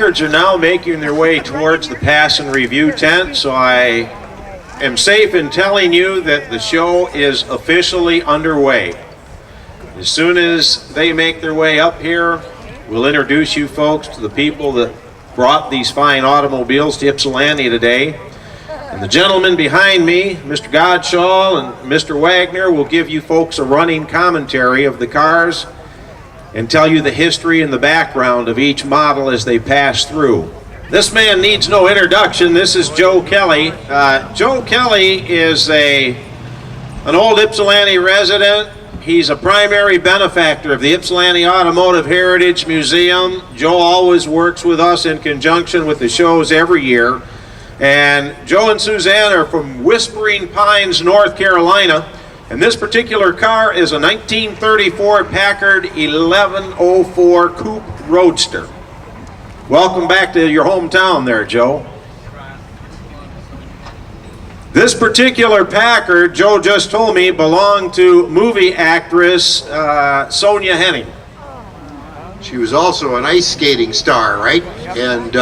Packards are now making their way towards the pass and review tent, so I am safe in telling you that the show is officially underway. As soon as they make their way up here, we'll introduce you folks to the people that brought these fine automobiles to Ypsilanti today. And the gentleman behind me, Mr. Godshall and Mr. Wagner, will give you folks a running commentary of the cars and tell you the history and the background of each model as they pass through. This man needs no introduction. This is Joe Kelly. Joe Kelly is an old Ypsilanti resident. He's a primary benefactor of the Ypsilanti Automotive Heritage Museum. Joe always works with us in conjunction with the shows every year. And Joe and Suzanne are from Whispering Pines, North Carolina. And this particular car is a 1934 Packard 1104 Coupe Roadster. Welcome back to your hometown there, Joe. This particular Packard, Joe just told me, belonged to movie actress Sonia Henning. She was also an ice skating star, right? And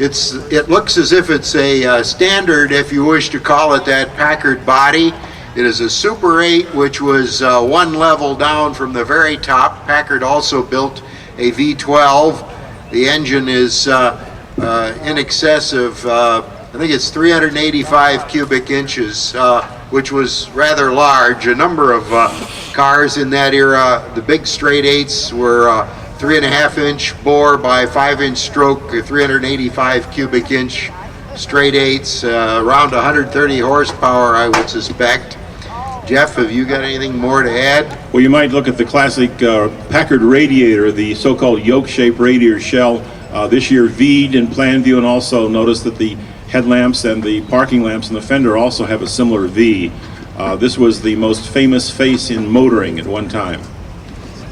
it looks as if it's a standard, if you wish to call it that, Packard body. It is a Super 8, which was one level down from the very top. Packard also built a V12. The engine is in excess of, I think it's 385 cubic inches, which was rather large. A number of cars in that era, the big straight 8s were 3.5-inch bore by 5-inch stroke, 385 cubic inch straight 8s, around 130 horsepower, I would suspect. Jeff, have you got anything more to add? Well, you might look at the classic Packard Radiator, the so-called yoke-shaped radiator shell, this year V'd in plan view, and also notice that the headlamps and the parking lamps in the fender also have a similar V. This was the most famous face in motoring at one time.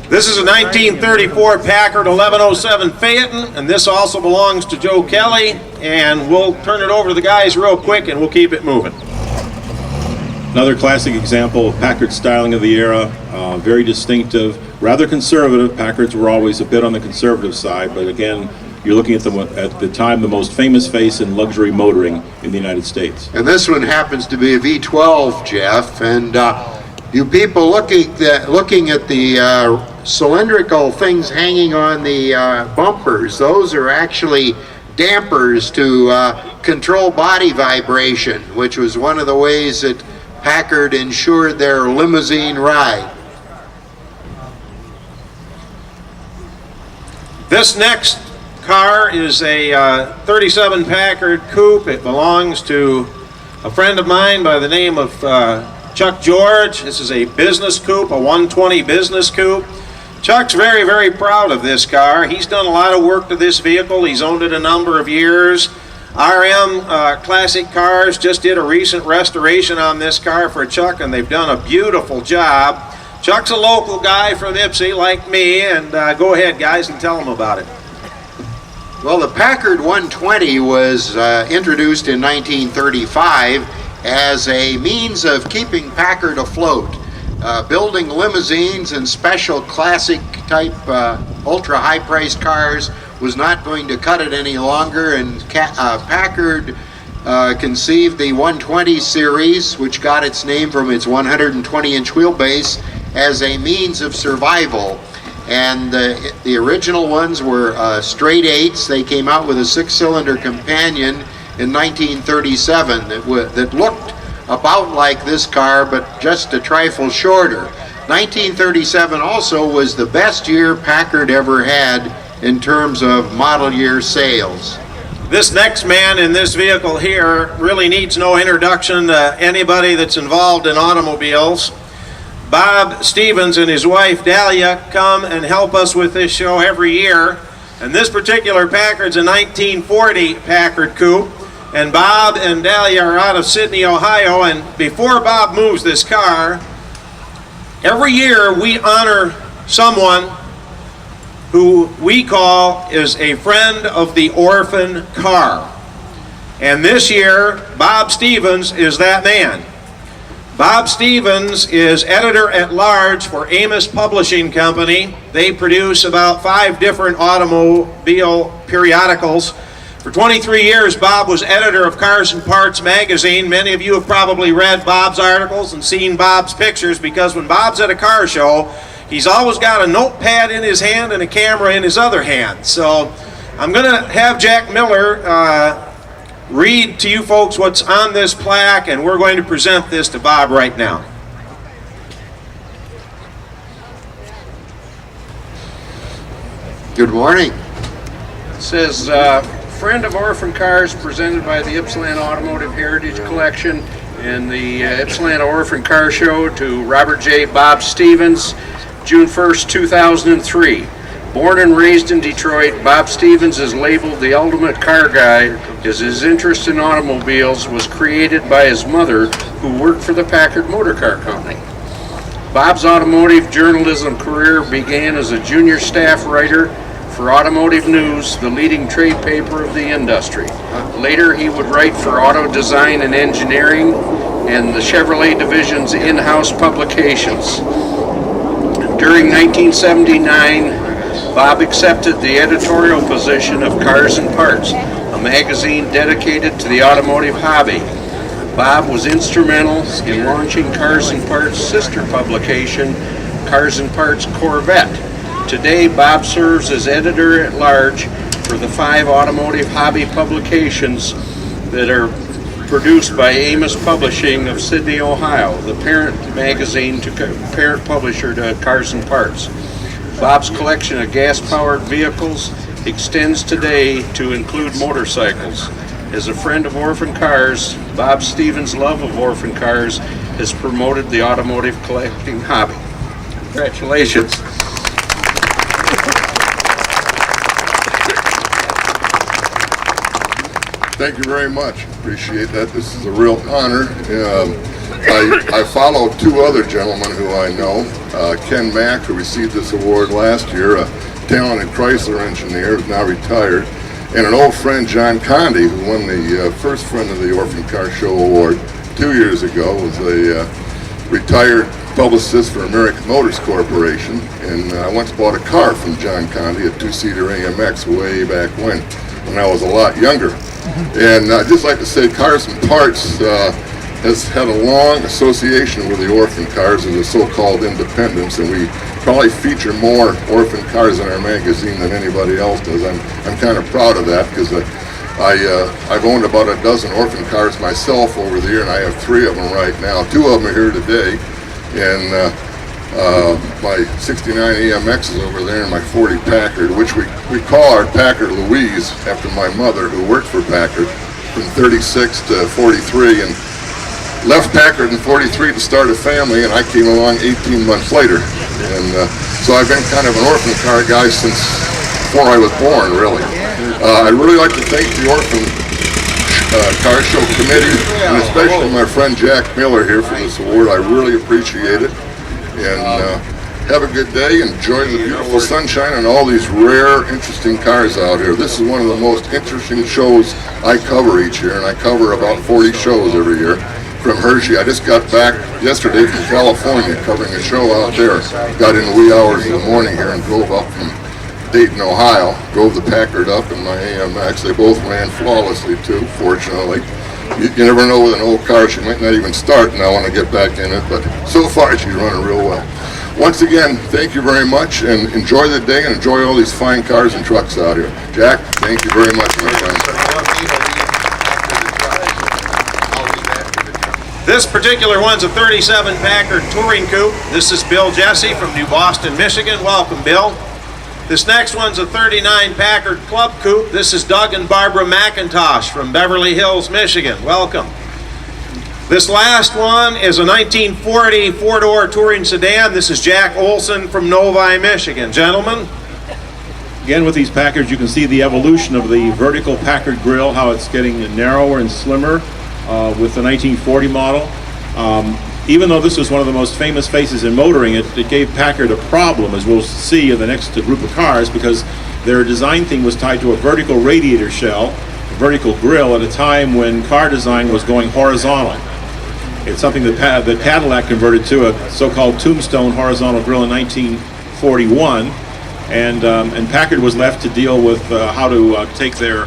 This is a 1934 Packard 1107 Phaeton, and this also belongs to Joe Kelly, and we'll turn it over to the guys real quick and we'll keep it moving. Another classic example of Packard styling of the era, very distinctive, rather conservative. Packards were always a bit on the conservative side, but again, you're looking at the time the most famous face in luxury motoring in the United States. And this one happens to be a V12, Jeff. And you people looking at the cylindrical things hanging on the bumpers, those are actually dampers to control body vibration, which was one of the ways that Packard ensured their limousine ride. This next car is a 37 Packard Coupe. It belongs to a friend of mine by the name of Chuck George. This is a business coupe, a 120 business coupe. Chuck's very, very proud of this car. He's done a lot of work to this vehicle. He's owned it a number of years. RM Classic Cars just did a recent restoration on this car for Chuck, and they've done a beautiful job. Chuck's a local guy from Ypsi like me, and go ahead, guys, and tell them about it. Well, the Packard 120 was introduced in 1935 as a means of keeping Packard afloat. Building limousines and special classic type ultra high priced cars was not going to cut it any longer, and Packard conceived the 120 series, which got its name from its 120-inch wheelbase, as a means of survival. And the original ones were straight 8s. They came out with a 6-cylinder companion in 1937 that looked about like this car, but just a trifle shorter. 1937 also was the best year Packard ever had in terms of model year sales. This next man in this vehicle here really needs no introduction to anybody that's involved in automobiles. Bob Stevens and his wife Dahlia come and help us with this show every year. And this particular Packard's a 1940 Packard Coupe. And Bob and Dahlia are out of Sydney, Ohio. And before Bob moves this car, every year we honor someone who we call is a friend of the orphan car. And this year, Bob Stevens is that man. Bob Stevens is editor-at-large for Amos Publishing Company. They produce about 5 different automobile periodicals. For 23 years, Bob was editor of Cars and Parts magazine. Many of you have probably read Bob's articles and seen Bob's pictures, because when Bob's at a car show, he's always got a notepad in his hand and a camera in his other hand. So I'm going to have Jack Miller read to you folks what's on this plaque, and we're going to present this to Bob right now. Good morning. It says, Friend of Orphan Cars, presented by the Ypsilanti Automotive Heritage Collection and the Ypsilanti Orphan Car Show, to Robert J. Bob Stevens, June 1st, 2003. Born and raised in Detroit, Bob Stevens is labeled the ultimate car guy, as his interest in automobiles was created by his mother, who worked for the Packard Motor Car Company. Bob's automotive journalism career began as a junior staff writer for Automotive News, the leading trade paper of the industry. Later, he would write for Auto Design and Engineering and the Chevrolet division's in-house publications. During 1979, Bob accepted the editorial position of Cars and Parts, a magazine dedicated to the automotive hobby. Bob was instrumental in launching Cars and Parts' sister publication, Cars and Parts Corvette. Today, Bob serves as editor-at-large for the 5 automotive hobby publications that are produced by Amos Publishing of Sydney, Ohio, the parent magazine to parent publisher to Cars and Parts. Bob's collection of gas-powered vehicles extends today to include motorcycles. As a friend of orphan cars, Bob Stevens' love of orphan cars has promoted the automotive collecting hobby. Congratulations. Thank you very much. Appreciate that. This is a real honor. I follow 2 other gentlemen who I know. Ken Mack, who received this award last year, a talented Chrysler engineer who's now retired, and an old friend, John Conde, who won the first Friend of the Orphan Car Show Award 2 years ago, was a retired publicist for American Motors Corporation, and I once bought a car from John Conde, a 2-seater AMX, way back when I was a lot younger. And I'd just like to say Cars and Parts has had a long association with the orphan cars as a so-called independence, and we probably feature more orphan cars in our magazine than anybody else does. I'm kind of proud of that, because I've owned about a dozen orphan cars myself over the year, and I have 3 of them right now. 2 of them are here today, and my 69 AMX is over there, and my 40 Packard, which we call our Packard Louise after my mother, who worked for Packard from 36 to 43, and left Packard in 43 to start a family, and I came along 18 months later. And so I've been kind of an orphan car guy since before I was born, really. I'd really like to thank the Orphan Car Show Committee, and especially my friend Jack Miller here for this award. I really appreciate it. And have a good day. Enjoy the beautiful sunshine and all these rare, interesting cars out here. This is one of the most interesting shows I cover each year, and I cover about 40 shows every year from Hershey. I just got back yesterday from California covering a show out there. Got in the wee hours of the morning here and drove up from Dayton, Ohio. Drove the Packard up in my AMX. They both ran flawlessly too, fortunately. You never know with an old car, she might not even start, and I want to get back in it, but so far she's running real well. Once again, thank you very much, and enjoy the day, and enjoy all these fine cars and trucks out here. Jack, thank you very much, my friend. This particular one's a 37 Packard Touring Coupe. This is Bill Jesse from New Boston, Michigan. Welcome, Bill. This next one's a 39 Packard Club Coupe. This is Doug and Barbara McIntosh from Beverly Hills, Michigan. Welcome. This last one is a 1940 four-door touring sedan. This is Jack Olson from Novi, Michigan. Gentlemen. Again, with these Packards, you can see the evolution of the vertical Packard grille, how it's getting narrower and slimmer with the 1940 model. Even though this was one of the most famous faces in motoring, it gave Packard a problem, as we'll see in the next group of cars, because their design theme was tied to a vertical radiator shell, a vertical grille, at a time when car design was going horizontal. It's something that Cadillac converted to, a so-called tombstone horizontal grille in 1941, and Packard was left to deal with how to take their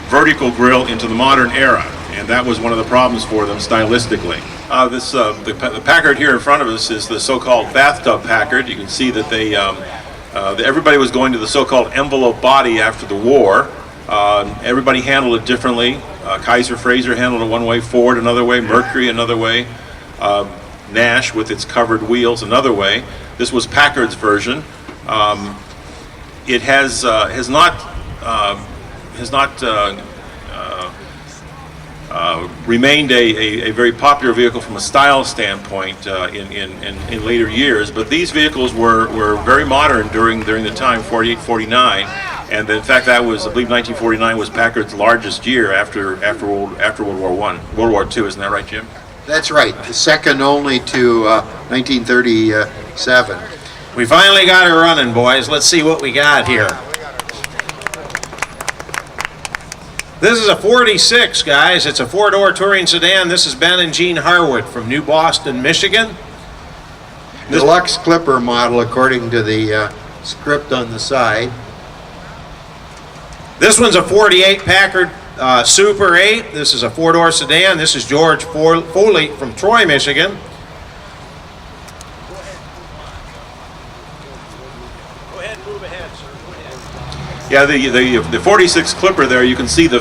vertical grille into the modern era, and that was one of the problems for them stylistically. The Packard here in front of us is the so-called bathtub Packard. You can see that everybody was going to the so-called envelope body after the war. Everybody handled it differently. Kaiser Frazer handled it one way, Ford another way, Mercury another way, Nash with its covered wheels another way. This was Packard's version. It has not remained a very popular vehicle from a style standpoint in later years, but these vehicles were very modern during the time, 48, 49, and in fact that was, I believe 1949 was Packard's largest year after World War I. World War II, isn't that right, Jim? That's right, second only to 1937. We finally got her running, boys. Let's see what we got here. This is a 46, guys. It's a four-door touring sedan. This is Ben and Jean Harwood from New Boston, Michigan. Deluxe Clipper model, according to the script on the side. This one's a 48 Packard Super 8. This is a four-door sedan. This is George Foley from Troy, Michigan. Yeah, the 46 Clipper there, you can see the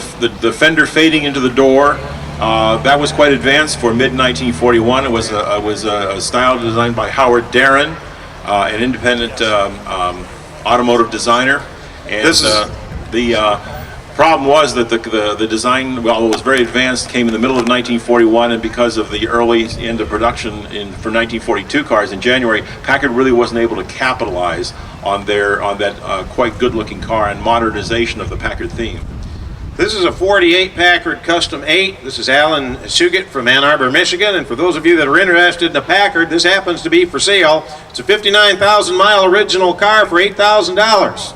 fender fading into the door. That was quite advanced for mid-1941. It was a style designed by Howard Darren, an independent automotive designer. And the problem was that the design, while it was very advanced, came in the middle of 1941, and because of the early end of production for 1942 cars in January, Packard really wasn't able to capitalize on that quite good-looking car and modernization of the Packard theme. This is a 48 Packard Custom 8. This is Alan Suget from Ann Arbor, Michigan, and for those of you that are interested in a Packard, this happens to be for sale. It's a 59,000-mile original car for $8,000.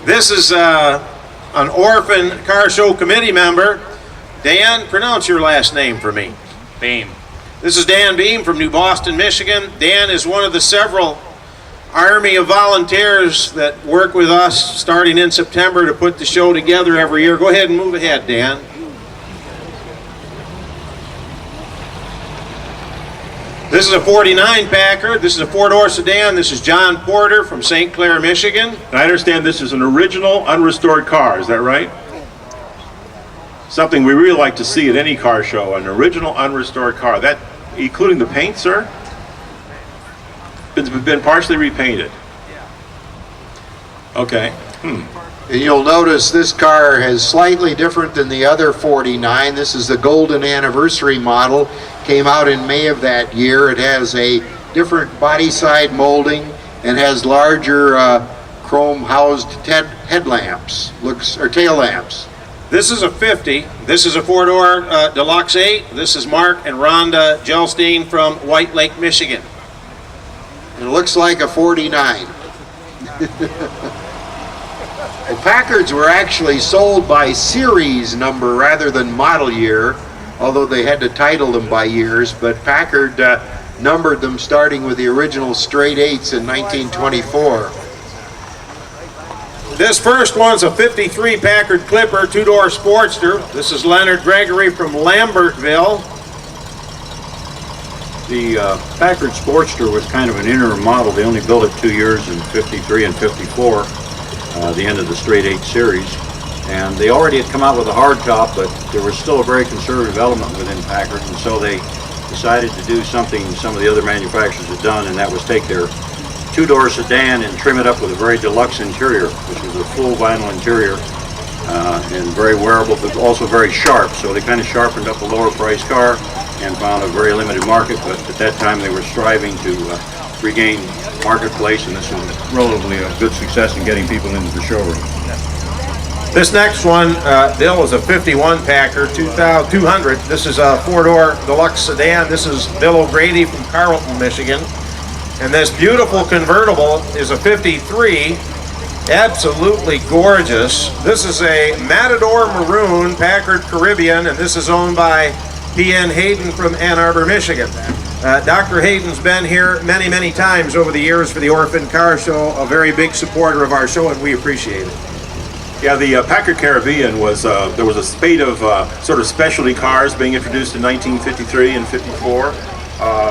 This is an Orphan Car Show Committee member. Dan, pronounce your last name for me. Beam. This is Dan Beam from New Boston, Michigan. Dan is one of the several army of volunteers that work with us starting in September to put the show together every year. Go ahead and move ahead, Dan. This is a 49 Packard. This is a four-door sedan. This is John Porter from St. Clair, Michigan. And I understand this is an original unrestored car, is that right? Something we really like to see at any car show, an original unrestored car. That, including the paint, sir? It's been partially repainted. Okay. And you'll notice this car is slightly different than the other 49. This is the Golden Anniversary model. Came out in May of that year. It has a different body side molding and has larger chrome housed headlamps, or tail lamps. This is a 50. This is a four-door Deluxe 8. This is Mark and Rhonda Gelstein from White Lake, Michigan. It looks like a 49. Well, Packards were actually sold by series number rather than model year, although they had to title them by years, but Packard numbered them starting with the original straight 8s in 1924. This first one's a 53 Packard Clipper, two-door Sportster. This is Leonard Gregory from Lambertville. The Packard Sportster was kind of an interim model. They only built it 2 years in 53 and 54, the end of the straight 8 series. And they already had come out with a hardtop, but there was still a very conservative element within Packard, and so they decided to do something some of the other manufacturers had done, and that was take their two-door sedan and trim it up with a very deluxe interior, which was a full vinyl interior and very wearable, but also very sharp. So they kind of sharpened up a lower-priced car and found a very limited market, but at that time they were striving to regain marketplace, and this was relatively a good success in getting people into the showroom. This next one, Bill, is a 51 Packard 200. This is a four-door Deluxe sedan. This is Bill O'Grady from Carrollton, Michigan. And this beautiful convertible is a 53 Absolutely gorgeous. This is a Matador Maroon Packard Caribbean, and this is owned by P.N. Hayden from Ann Arbor, Michigan. Dr. Hayden's been here many, many times over the years for the Orphan Car Show, a very big supporter of our show, and we appreciate it. Yeah, the Packard Caribbean was, there was a spate of sort of specialty cars being introduced in 1953 and 54.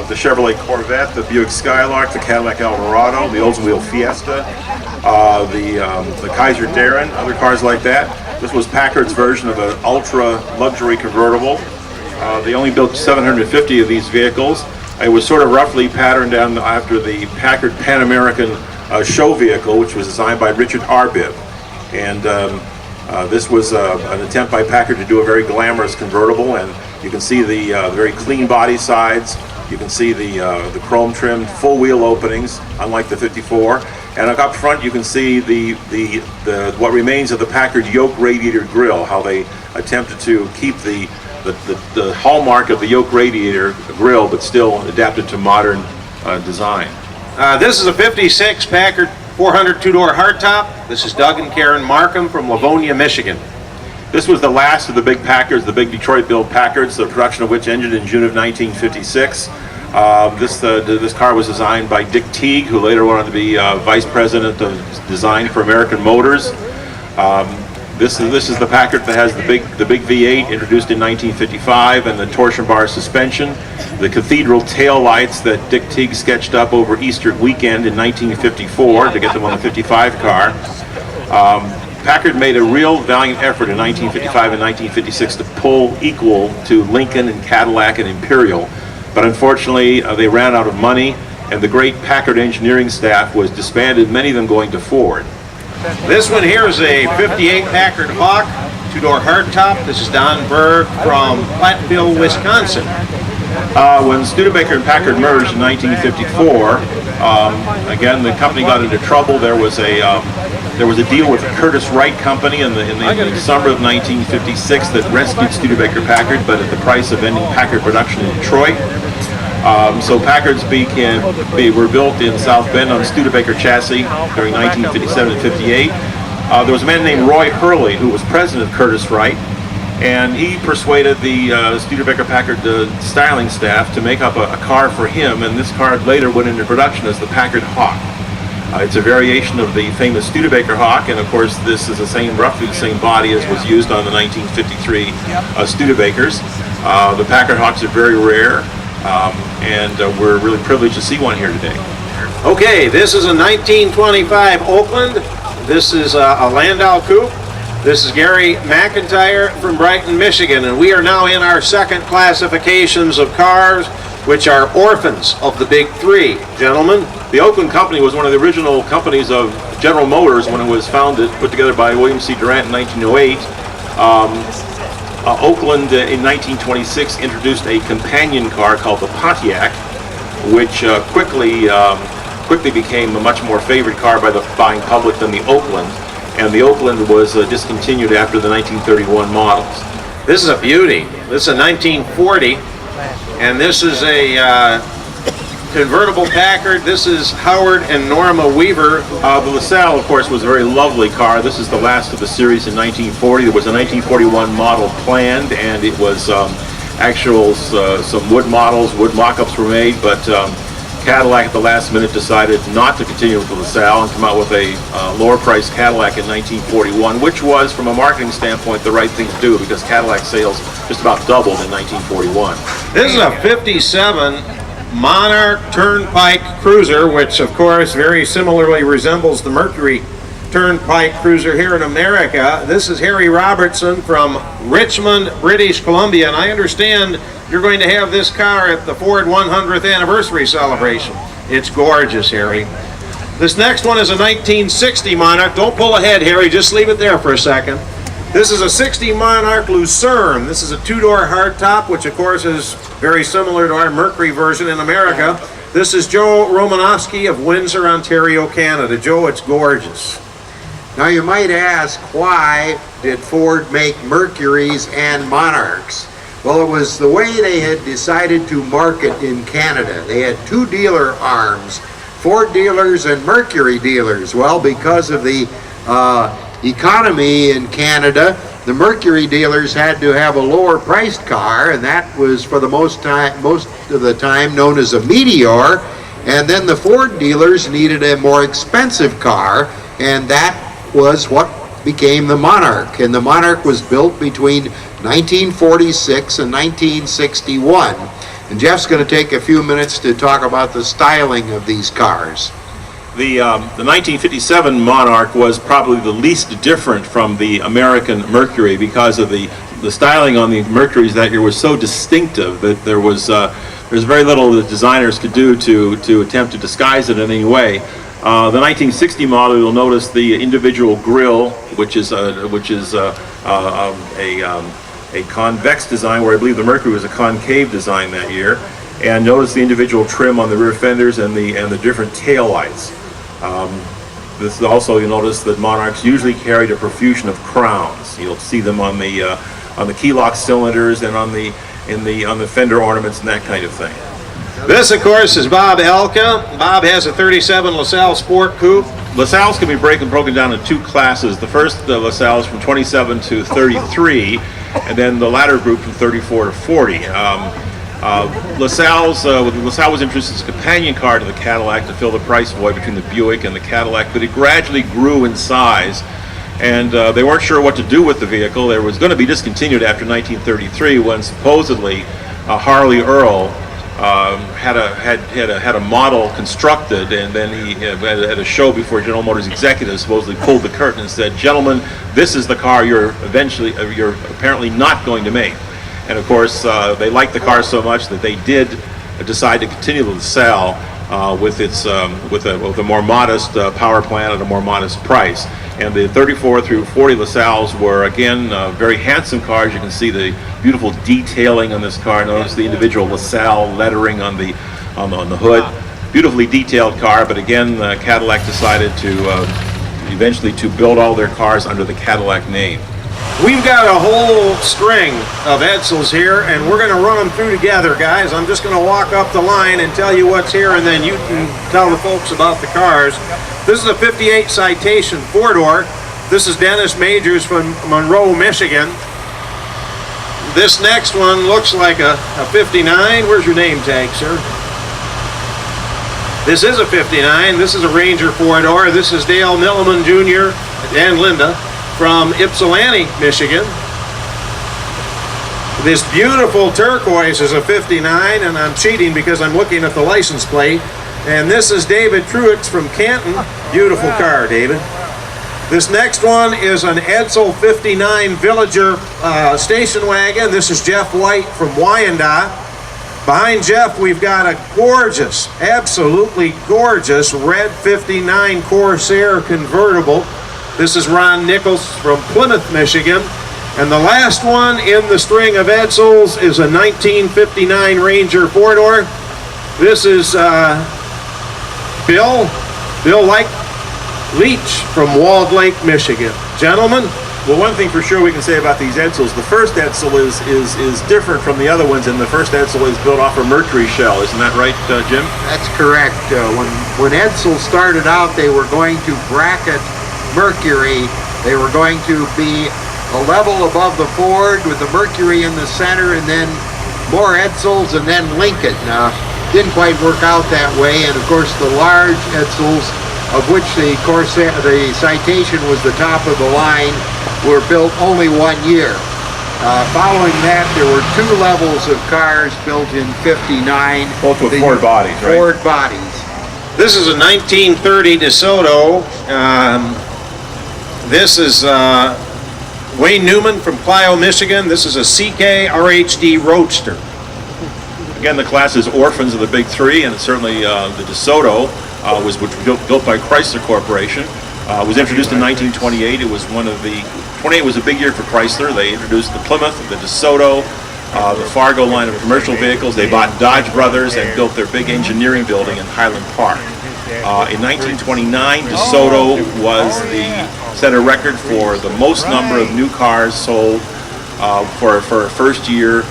The Chevrolet Corvette, the Buick Skylark, the Cadillac Eldorado, the Oldsmobile Fiesta, the Kaiser Darren, other cars like that. This was Packard's version of an ultra luxury convertible. They only built 750 of these vehicles. It was sort of roughly patterned down after the Packard Pan American show vehicle, which was designed by Richard Arbib. And this was an attempt by Packard to do a very glamorous convertible, and you can see the very clean body sides. You can see the chrome trimmed full wheel openings, unlike the 54. And up front you can see the what remains of the Packard yoke radiator grille, how they attempted to keep the hallmark of the yoke radiator grille, but still adapted to modern design. This is a 56 Packard 400 two-door hardtop. This is Doug and Karen Markham from Livonia, Michigan. This was the last of the big Packards, the big Detroit-built Packards, the production of which ended in June of 1956. This car was designed by Dick Teague, who later went on to be Vice President of Design for American Motors. This is the Packard that has the big V8 introduced in 1955 and the torsion bar suspension, the cathedral tail lights that Dick Teague sketched up over Easter weekend in 1954 to get them on the 55 car. Packard made a real valiant effort in 1955 and 1956 to pull equal to Lincoln and Cadillac and Imperial, but unfortunately they ran out of money, and the great Packard engineering staff was disbanded, many of them going to Ford. This one here is a 58 Packard Hawk, two-door hardtop. This is Don Berg from Platteville, Wisconsin. When Studebaker and Packard merged in 1954, again the company got into trouble. There was a deal with the Curtis Wright Company in the summer of 1956 that rescued Studebaker Packard, but at the price of ending Packard production in Detroit. So Packards were built in South Bend on Studebaker chassis during 1957 and 58. There was a man named Roy Hurley who was president of Curtis Wright, and he persuaded the Studebaker Packard styling staff to make up a car for him, and this car later went into production as the Packard Hawk. It's a variation of the famous Studebaker Hawk, and of course this is roughly the same body as was used on the 1953 Studebakers. The Packard Hawks are very rare, and we're really privileged to see one here today. Okay, this is a 1925 Oakland. This is a Landau Coupe. This is Gary McIntyre from Brighton, Michigan, and we are now in our second classifications of cars, which are orphans of the big three. Gentlemen, the Oakland Company was one of the original companies of General Motors when it was founded, put together by William C. Durant in 1908. Oakland in 1926 introduced a companion car called the Pontiac, which quickly became a much more favored car by the buying public than the Oakland, and the Oakland was discontinued after the 1931 models. This is a beauty. This is a 1940, and this is a convertible Packard. This is Howard and Norma Weaver. The LaSalle, of course, was a very lovely car. This is the last of the series in 1940. There was a 1941 model planned, and it was some wood models, wood mock-ups were made, but Cadillac at the last minute decided not to continue with the LaSalle and come out with a lower priced Cadillac in 1941, which was, from a marketing standpoint, the right thing to do because Cadillac sales just about doubled in 1941. This is a 57 Monarch Turnpike Cruiser, which of course very similarly resembles the Mercury Turnpike Cruiser here in America. This is Harry Robertson from Richmond, British Columbia, and I understand you're going to have this car at the Ford 100th anniversary celebration. It's gorgeous, Harry. This next one is a 1960 Monarch. Don't pull ahead, Harry, just leave it there for a second. This is a 60 Monarch Lucerne. This is a two-door hardtop, which of course is very similar to our Mercury version in America. This is Joe Romanowski of Windsor, Ontario, Canada. Joe, it's gorgeous. Now you might ask, why did Ford make Mercuries and Monarchs? Well, it was the way they had decided to market in Canada. They had two dealer arms, Ford dealers and Mercury dealers. Well, because of the economy in Canada, the Mercury dealers had to have a lower priced car, and that was for the most of the time known as a Meteor. And then the Ford dealers needed a more expensive car, and that was what became the Monarch. And the Monarch was built between 1946 and 1961. And Jeff's going to take a few minutes to talk about the styling of these cars. The 1957 Monarch was probably the least different from the American Mercury because of the styling on the Mercuries that year was so distinctive that there's very little the designers could do to attempt to disguise it in any way. The 1960 model, you'll notice the individual grille, which is a convex design, where I believe the Mercury was a concave design that year. And notice the individual trim on the rear fenders and the different tail lights. This is also, you'll notice that Monarchs usually carried a profusion of crowns. You'll see them on the key lock cylinders and on the fender ornaments and that kind of thing. This, of course, is Bob Elka. Bob has a 37 LaSalle Sport Coupe. LaSalle's can be broken down in two classes. The first, the LaSalle's from 27 to 33, and then the latter group from 34 to 40. LaSalle was introduced as a companion car to the Cadillac to fill the price void between the Buick and the Cadillac, but it gradually grew in size, and they weren't sure what to do with the vehicle. It was going to be discontinued after 1933 when supposedly Harley Earl had a model constructed, and then he at a show before General Motors executives supposedly pulled the curtain and said, "Gentlemen, this is the car you're apparently not going to make." And of course, they liked the car so much that they did decide to continue to sell with a more modest power plant at a more modest price. And the 34 through 40 LaSalles were again very handsome cars. You can see the beautiful detailing on this car. Notice the individual LaSalle lettering on the hood. Beautifully detailed car, but again, Cadillac decided to eventually to build all their cars under the Cadillac name. We've got a whole string of Edsels here, and we're going to run them through together, guys. I'm just going to walk up the line and tell you what's here, and then you can tell the folks about the cars. This is a 58 Citation Four-Door. This is Dennis Majors from Monroe, Michigan. This next one looks like a 59. Where's your name tag, sir? This is a 59. This is a Ranger Four-Door. This is Dale Milliman Jr. and Linda from Ypsilanti, Michigan. This beautiful turquoise is a 59, and I'm cheating because I'm looking at the license plate. And this is David Truex from Canton. Beautiful car, David. This next one is an Edsel 59 Villager station wagon. This is Jeff White from Wyandotte. Behind Jeff, we've got a gorgeous, absolutely gorgeous red 59 Corsair convertible. This is Ron Nichols from Plymouth, Michigan. And the last one in the string of Edsels is a 1959 Ranger Four-Door. This is Bill Leach from Walled Lake, Michigan. Gentlemen? Well, one thing for sure we can say about these Edsels, the first Edsel is different from the other ones, and the first Edsel is built off a Mercury shell. Isn't that right, Jim? That's correct. When Edsel started out, they were going to bracket Mercury. They were going to be a level above the Ford with the Mercury in the center, and then more Edsels, and then Lincoln. Didn't quite work out that way, and of course the large Edsels, of which the Corsair, the Citation was the top of the line, were built only 1 year. Following that, there were two levels of cars built in '59. Both with Ford bodies, right? Ford bodies. This is a 1930 DeSoto. This is Wayne Newman from Clio, Michigan. This is a CK RHD Roadster. Again, the class is orphans of the big three, and certainly the DeSoto was built by Chrysler Corporation. Was introduced in 1928. It was 28 was a big year for Chrysler. They introduced the Plymouth, the DeSoto, the Fargo line of commercial vehicles. They bought Dodge Brothers and built their big engineering building in Highland Park. In 1929, DeSoto set a record for the most number of new cars sold for a first year,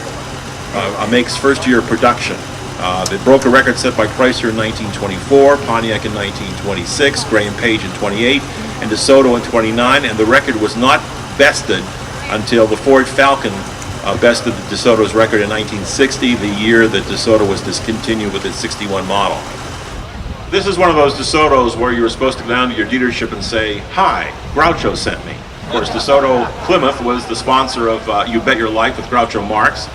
a make's first year production. They broke a record set by Chrysler in 1924, Pontiac in 1926, Graham Page in 28, and DeSoto in 29, and the record was not bested until the Ford Falcon bested the DeSoto's record in 1960, the year that DeSoto was discontinued with its 61 model. This is one of those DeSotos where you were supposed to go down to your dealership and say, "Hi, Groucho sent me." Of course, DeSoto Plymouth was the sponsor of You Bet Your Life with Groucho Marx.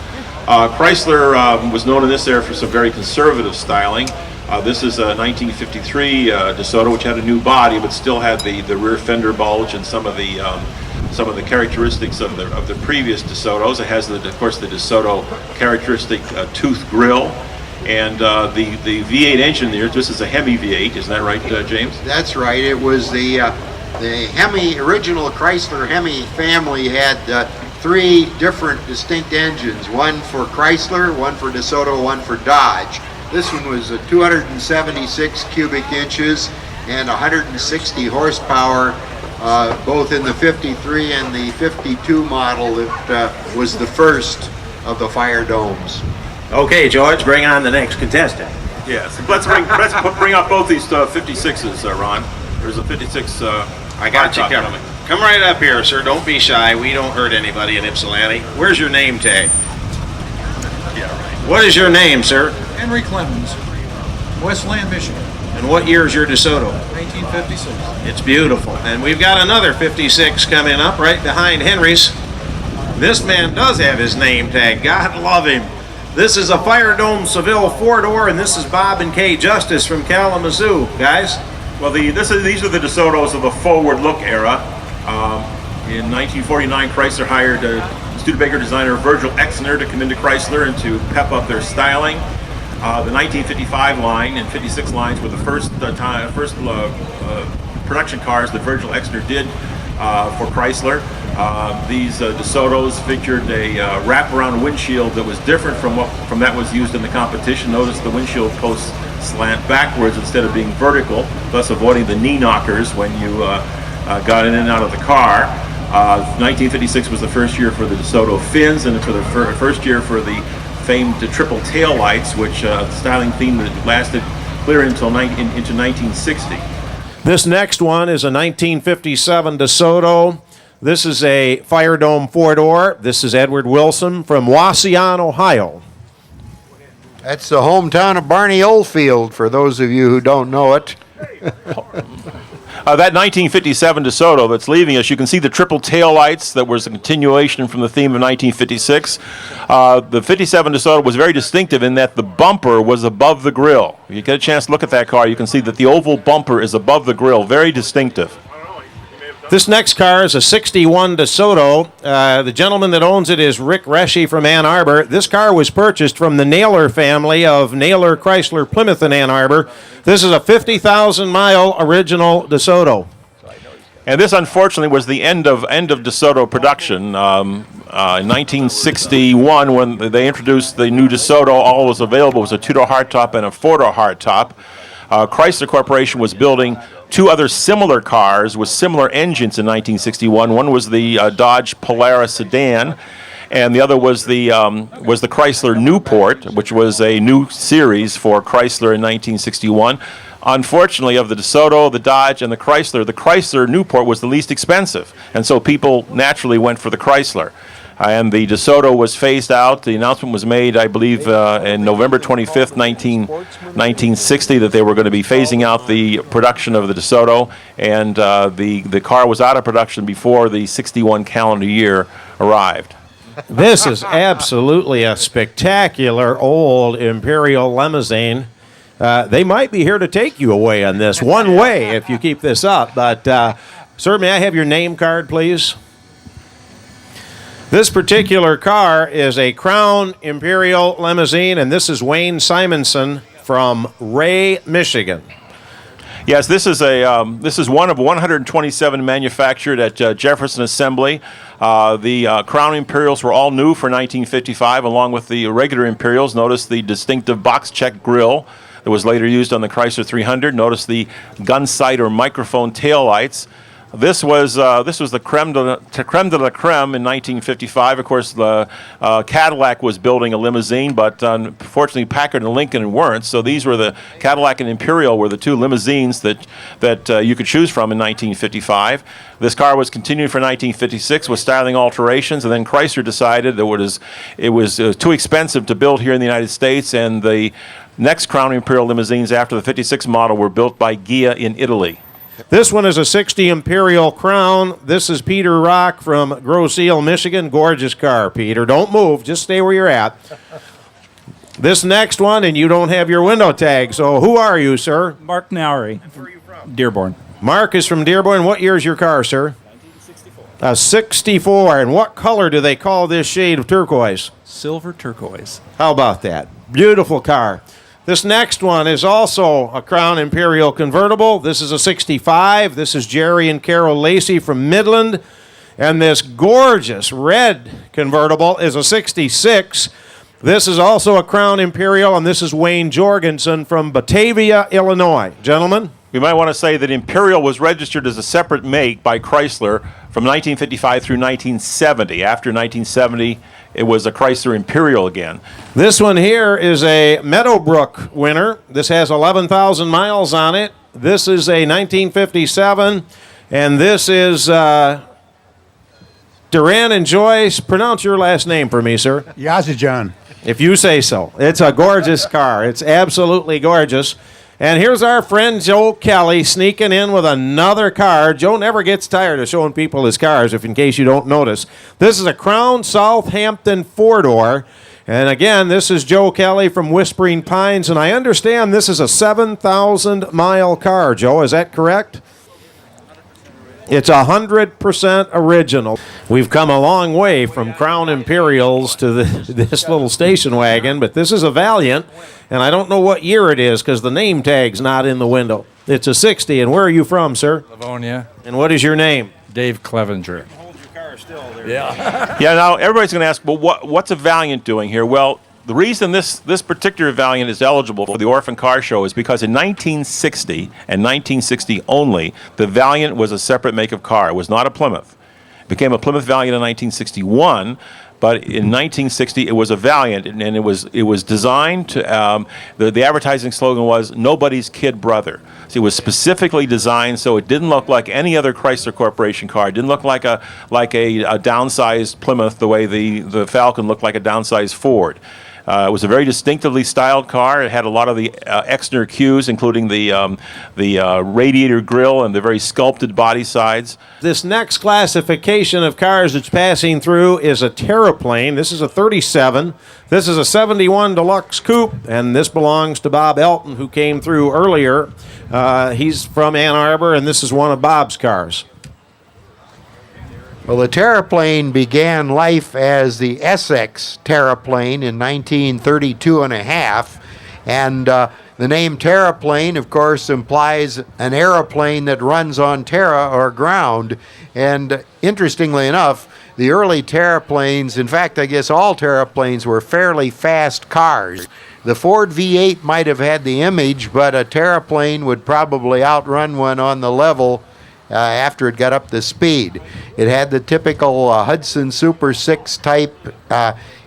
Chrysler was known in this era for some very conservative styling. This is a 1953 DeSoto, which had a new body, but still had the rear fender bulge and some of the characteristics of the previous DeSotos. It has, of course, the DeSoto characteristic tooth grille, and the V8 engine there. This is a Hemi V8, isn't that right, James? That's right. It was the Hemi, original Chrysler Hemi family had 3 different distinct engines, one for Chrysler, one for DeSoto, one for Dodge. This one was 276 cubic inches and 160 horsepower, both in the 53 and the 52 model that was the first of the fire domes. Okay, George, bring on the next contestant. Yes. Let's bring up both these 56s, Ron. There's a 56. I got you. Hardtop coming. Come right up here, sir. Don't be shy. We don't hurt anybody in Ypsilanti. Where's your name tag? Yeah, right. What is your name, sir? Henry Clemens, Westland, Michigan, And what year is your DeSoto? 1956. It's beautiful. And we've got another 56 coming up right behind Henry's. This man does have his name tag. God love him. This is a Fire Dome Seville 4-door, and this is Bob and Kay Justice from Kalamazoo, guys. Well, these are the DeSotos of the forward look era. In 1949, Chrysler hired Studebaker designer Virgil Exner to come into Chrysler and to pep up their styling. The 1955 line and 56 lines were the first production cars that Virgil Exner did for Chrysler. These DeSotos featured a wraparound windshield that was different from that was used in the competition. Notice the windshield posts slant backwards instead of being vertical, thus avoiding the knee knockers when you got in and out of the car. 1956 was the first year for the DeSoto fins, and for the first year for the famed triple tail lights, which styling theme that lasted clear until into 1960. This next one is a 1957 DeSoto. This is a Fire Dome 4-door. This is Edward Wilson from Wasion, Ohio. That's the hometown of Barney Oldfield, for those of you who don't know it. That 1957 DeSoto that's leaving us, you can see the triple tail lights that was a continuation from the theme of 1956. The 57 DeSoto was very distinctive in that the bumper was above the grille. If you get a chance to look at that car, you can see that the oval bumper is above the grille. Very distinctive. This next car is a 61 DeSoto. The gentleman that owns it is Rick Resche from Ann Arbor. This car was purchased from the Naylor family of Naylor Chrysler Plymouth in Ann Arbor. This is a 50,000-mile original DeSoto. And this, unfortunately, was the end of DeSoto production. In 1961, when they introduced the new DeSoto, all that was available was a 2-door hardtop and a 4-door hardtop. Chrysler Corporation was building 2 other similar cars with similar engines in 1961. One was the Dodge Polaris sedan, and the other was the Chrysler Newport, which was a new series for Chrysler in 1961. Unfortunately, of the DeSoto, the Dodge, and the Chrysler Newport was the least expensive, and so people naturally went for the Chrysler. And the DeSoto was phased out. The announcement was made, I believe, in November 25th, 1960, that they were going to be phasing out the production of the DeSoto, and the car was out of production before the 61 calendar year arrived. This is absolutely a spectacular old Imperial limousine. They might be here to take you away on this one way if you keep this up. But, sir, may I have your name card, please? This particular car is a Crown Imperial limousine, and this is Wayne Simonson from Ray, Michigan. Yes, this is one of 127 manufactured at Jefferson Assembly. The Crown Imperials were all new for 1955, along with the regular Imperials. Notice the distinctive box check grille that was later used on the Chrysler 300. Notice the gun sight or microphone taillights. This was the creme de la creme in 1955. Of course, the Cadillac was building a limousine, but unfortunately Packard and Lincoln weren't. So these were the Cadillac and Imperial were the two limousines that you could choose from in 1955. This car was continued for 1956 with styling alterations, and then Chrysler decided that it was too expensive to build here in the United States, and the next Crown Imperial limousines after the 56 model were built by Ghia in Italy. This one is a 60 Imperial Crown. This is Peter Rock from Grosse Ile, Michigan. Gorgeous car, Peter. Don't move. Just stay where you're at. This next one, and you don't have your window tag, so who are you, sir? Mark Nowry. Where are you from? Dearborn. Mark is from Dearborn. What year is your car, sir? 1964. A 64. And what color do they call this shade of turquoise? Silver turquoise. How about that? Beautiful car. This next one is also a Crown Imperial convertible. This is a 65. This is Jerry and Carol Lacey from Midland. And this gorgeous red convertible is a 66. This is also a Crown Imperial, and this is Wayne Jorgensen from Batavia, Illinois. Gentlemen? We might want to say that Imperial was registered as a separate make by Chrysler from 1955 through 1970. After 1970, it was a Chrysler Imperial again. This one here is a Meadowbrook winner. This has 11,000 miles on it. This is a 1957, and this is Duran and Joyce. Pronounce your last name for me, sir. Yazajan. If you say so. It's a gorgeous car. It's absolutely gorgeous. And here's our friend Joe Kelly sneaking in with another car. Joe never gets tired of showing people his cars, if in case you don't notice. This is a Crown Southampton four-door. And again, this is Joe Kelly from Whispering Pines. And I understand this is a 7,000-mile car, Joe. Is that correct? It's 100% original. We've come a long way from Crown Imperials to this little station wagon, but this is a Valiant, and I don't know what year it is because the name tag's not in the window. It's a 60, and where are you from, sir? Livonia. And what is your name? Dave Clevenger. Hold your car still there. Yeah. Yeah, now everybody's going to ask, well, what's a Valiant doing here? Well, the reason this particular Valiant is eligible for the Orphan Car Show is because in 1960, and 1960 only, the Valiant was a separate make of car. It was not a Plymouth. It became a Plymouth Valiant in 1961, but in 1960 it was a Valiant, and it was designed to, the advertising slogan was, nobody's kid brother. So it was specifically designed so it didn't look like any other Chrysler Corporation car. It didn't look like a downsized Plymouth the way the Falcon looked like a downsized Ford. It was a very distinctively styled car. It had a lot of the Exner cues, including the Radiator grille and the very sculpted body sides. This next classification of cars that's passing through is a Terraplane. This is a 37. This is a 71 Deluxe Coupe, and this belongs to Bob Elton, who came through earlier. He's from Ann Arbor, and this is one of Bob's cars. Well, the Terraplane began life as the Essex Terraplane in 1932 and a half, and the name Terraplane, of course, implies an aeroplane that runs on terra or ground. And interestingly enough, the early Terraplanes, in fact, I guess all Terraplanes were fairly fast cars. The Ford V8 might have had the image, but a Terraplane would probably outrun one on the level after it got up to speed. It had the typical Hudson Super 6 type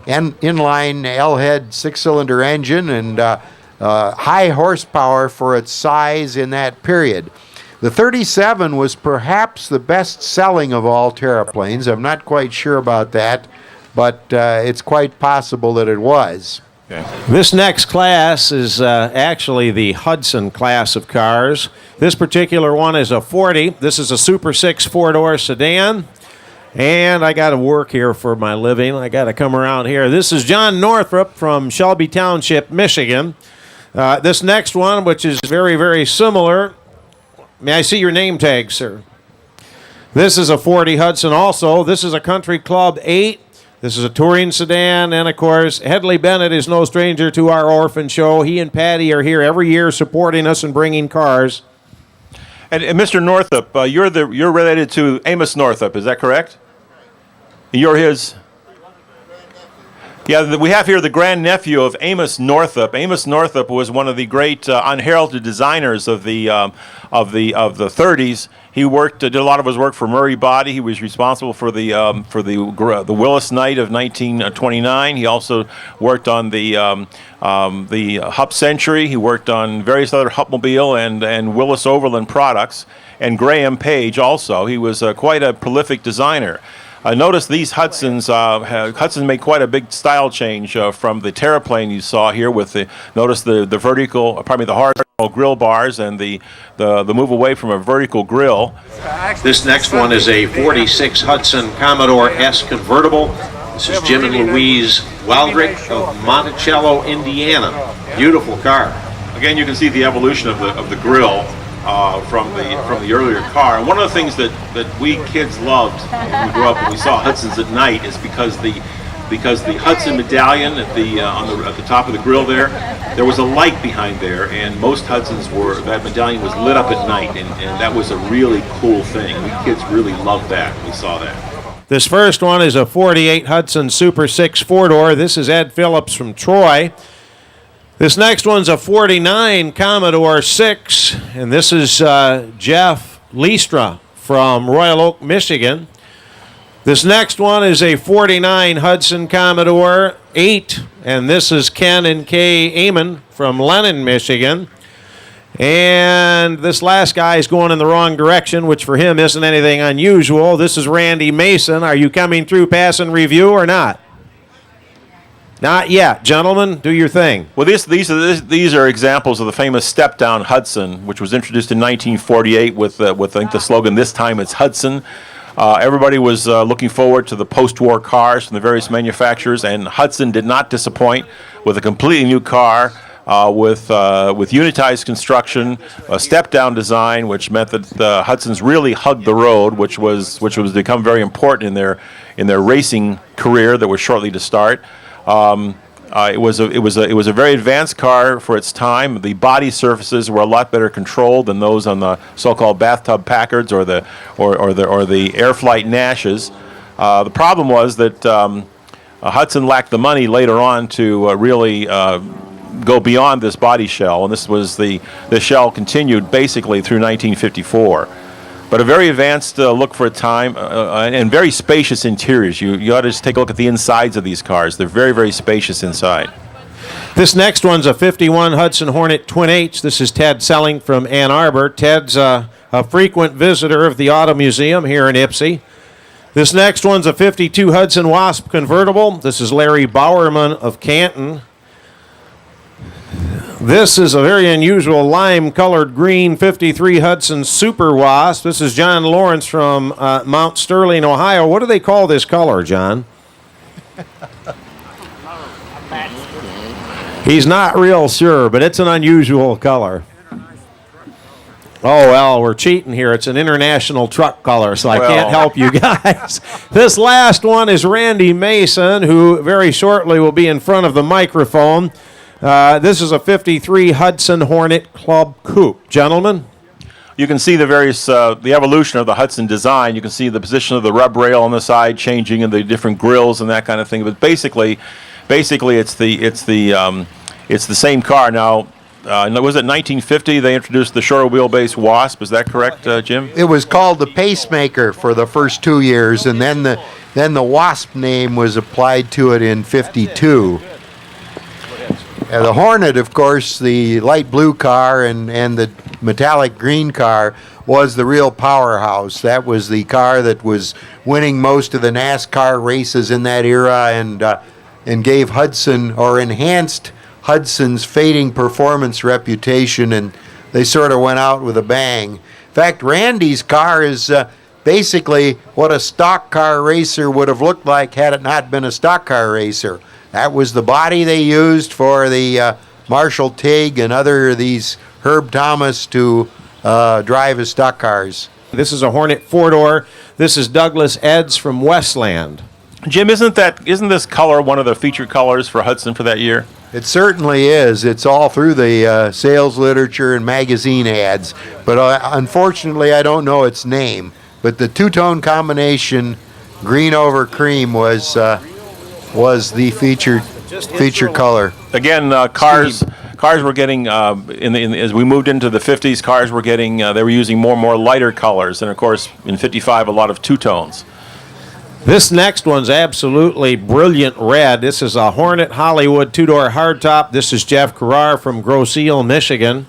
inline L-head six-cylinder engine and high horsepower for its size in that period. The 37 was perhaps the best-selling of all Terraplanes. I'm not quite sure about that, but it's quite possible that it was. Okay. This next class is actually the Hudson class of cars. This particular one is a 40. This is a Super 6 four-door sedan. And I got to work here for my living. I got to come around here. This is John Northrup from Shelby Township, Michigan. This next one, which is very, very similar. May I see your name tag, sir? This is a 40 Hudson also. This is a Country Club 8. This is a touring sedan, and of course, Hedley Bennett is no stranger to our Orphan Show. He and Patty are here every year supporting us and bringing cars. And Mr. Northup, you're related to Amos Northup, is that correct? You're his. Yeah, we have here the grandnephew of Amos Northup. Amos Northup was one of the great unheralded designers of the 30s. He did a lot of his work for Murray Body. He was responsible for the Willis Knight of 1929. He also worked on the Hup Century. He worked on various other Hupmobile and Willis Overland products, and Graham Page also. He was quite a prolific designer. Notice these Hudsons. Hudson made quite a big style change from the Terraplane you saw here. Notice the vertical, the Hardtop grill bars and the move away from a vertical grill. This next one is a 46 Hudson Commodore S convertible. This is Jim and Louise Waldrick of Monticello, Indiana. Beautiful car. Again, you can see the evolution of the grill. From the earlier car. And one of the things that we kids loved when we grew up and we saw Hudsons at night is because the Hudson medallion at the top of the grill there was a light behind there, and most Hudsons that medallion was lit up at night, and that was a really cool thing. We kids really loved that when we saw that. This first one is a 48 Hudson Super 6 four-door. This is Ed Phillips from Troy. This next one's a 49 Commodore 6, and this is Jeff Leestra from Royal Oak, Michigan. This next one is a 49 Hudson Commodore 8, and this is Ken and Kay Amon from Lennon, Michigan. And this last guy is going in the wrong direction, which for him isn't anything unusual. This is Randy Mason. Are you coming through pass and review or not? Not yet. Gentlemen, do your thing. Well, these are examples of the famous step-down Hudson, which was introduced in 1948 with I think the slogan, "This time it's Hudson." Everybody was looking forward to the post-war cars from the various manufacturers, and Hudson did not disappoint with a completely new car with unitized construction, a step-down design, which meant that the Hudsons really hugged the road, which was become very important in their racing career that was shortly to start. It was a very advanced car for its time. The body surfaces were a lot better controlled than those on the so-called bathtub Packards or the Airflight Nashes. The problem was that Hudson lacked the money later on to really go beyond this body shell, and the shell continued basically through 1954. But a very advanced look for a time, and very spacious interiors. You ought to just take a look at the insides of these cars. They're very, very spacious inside. This next one's a 51 Hudson Hornet Twin H. This is Ted Selling from Ann Arbor. Ted's a frequent visitor of the Auto Museum here in Ypsi. This next one's a 52 Hudson Wasp convertible. This is Larry Bowerman of Canton. This is a very unusual lime-colored green 53 Hudson Super Wasp. This is John Lawrence from Mount Sterling, Ohio. What do they call this color, John? He's not real sure, but it's an unusual color. Oh, well, we're cheating here. It's an international truck color, so I can't help you guys. This last one is Randy Mason, who very shortly will be in front of the microphone. This is a 53 Hudson Hornet Club Coupe. Gentlemen? You can see the various, the evolution of the Hudson design. You can see the position of the rub rail on the side changing and the different grills and that kind of thing. But basically it's the same car. Now, was it 1950 they introduced the shorter wheelbase Wasp? Is that correct, Jim? It was called the Pacemaker for the first 2 years, and then the Wasp name was applied to it in 52. The Hornet, of course, the light blue car and the metallic green car was the real powerhouse. That was the car that was winning most of the NASCAR races in that era and gave Hudson, or enhanced Hudson's fading performance reputation, and they sort of went out with a bang. In fact, Randy's car is basically what a stock car racer would have looked like had it not been a stock car racer. That was the body they used for the Marshall Tig and other of these Herb Thomas to drive as stock cars. This is a Hornet four-door. This is Douglas Eds from Westland. Jim, isn't this color one of the featured colors for Hudson for that year? It certainly is. It's all through the sales literature and magazine ads. But unfortunately, I don't know its name. But the two-tone combination, green over cream, was was the featured color? Again, cars were getting as we moved into the 50s, cars were getting they were using more and more lighter colors, and of course in 55 a lot of two-tones. This next one's absolutely brilliant red. This is a Hornet Hollywood two-door hardtop. This is Jeff Carrar from Grille, Michigan.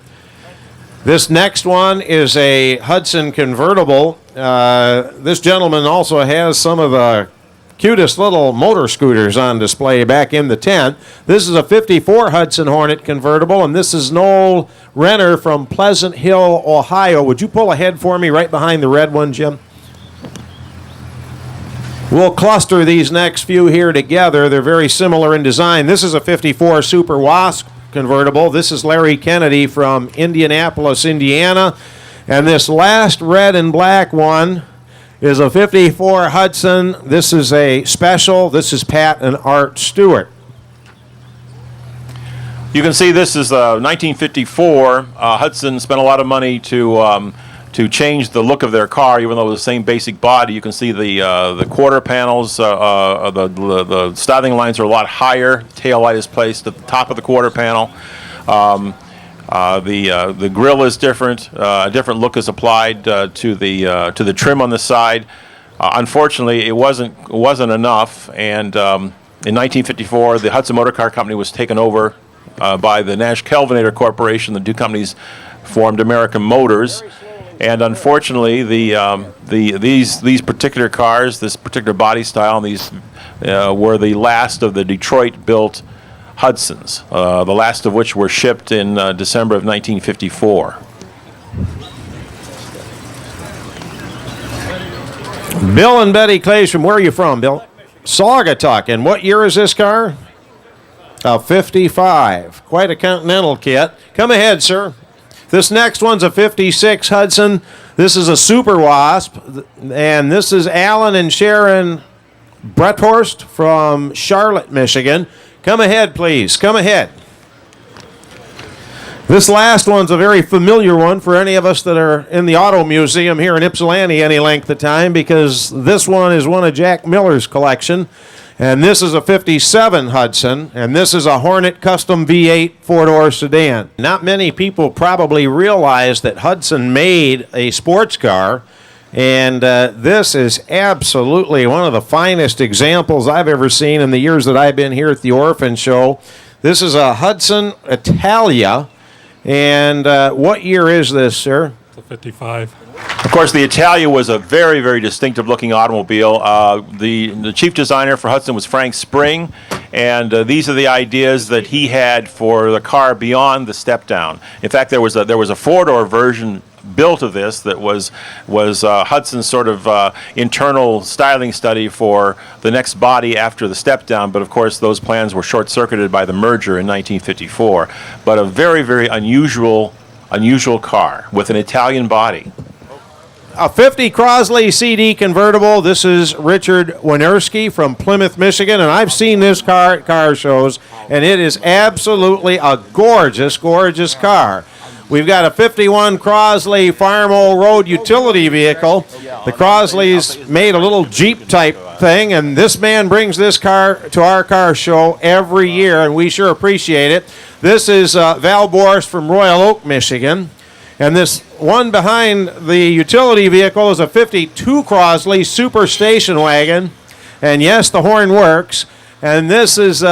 This next one is a Hudson convertible. This gentleman also has some of the cutest little motor scooters on display back in the tent. This is a 54 Hudson Hornet convertible, and this is Noel Renner from Pleasant Hill, Ohio. Would you pull ahead for me right behind the red one, Jim? We'll cluster these next few here together. They're very similar in design. This is a 54 Super Wasc convertible. This is Larry Kennedy from Indianapolis, Indiana. And this last red and black one is a 54 Hudson. This is a special. This is Pat and Art Stewart. You can see this is 1954. Hudson spent a lot of money to change the look of their car, even though it was the same basic body. You can see the quarter panels, the styling lines are a lot higher. Tail light is placed at the top of the quarter panel. The grille is different. A different look is applied to the trim on the side. Unfortunately, it wasn't enough, and in 1954, the Hudson Motor Car Company was taken over by the Nash Kelvinator Corporation. The two companies formed American Motors. And unfortunately, these particular cars, this particular body style, and these were the last of the Detroit-built Hudsons, the last of which were shipped in December of 1954. Bill and Betty Clays, from where are you from, Bill? Saugatuck. And what year is this car? 55. Quite a continental kit. Come ahead, sir. This next one's a 56 Hudson. This is a Super Wasp, and this is Alan and Sharon Brethorst from Charlotte, Michigan. Come ahead, please. Come ahead. This last one's a very familiar one for any of us that are in the Auto Museum here in Ypsilanti any length of time, because this one is one of Jack Miller's collection. And this is a 57 Hudson, and this is a Hornet Custom V8 four-door sedan. Not many people probably realize that Hudson made a sports car, and this is absolutely one of the finest examples I've ever seen in the years that I've been here at the Orphan Show. This is a Hudson Italia, and what year is this, sir? It's a 55. Of course, the Italia was a very, very distinctive-looking automobile. The chief designer for Hudson was Frank Spring, and these are the ideas that he had for the car beyond the step-down. In fact, there was a four-door version built of this that was Hudson's sort of internal styling study for the next body after the step-down. But of course, those plans were short-circuited by the merger in 1954. But a very, very unusual car with an Italian body. A 50 Crosley CD convertible. This is Richard Winerski from Plymouth, Michigan, and I've seen this car at car shows, and it is absolutely a gorgeous, gorgeous car. We've got a 51 Crosley Farmo Road utility vehicle. The Crosleys made a little Jeep type thing, and this man brings this car to our car show every year, and we sure appreciate it. This is Val Borst from Royal Oak, Michigan. And this one behind the utility vehicle is a 52 Crosley Super Station Wagon. And yes, the horn works. And this is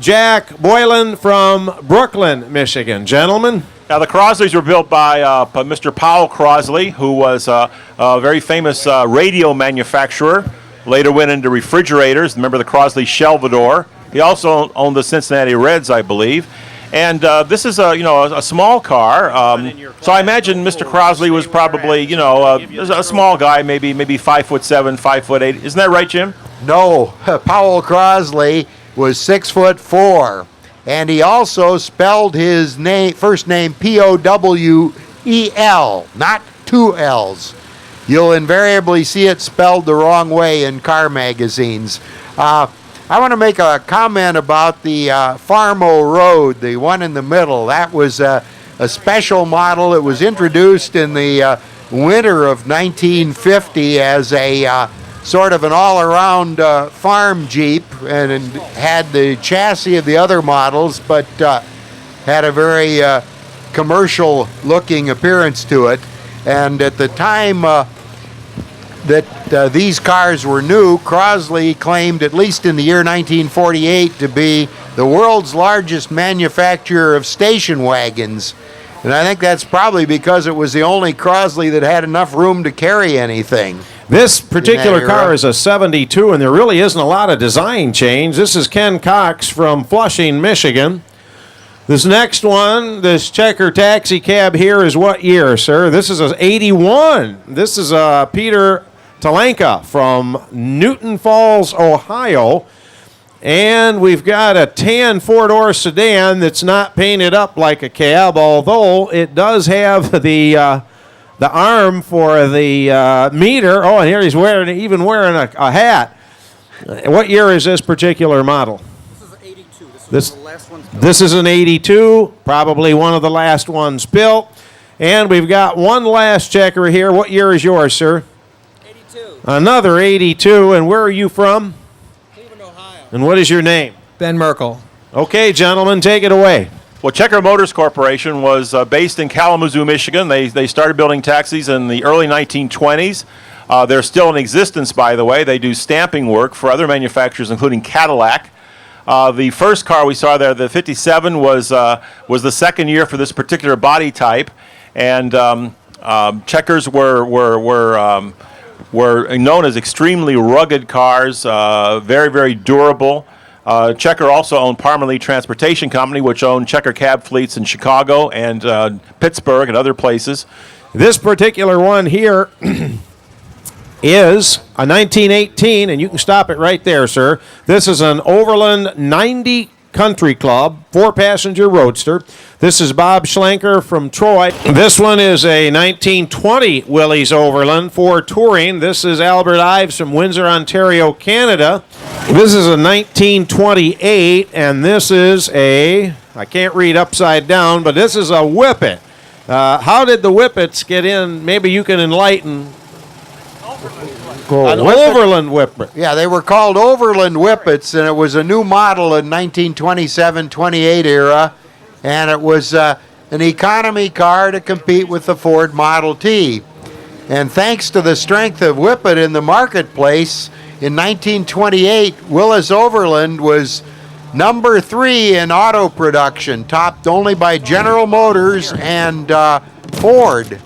Jack Boylan from Brooklyn, Michigan. Gentlemen? Now, the Crosleys were built by Mr. Powell Crosley, who was a very famous radio manufacturer. Later went into refrigerators. Remember the Crosley Shelvador. He also owned the Cincinnati Reds, I believe. And this is a small car. So I imagine Mr. Crosley was probably a small guy, maybe 5'7", 5'8". Isn't that right, Jim? No, Powell Crosley was 6'4", and he also spelled his first name Powell, not two L's. You'll invariably see it spelled the wrong way in car magazines. I want to make a comment about the Farmo Road, the one in the middle. That was a special model. It was introduced in the winter of 1950 as a sort of an all-around farm Jeep, and had the chassis of the other models, but had a very commercial-looking appearance to it. And at the time that these cars were new, Crosley claimed, at least in the year 1948, to be the world's largest manufacturer of station wagons. And I think that's probably because it was the only Crosley that had enough room to carry anything. This particular car is a 72, and there really isn't a lot of design change. This is Ken Cox from Flushing, Michigan. This next one, this checker taxi cab here, is what year, sir? This is a 81. This is Peter Talenka from Newton Falls, Ohio. And we've got a tan four-door sedan that's not painted up like a cab, although it does have the arm for the meter. Oh, and here he's even wearing a hat. What year is this particular model? This is an 82. This the last one built. This is an 82, probably one of the last ones built. And we've got one last checker here. What year is yours, sir? 82. Another 82. And where are you from? Cleveland, Ohio. And what is your name? Ben Merkel. Okay, gentlemen, take it away. Well, Checker Motors Corporation was based in Kalamazoo, Michigan. They started building taxis in the early 1920s. They're still in existence, by the way. They do stamping work for other manufacturers, including Cadillac. The first car we saw there, the 57, was the second year for this particular body type, and Checkers were known as extremely rugged cars, very, very durable. Checker also owned Parmalee Transportation Company, which owned Checker cab fleets in Chicago and Pittsburgh and other places. This particular one here is a 1918, and you can stop it right there, sir. This is an Overland 90 Country Club, 4-passenger roadster. This is Bob Schlenker from Troy. This one is a 1920 Willys Overland for touring. This is Albert Ives from Windsor, Ontario, Canada. This is a 1928, and this is I can't read upside down, but this is a Whippet. How did the Whippets get in? Maybe you can enlighten. An Overland Whippet. Yeah, they were called Overland Whippets, and it was a new model in 1927-28 era, and it was an economy car to compete with the Ford Model T. And thanks to the strength of Whippet in the marketplace, in 1928, Willis Overland was number 3 in auto production, topped only by General Motors and Ford.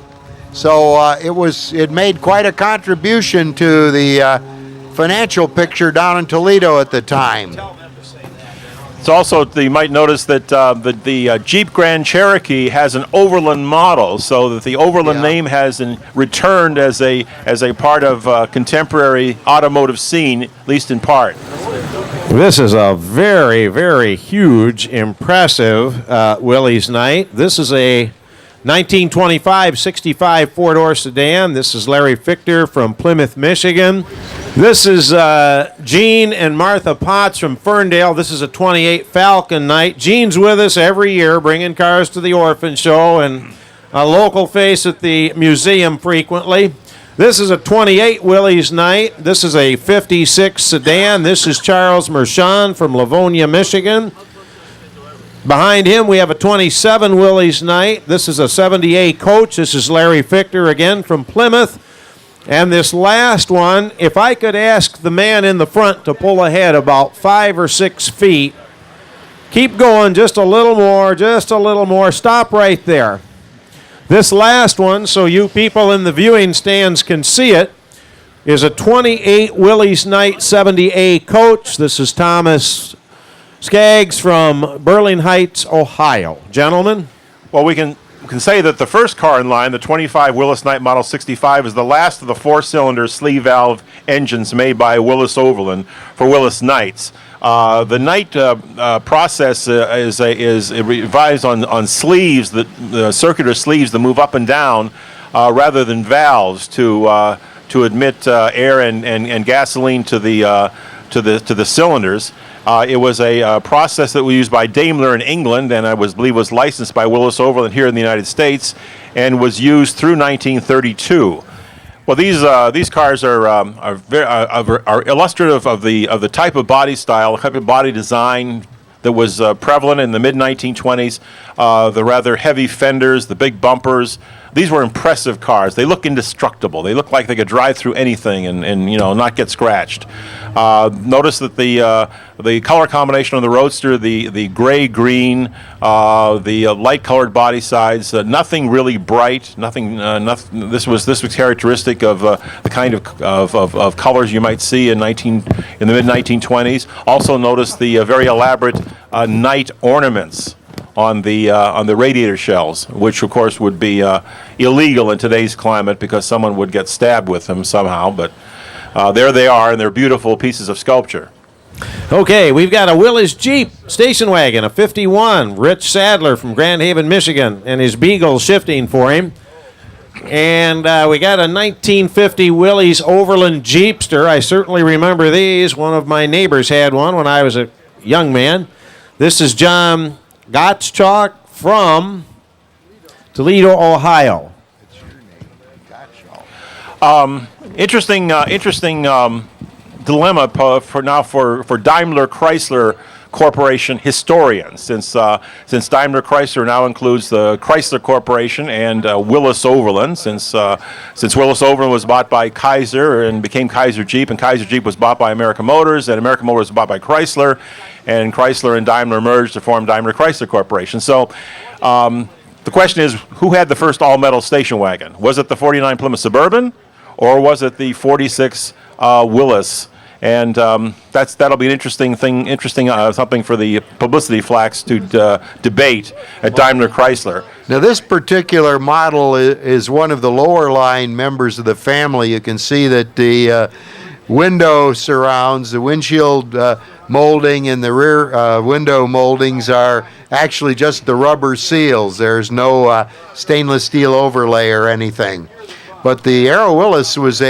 So it made quite a contribution to the financial picture down in Toledo at the time. It's also, you might notice that the Jeep Grand Cherokee has an Overland model, so that the Overland name has returned as a part of contemporary automotive scene, at least in part. This is a very, very huge, impressive Willys Night. This is a 1925 65 four-door sedan. This is Larry Fichter from Plymouth, Michigan. This is Gene and Martha Potts from Ferndale. This is a 28 Falcon Night. Gene's with us every year, bringing cars to the Orphan Show, and a local face at the museum frequently. This is a 28 Willys Night. This is a 56 sedan. This is Charles Mershon from Livonia, Michigan. Behind him, we have a 27 Willys Night. This is a 78 coach. This is Larry Fichter again from Plymouth. And this last one, if I could ask the man in the front to pull ahead about 5 or 6 feet. Keep going just a little more, just a little more. Stop right there. This last one, so you people in the viewing stands can see it, is a 28 Willys Night 70A coach. This is Thomas Skaggs from Burling Heights, Ohio. Gentlemen? Well, we can say that the first car in line, the 25 Willis Knight Model 65, is the last of the 4-cylinder sleeve valve engines made by Willis Overland for Willis Knights. The Knight process is revised on sleeves, the circular sleeves that move up and down rather than valves to admit air and gasoline to the cylinders. It was a process that was used by Daimler in England, and I believe was licensed by Willis Overland here in the United States, and was used through 1932. Well, these cars are illustrative of the type of body style, type of body design that was prevalent in the mid-1920s. The rather heavy fenders, the big bumpers. These were impressive cars. They look indestructible. They look like they could drive through anything and not get scratched. Notice that the color combination of the Roadster, the gray-green, the light-colored body sides, nothing really bright. Nothing. This was characteristic of the kind of colors you might see in the mid-1920s. Also notice the very elaborate night ornaments on the radiator shells, which of course would be illegal in today's climate because someone would get stabbed with them somehow. But there they are, and they're beautiful pieces of sculpture. Okay, we've got a Willys Jeep station wagon, a 51, Rich Sadler from Grand Haven, Michigan, and his Beagle shifting for him. And we got a 1950 Willys Overland Jeepster. I certainly remember these. One of my neighbors had one when I was a young man. This is John Gottschalk from Toledo, Ohio. Interesting dilemma for Daimler Chrysler Corporation historians, since Daimler Chrysler now includes the Chrysler Corporation and Willis Overland, since Willis Overland was bought by Kaiser and became Kaiser Jeep, and Kaiser Jeep was bought by American Motors, and American Motors was bought by Chrysler, and Chrysler and Daimler merged to form Daimler Chrysler Corporation. So the question is, who had the first all-metal station wagon? Was it the 49 Plymouth Suburban, or was it the 46 Willis? And that'll be an interesting something for the publicity flax to debate at Daimler Chrysler. Now, this particular model is one of the lower line members of the family. You can see that the window surrounds, the windshield molding, and the rear window moldings are actually just the rubber seals. There's no stainless steel overlay or anything. But the Arrow Willis was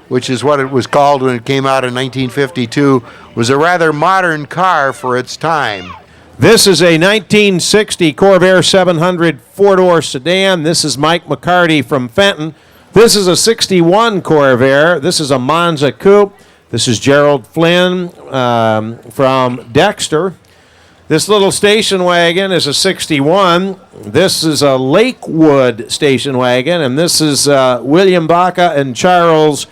which is what it was called when it came out in 1952, was a rather modern car for its time. This is a 1960 Corvair 700 four-door sedan. This is Mike McCarty from Fenton. This is a 61 Corvair. This is a Monza Coupe. This is Gerald Flynn from Dexter. This little station wagon is a 61. This is a Lakewood station wagon, and this is William Baca and Charles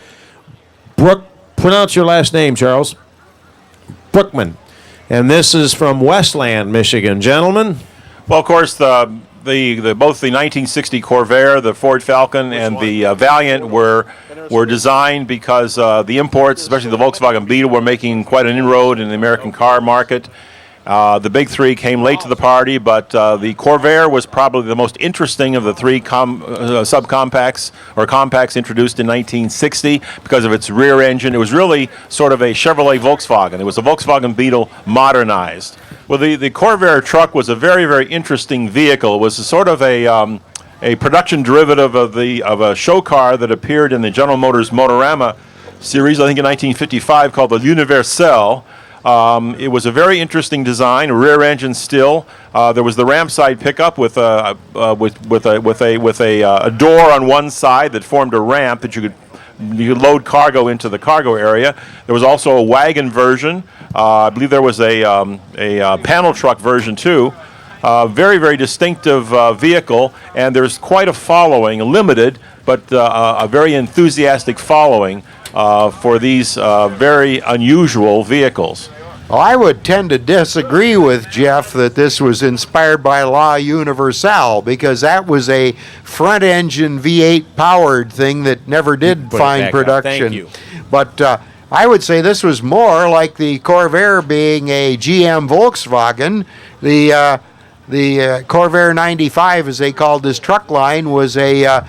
pronounce your last name, Charles. Brookman. And this is from Westland, Michigan. Gentlemen? Well, of course, both the 1960 Corvair, the Ford Falcon, and the Valiant were designed because the imports, especially the Volkswagen Beetle, were making quite an inroad in the American car market. The big three came late to the party, but the Corvair was probably the most interesting of the three subcompacts or compacts introduced in 1960 because of its rear engine. It was really sort of a Chevrolet Volkswagen. It was a Volkswagen Beetle modernized. Well, the Corvair truck was a very, very interesting vehicle. It was a sort of a production derivative of a show car that appeared in the General Motors Motorama series, I think in 1955, called the Universal. It was a very interesting design, rear engine still. There was the ramp side pickup with a door on one side that formed a ramp that you could load cargo into the cargo area. There was also a wagon version. I believe there was a panel truck version too. Very, very distinctive vehicle, and there's quite a following, limited, but a very enthusiastic following for these very unusual vehicles. Well, I would tend to disagree with Jeff that this was inspired by La Universal, because that was a front-engine V8 powered thing that never did find production. Thank you. But I would say this was more like the Corvair being a GM Volkswagen. The Corvair 95, as they called this truck line, was a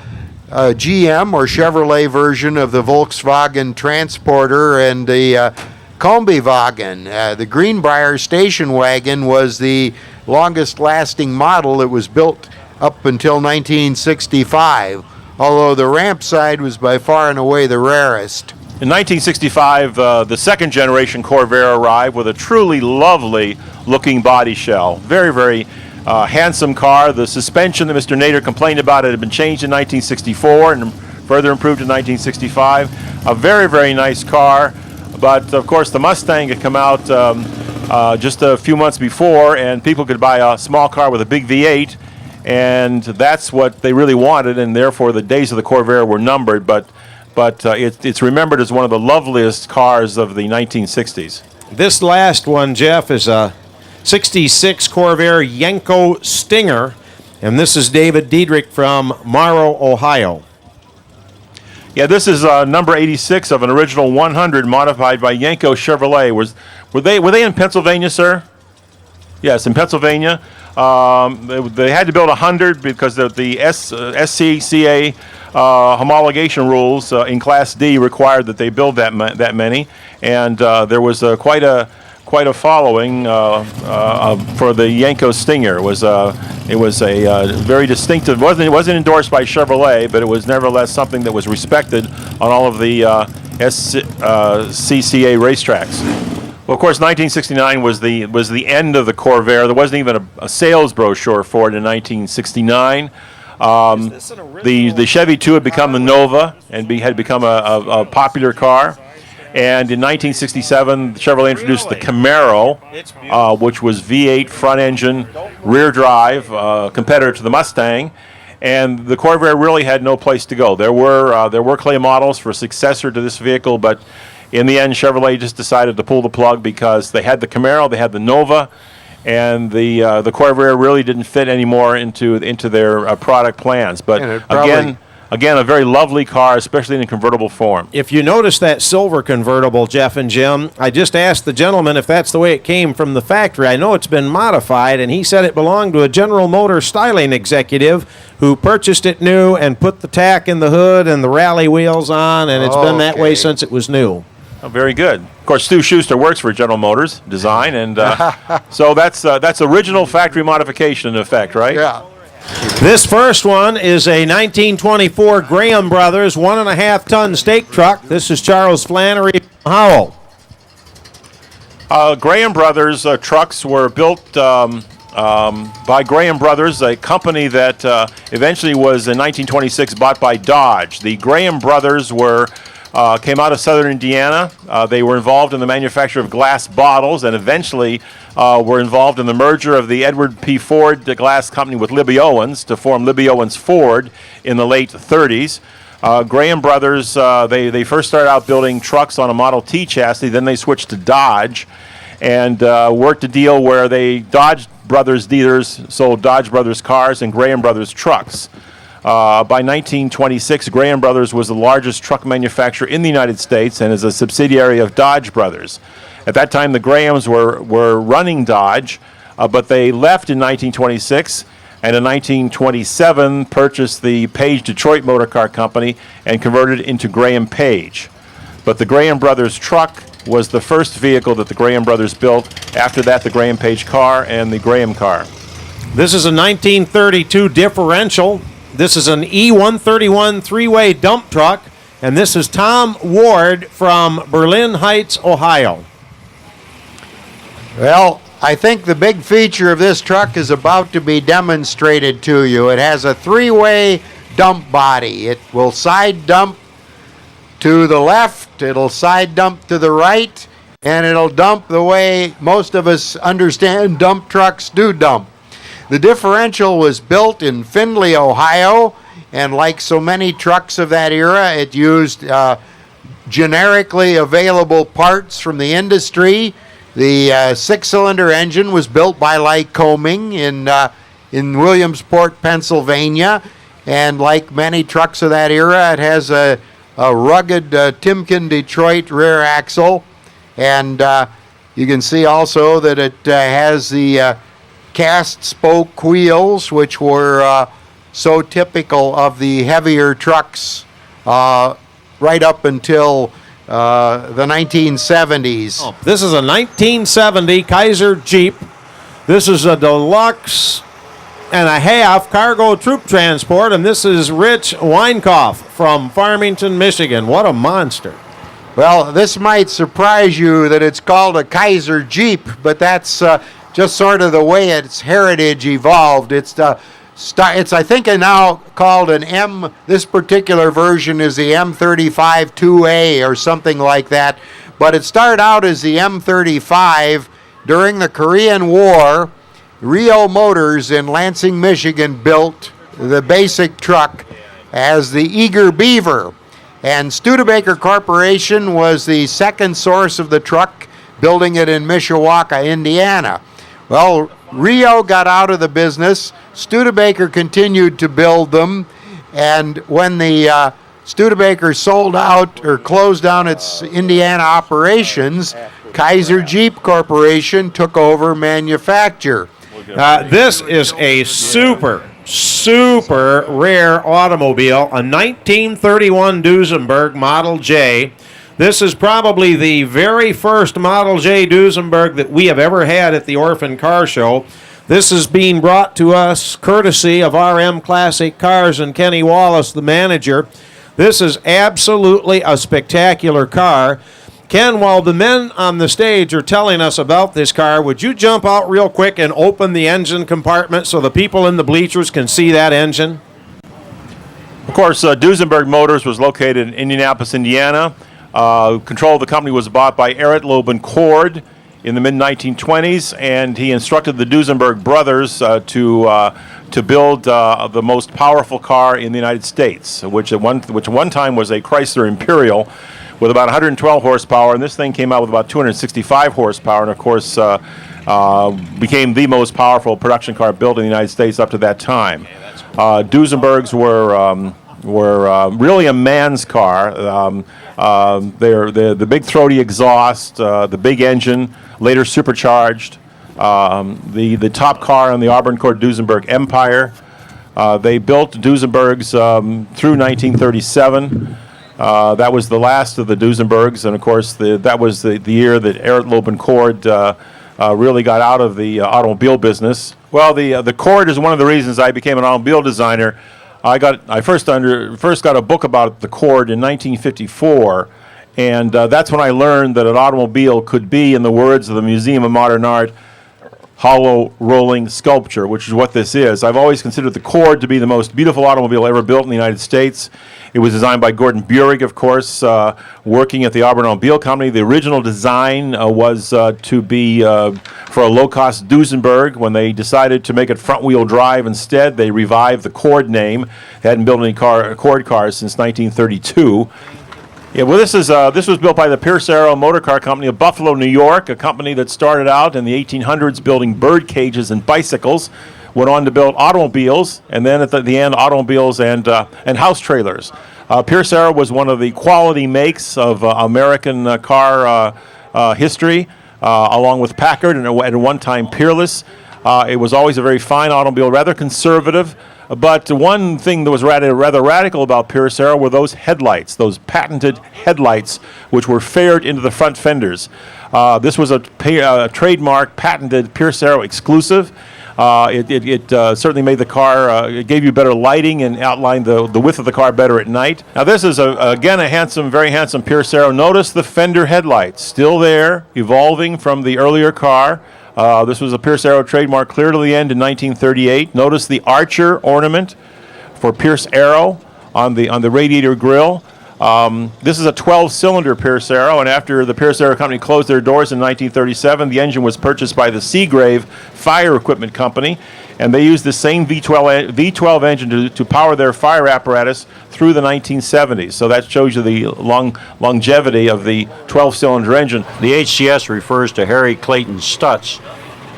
GM or Chevrolet version of the Volkswagen Transporter and the Kombiwagen. The Greenbrier station wagon was the longest lasting model. It was built up until 1965, although the ramp side was by far and away the rarest. In 1965, the second generation Corvair arrived with a truly lovely looking body shell. Very, very handsome car. The suspension that Mr. Nader complained about had been changed in 1964 and further improved in 1965. A very, very nice car, but of course the Mustang had come out just a few months before, and people could buy a small car with a big V8, and that's what they really wanted, and therefore the days of the Corvair were numbered, but it's remembered as one of the loveliest cars of the 1960s. This last one, Jeff, is a 66 Corvair Yenko Stinger, and this is David Diedrich from Morrow, Ohio. Yeah, this is number 86 of an original 100 modified by Yenko Chevrolet. Were they in Pennsylvania, sir? Yes, in Pennsylvania. They had to build 100 because of the SCCA homologation rules in Class D required that they build that many, and there was quite a following for the Yenko Stinger. It was a very distinctive. It wasn't endorsed by Chevrolet, but it was nevertheless something that was respected on all of the CCA racetracks. Well, of course, 1969 was the end of the Corvair. There wasn't even a sales brochure for it in 1969. The Chevy 2 had become the Nova and had become a popular car. And in 1967, Chevrolet introduced the Camaro, which was V8 front engine, rear drive, competitor to the Mustang. And the Corvair really had no place to go. There were clay models for a successor to this vehicle, but in the end, Chevrolet just decided to pull the plug because they had the Camaro, they had the Nova, and the Corvair really didn't fit anymore into their product plans. But again, a very lovely car, especially in a convertible form. If you notice that silver convertible, Jeff and Jim, I just asked the gentleman if that's the way it came from the factory. I know it's been modified, and he said it belonged to a General Motors styling executive who purchased it new and put the tack in the hood and the rally wheels on, and it's been that way since it was new. Oh, very good. Of course, Stu Schuster works for General Motors Design, and so that's original factory modification in effect, right? Yeah. This first one is a 1924 Graham Brothers 1.5-ton stake truck. This is Charles Flannery Howell. Graham Brothers trucks were built by Graham Brothers, a company that eventually was in 1926 bought by Dodge. The Graham Brothers came out of southern Indiana. They were involved in the manufacture of glass bottles and eventually were involved in the merger of the Edward P. Ford glass company with Libby Owens to form Libby Owens Ford in the late 30s. Graham Brothers, they first started out building trucks on a Model T chassis, then they switched to Dodge and worked a deal where Dodge Brothers dealers sold Dodge Brothers cars and Graham Brothers trucks. By 1926, Graham Brothers was the largest truck manufacturer in the United States and is a subsidiary of Dodge Brothers. At that time, the Grahams were running Dodge, but they left in 1926, and in 1927 purchased the Page Detroit Motor Car Company and converted it into Graham Page. But the Graham Brothers truck was the first vehicle that the Graham Brothers built. After that, the Graham Page car and the Graham car. This is a 1932 differential. This is an E131 three-way dump truck, and this is Tom Ward from Berlin Heights, Ohio. Well, I think the big feature of this truck is about to be demonstrated to you. It has a three-way dump body. It will side dump to the left, it'll side dump to the right, and it'll dump the way most of us understand dump trucks do dump. The differential was built in Findlay, Ohio, and like so many trucks of that era, it used generically available parts from the industry. The six-cylinder engine was built by Lycoming in Williamsport, Pennsylvania, and like many trucks of that era, it has a rugged Timken Detroit rear axle, and you can see also that it has the cast spoke wheels, which were so typical of the heavier trucks right up until the 1970s. This is a 1970 Kaiser Jeep. This is a deluxe and a half cargo troop transport, and this is Rich Weinkauf from Farmington, Michigan. What a monster. Well, this might surprise you that it's called a Kaiser Jeep, but that's just sort of the way its heritage evolved. It's It's, I think, now called an M. This particular version is the M35 2A or something like that. But it started out as the M35 during the Korean War. Rio Motors in Lansing, Michigan built the basic truck as the Eager Beaver. And Studebaker Corporation was the second source of the truck, building it in Mishawaka, Indiana. Well, Rio got out of the business. Studebaker continued to build them. And when the Studebaker sold out or closed down its Indiana operations, Kaiser Jeep Corporation took over manufacture. This is a super rare automobile, a 1931 Duesenberg Model J. This is probably the very first Model J Duesenberg that we have ever had at the Orphan Car Show. This is being brought to us courtesy of RM Classic Cars and Kenny Wallace, the manager. This is absolutely a spectacular car. Ken, while the men on the stage are telling us about this car, would you jump out real quick and open the engine compartment so the people in the bleachers can see that engine? Of course, Duesenberg Motors was located in Indianapolis, Indiana. Control of the company was bought by Eric Loeb Cord in the mid-1920s, and he instructed the Duesenberg brothers to build the most powerful car in the United States, which at one time was a Chrysler Imperial with about 112 horsepower, and this thing came out with about 265 horsepower, and of course became the most powerful production car built in the United States up to that time. Duesenbergs were really a man's car. They're the big throaty exhaust, the big engine, later supercharged, the top car on the Auburn Court Duesenberg Empire. They built Duesenbergs through 1937. That was the last of the Duesenbergs, and of course that was the year that Eric Loeb Cord really got out of the automobile business. Well, the Cord is one of the reasons I became an automobile designer. I first got a book about the Cord in 1954, and that's when I learned that an automobile could be, in the words of the Museum of Modern Art, hollow rolling sculpture, which is what this is. I've always considered the Cord to be the most beautiful automobile ever built in the United States. It was designed by Gordon Burig, of course, working at the Auburn Automobile Company. The original design was to be for a low-cost Duesenberg. When they decided to make it front-wheel drive instead, they revived the Cord name. They hadn't built any Cord cars since 1932. Yeah, well, this was built by the Pierce Arrow Motor Car Company of Buffalo, New York, a company that started out in the 1800s building bird cages and bicycles, went on to build automobiles, and then at the end, automobiles and house trailers. Pierce Arrow was one of the quality makes of American car history, along with Packard, and at one time Peerless. It was always a very fine automobile, rather conservative. But one thing that was rather radical about Pierce Arrow were those headlights, those patented headlights, which were faired into the front fenders. This was a trademark, patented Pierce Arrow exclusive. It certainly made the car, it gave you better lighting and outlined the width of the car better at night. Now this is, again, a very handsome Pierce Arrow. Notice the fender headlights, still there, evolving from the earlier car. This was a Pierce Arrow trademark clear to the end in 1938. Notice the Archer ornament for Pierce Arrow on the Radiator Grille. This is a 12-cylinder Pierce Arrow, and after the Pierce Arrow Company closed their doors in 1937, the engine was purchased by the Seagrave Fire Equipment Company, and they used the same V12 engine to power their fire apparatus through the 1970s. So that shows you the longevity of the 12-cylinder engine. The HCS refers to Harry Clayton Stutz,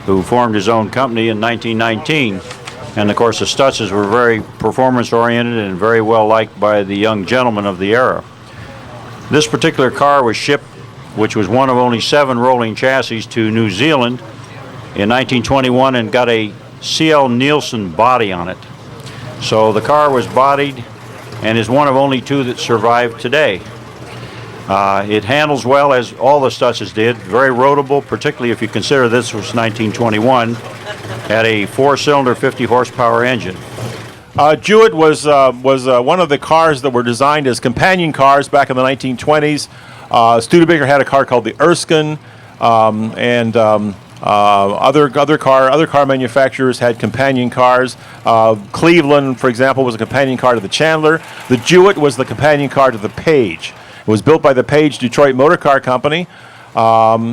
who formed his own company in 1919. And of course the Stutzes were very performance-oriented and very well liked by the young gentlemen of the era. This particular car was shipped, which was one of only 7 rolling chassis, to New Zealand in 1921 and got a C.L. Nielsen body on it. So the car was bodied and is one of only 2 that survive today. It handles well, as all the Stutzes did, very roadable, particularly if you consider this was 1921, had a 4-cylinder 50 horsepower engine. Jewett was one of the cars that were designed as companion cars back in the 1920s. Studebaker had a car called the Erskine, and Other car manufacturers had companion cars. Cleveland, for example, was a companion car to the Chandler. The Jewett was the companion car to the Page. It was built by the Page Detroit Motor Car Company,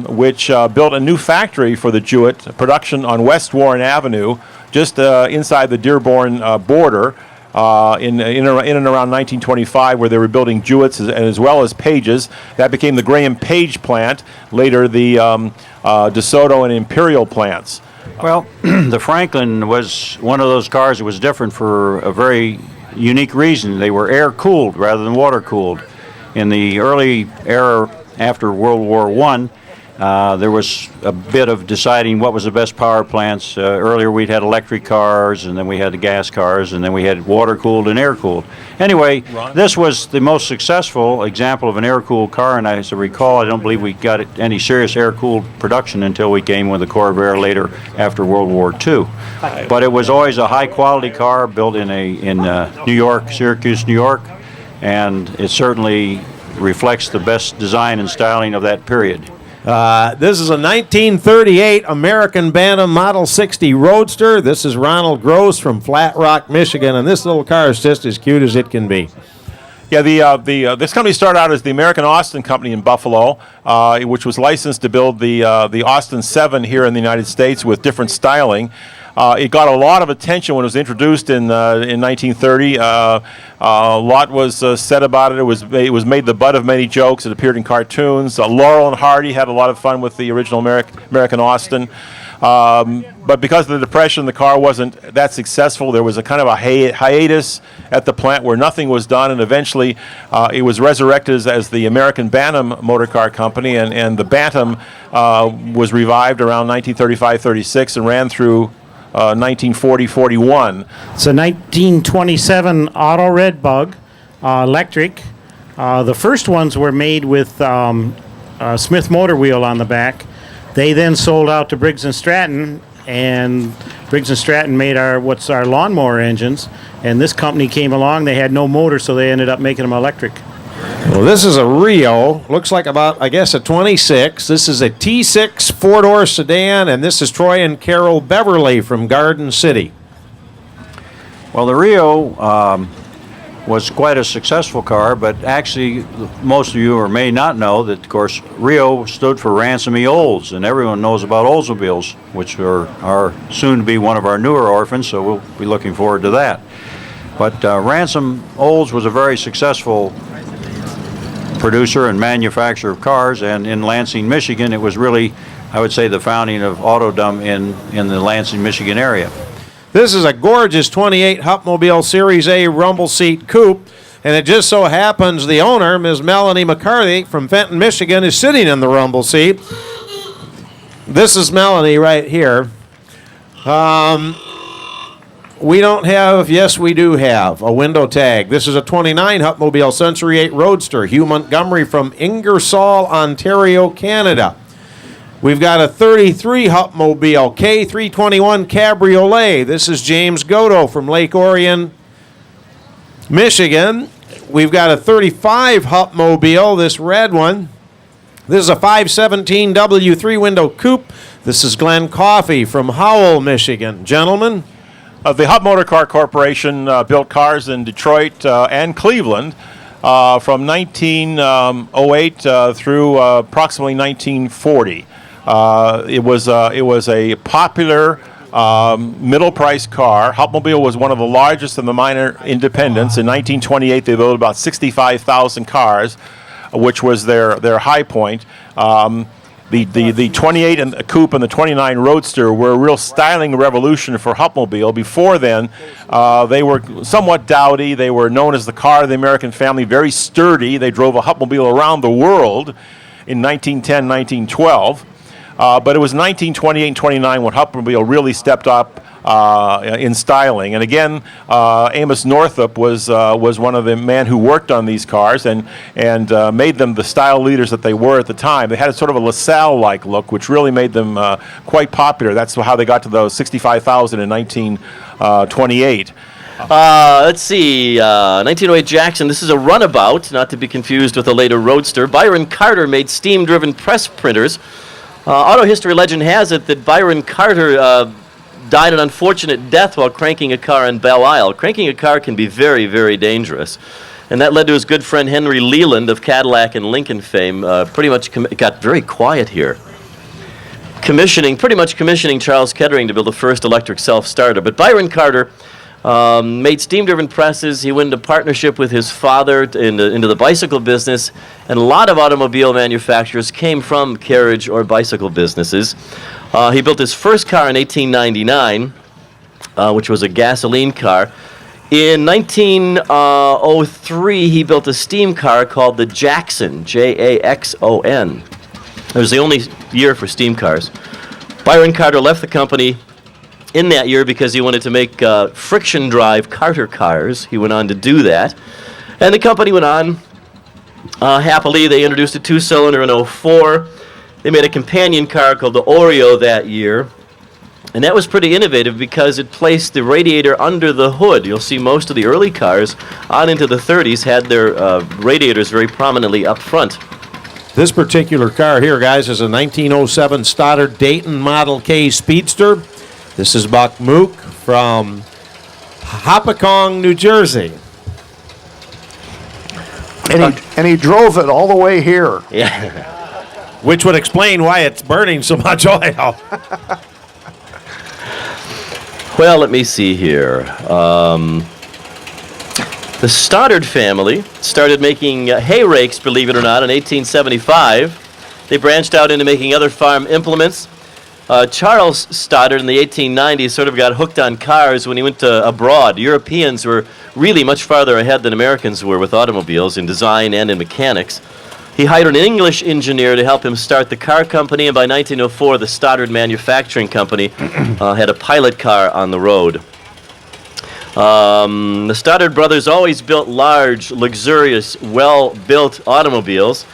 which built a new factory for the Jewett production on West Warren Avenue, just inside the Dearborn border. In and around 1925, where they were building Jewetts as well as Pages. That became the Graham Page plant, later the DeSoto and Imperial plants. Well, the Franklin was one of those cars that was different for a very unique reason. They were air-cooled rather than water-cooled. In the early era after World War I, there was a bit of deciding what was the best power plants. Earlier we'd had electric cars, and then we had the gas cars, and then we had water-cooled and air-cooled. Anyway, this was the most successful example of an air-cooled car, and as I recall, I don't believe we got any serious air-cooled production until we came with the Corsair later after World War II. But it was always a high-quality car built in New York, Syracuse, New York, and it certainly reflects the best design and styling of that period. This is a 1938 American Bantam Model 60 Roadster. This is Ronald Gross from Flat Rock, Michigan, and this little car is just as cute as it can be. Yeah, this company started out as the American Austin Company in Buffalo, which was licensed to build the Austin 7 here in the United States with different styling. It got a lot of attention when it was introduced in 1930. A lot was said about it. It was made the butt of many jokes. It appeared in cartoons. Laurel and Hardy had a lot of fun with the original American Austin. But because of the Depression, the car wasn't that successful. There was a kind of a hiatus at the plant where nothing was done, and eventually it was resurrected as the American Bantam Motor Car Company, and the Bantam was revived around 1935-36 and ran through 1940-41. It's a 1927 Auto Red Bug, electric. The first ones were made with Smith motor wheel on the back. They then sold out to Briggs & Stratton, and Briggs & Stratton made our lawnmower engines, and this company came along. They had no motor, so they ended up making them electric. Well, this is a Rio. Looks like about, I guess, a 26. This is a T6 four-door sedan, and this is Troy and Carol Beverly from Garden City. Well, the Rio was quite a successful car, but actually most of you may not know that, of course, Rio stood for Ransom E. Olds, and everyone knows about Oldsmobiles, which are soon to be one of our newer orphans, so we'll be looking forward to that. But Ransom Olds was a very successful producer and manufacturer of cars, and in Lansing, Michigan, it was really, I would say, the founding of Autodom in the Lansing, Michigan area. This is a gorgeous 28 Hupmobile Series A rumble seat coupe, and it just so happens the owner, Ms. Melanie McCarthy from Fenton, Michigan, is sitting in the rumble seat. This is Melanie right here. We don't have, yes we do have, a window tag. This is a 29 Hupmobile Century 8 Roadster, Hugh Montgomery from Ingersoll, Ontario, Canada. We've got a 33 Hupmobile K321 Cabriolet. This is James Godo from Lake Orion, Michigan. We've got a 35 Hupmobile, this red one. This is a 517 W3 window coupe. This is Glenn Coffey from Howell, Michigan. Gentlemen? The Hub Motor Car Corporation built cars in Detroit and Cleveland from 1908 through approximately 1940. It was a popular middle-priced car. Hupmobile was one of the largest of the minor independents. In 1928, they built about 65,000 cars, which was their high point. The 28 and the Coupe and the 29 Roadster were a real styling revolution for Hupmobile. Before then, they were somewhat dowdy. They were known as the car of the American family, very sturdy. They drove a Hupmobile around the world in 1910, 1912. But it was 1928 and 29 when Hupmobile really stepped up in styling. And again, Amos Northup was one of the men who worked on these cars and made them the style leaders that they were at the time. They had a sort of a LaSalle-like look, which really made them quite popular. That's how they got to those 65,000 in 1928. Let's see, 1908 Jackson. This is a runabout, not to be confused with a later Roadster. Byron Carter made steam-driven press printers Auto history legend has it that Byron Carter died an unfortunate death while cranking a car in Belle Isle. Cranking a car can be very, very dangerous. And that led to his good friend Henry Leland of Cadillac and Lincoln fame. Pretty much got very quiet here. Pretty much commissioning Charles Kettering to build the first electric self-starter. But Byron Carter made steam-driven presses. He went into partnership with his father into the bicycle business. And a lot of automobile manufacturers came from carriage or bicycle businesses. He built his first car in 1899, which was a gasoline car. In 1903, he built a steam car called the Jackson, Jaxon. It was the only year for steam cars. Byron Carter left the company in that year because he wanted to make friction drive Carter cars. He went on to do that. And the company went on happily. They introduced a two-cylinder in 04. They made a companion car called the Oreo that year. And that was pretty innovative because it placed the radiator under the hood. You'll see most of the early cars on into the 30s had their radiators very prominently up front. This particular car here, guys, is a 1907 Stoddard Dayton Model K Speedster. This is Buck Mook from Hopatcong, New Jersey. And he drove it all the way here. Yeah. Which would explain why it's burning so much oil. Well, let me see here. The Stoddard family started making hay rakes, believe it or not, in 1875. They branched out into making other farm implements. Charles Stoddard in the 1890s sort of got hooked on cars when he went abroad. Europeans were really much farther ahead than Americans were with automobiles in design and in mechanics. He hired an English engineer to help him start the car company, and by 1904, the Stoddard Manufacturing Company had a pilot car on the road. The Stoddard brothers always built large, luxurious, well-built automobiles.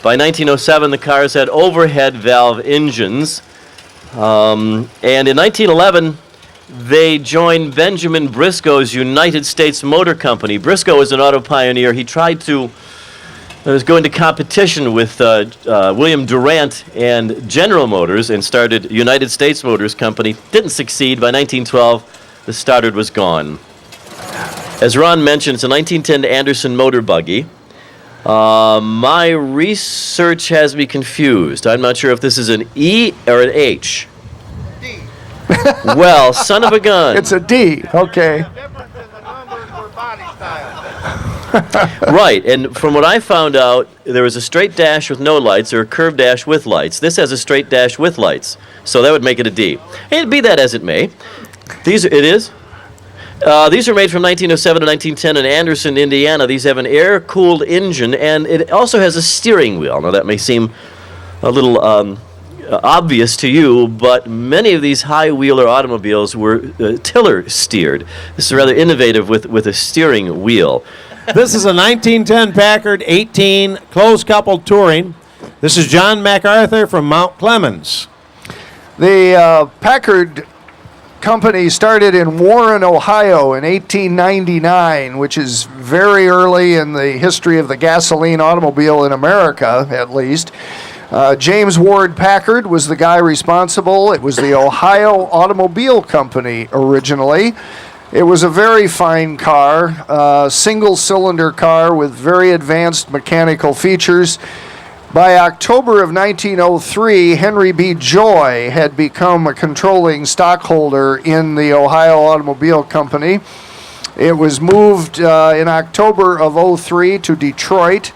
By 1907, the cars had overhead valve engines. And in 1911, they joined Benjamin Briscoe's United States Motor Company. Briscoe was an auto pioneer. He tried to was going to competition with William Durant and General Motors and started United States Motors Company. Didn't succeed. By 1912, the Stoddard was gone. As Ron mentioned, it's a 1910 Anderson motor buggy. My research has me confused. I'm not sure if this is an E or an H. D. Well, son of a gun. It's a D. Okay. Right, and from what I found out, there was a straight dash with no lights or a curved dash with lights. This has a straight dash with lights, so that would make it a D. And be that as it may, these are made from 1907 to 1910 in Anderson, Indiana. These have an air-cooled engine, and it also has a steering wheel. Now, that may seem a little obvious to you, but many of these high-wheeler automobiles were tiller-steered. This is rather innovative with a steering wheel. This is a 1910 Packard 18 closed-coupled touring. This is John MacArthur from Mount Clemens. The Packard company started in Warren, Ohio in 1899, which is very early in the history of the gasoline automobile in America, at least. James Ward Packard was the guy responsible. It was the Ohio Automobile Company originally. It was a very fine car, single-cylinder car with very advanced mechanical features. By October of 1903, Henry B. Joy had become a controlling stockholder in the Ohio Automobile Company. It was moved in October of 03 to Detroit.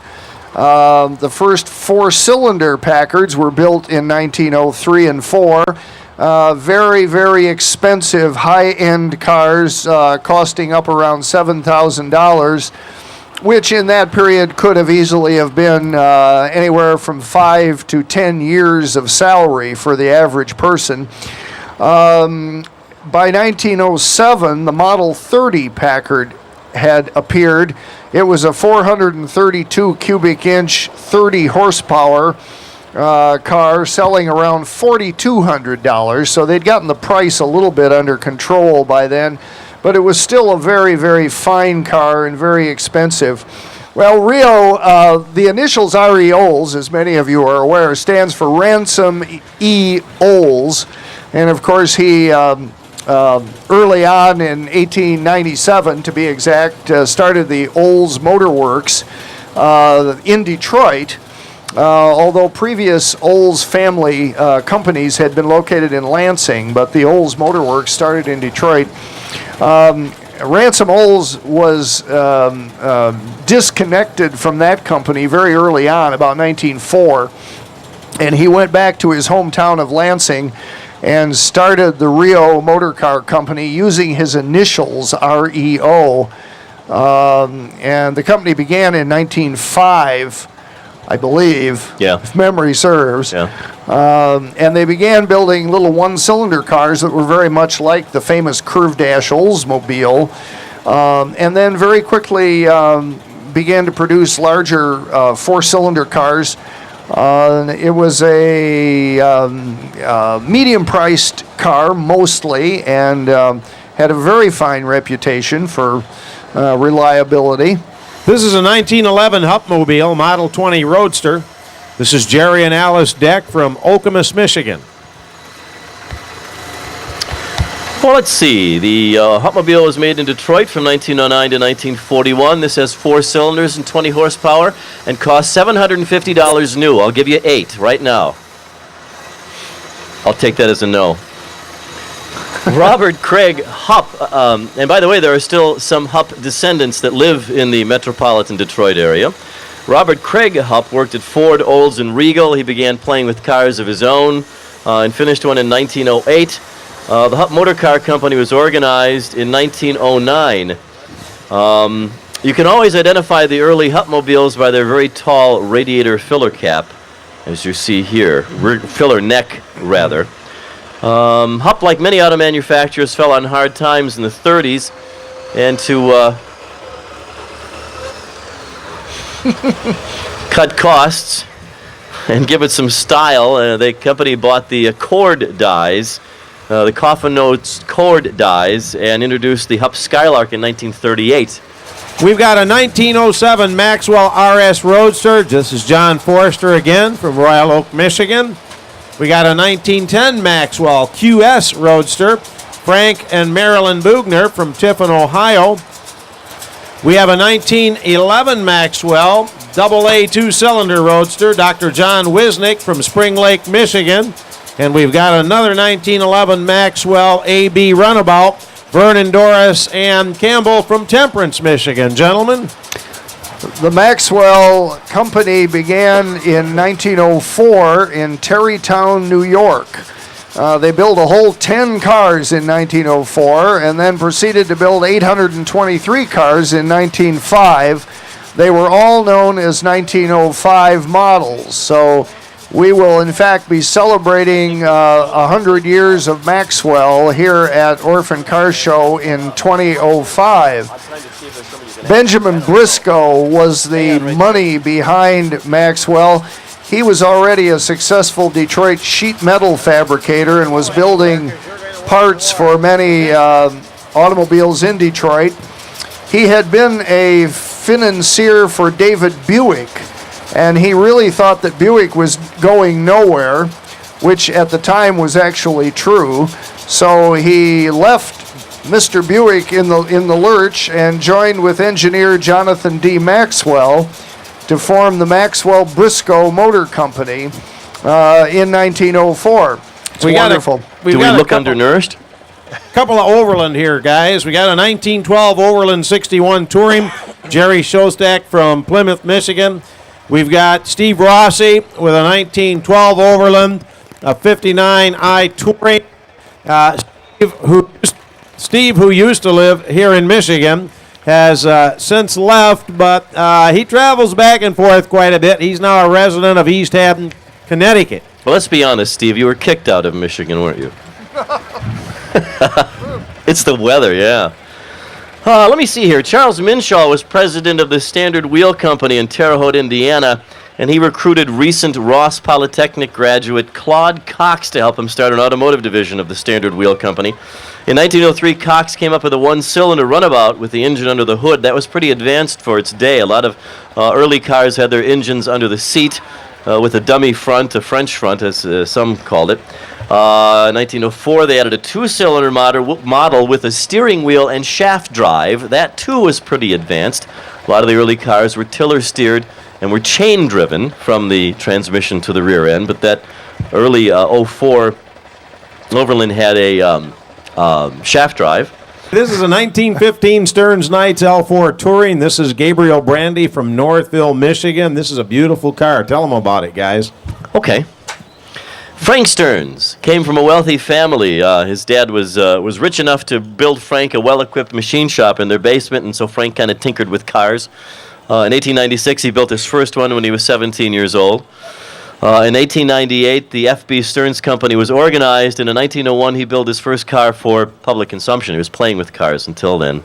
The first four-cylinder Packards were built in 1903 and 4. Very, very expensive high-end cars costing up around $7,000, which in that period could have easily have been anywhere from 5 to 10 years of salary for the average person. By 1907, the Model 30 Packard had appeared. It was a 432 cubic inch, 30 horsepower car selling around $4,200. So they'd gotten the price a little bit under control by then, but it was still a very, very fine car and very expensive. Well, Rio, the initials REOs, as many of you are aware, stands for Ransom E. Olds. And of course, he early on in 1897, to be exact, started the Olds Motor Works in Detroit. Although previous Olds family companies had been located in Lansing, but the Olds Motor Works started in Detroit. Ransom Olds was disconnected from that company very early on, about 1904, and he went back to his hometown of Lansing and started the Rio Motor Car Company using his initials, REO. And the company began in 1905, I believe, if memory serves. And they began building little one-cylinder cars that were very much like the famous Curve Dash Oldsmobile, and then very quickly began to produce larger four-cylinder cars. It was a medium-priced car mostly, and had a very fine reputation for reliability. This is a 1911 Hupmobile Model 20 Roadster. This is Jerry and Alice Deck from Okemos, Michigan. Well, let's see. The Hupmobile was made in Detroit from 1909 to 1941. This has 4 cylinders and 20 horsepower and costs $750 new. I'll give you 8 right now. I'll take that as a no. Robert Craig Hupp, and by the way, there are still some Hupp descendants that live in the metropolitan Detroit area. Robert Craig Hupp worked at Ford, Olds, and Regal. He began playing with cars of his own and finished one in 1908. The Hupp Motor Car Company was organized in 1909. You can always identify the early Hupmobiles by their very tall radiator filler cap, as you see here, filler neck, rather. Hupp, like many auto manufacturers, fell on hard times in the 30s, and to cut costs and give it some style, the company bought the cord dies, the Coffin Notes cord dies, and introduced the Hupp Skylark in 1938. We've got a 1907 Maxwell RS Roadster. This is John Forrester again from Royal Oak, Michigan. We got a 1910 Maxwell QS Roadster, Frank and Marilyn Bugner from Tiffin, Ohio. We have a 1911 Maxwell AA 2-cylinder Roadster, Dr. John Wisnick from Spring Lake, Michigan. And we've got another 1911 Maxwell AB Runabout, Vernon Doris and Campbell from Temperance, Michigan. Gentlemen? The Maxwell Company began in 1904 in Terrytown, New York. They built a whole 10 cars in 1904 and then proceeded to build 823 cars in 1905. They were all known as 1905 models. So we will, in fact, be celebrating 100 years of Maxwell here at Orphan Car Show in 2005. Benjamin Briscoe was the money behind Maxwell. He was already a successful Detroit sheet metal fabricator and was building parts for many automobiles in Detroit. He had been a financier for David Buick, and he really thought that Buick was going nowhere, which at the time was actually true. So he left Mr. Buick in the lurch and joined with engineer Jonathan D. Maxwell to form the Maxwell Briscoe Motor Company in 1904. It's wonderful. Do we look undernourished? A couple of Overland here, guys. We got a 1912 Overland 61 Touring, Jerry Shostak from Plymouth, Michigan. We've got Steve Rossi with a 1912 Overland, a 59i Touring. Steve, who used to live here in Michigan, has since left, but he travels back and forth quite a bit. He's now a resident of East Hampton, Connecticut. Well, let's be honest, Steve. You were kicked out of Michigan, weren't you? It's the weather, yeah. Let me see here. Charles Minshaw was president of the Standard Wheel Company in Terre Haute, Indiana, and he recruited recent Ross Polytechnic graduate Claude Cox to help him start an automotive division of the Standard Wheel Company. In 1903, Cox came up with a one-cylinder runabout with the engine under the hood. That was pretty advanced for its day. A lot of early cars had their engines under the seat with a dummy front, a French front, as some called it. In 1904, they added a two-cylinder model with a steering wheel and shaft drive. That, too, was pretty advanced. A lot of the early cars were tiller-steered and were chain-driven from the transmission to the rear end, but that early 04 Overland had a shaft drive. This is a 1915 Stearns Knights L4 Touring. This is Gabriel Brandy from Northville, Michigan. This is a beautiful car. Tell them about it, guys. Okay. Frank Stearns came from a wealthy family. His dad was rich enough to build Frank a well-equipped machine shop in their basement, and so Frank kind of tinkered with cars. In 1896, he built his first one when he was 17 years old. In 1898, the F.B. Stearns Company was organized, and in 1901, he built his first car for public consumption. He was playing with cars until then.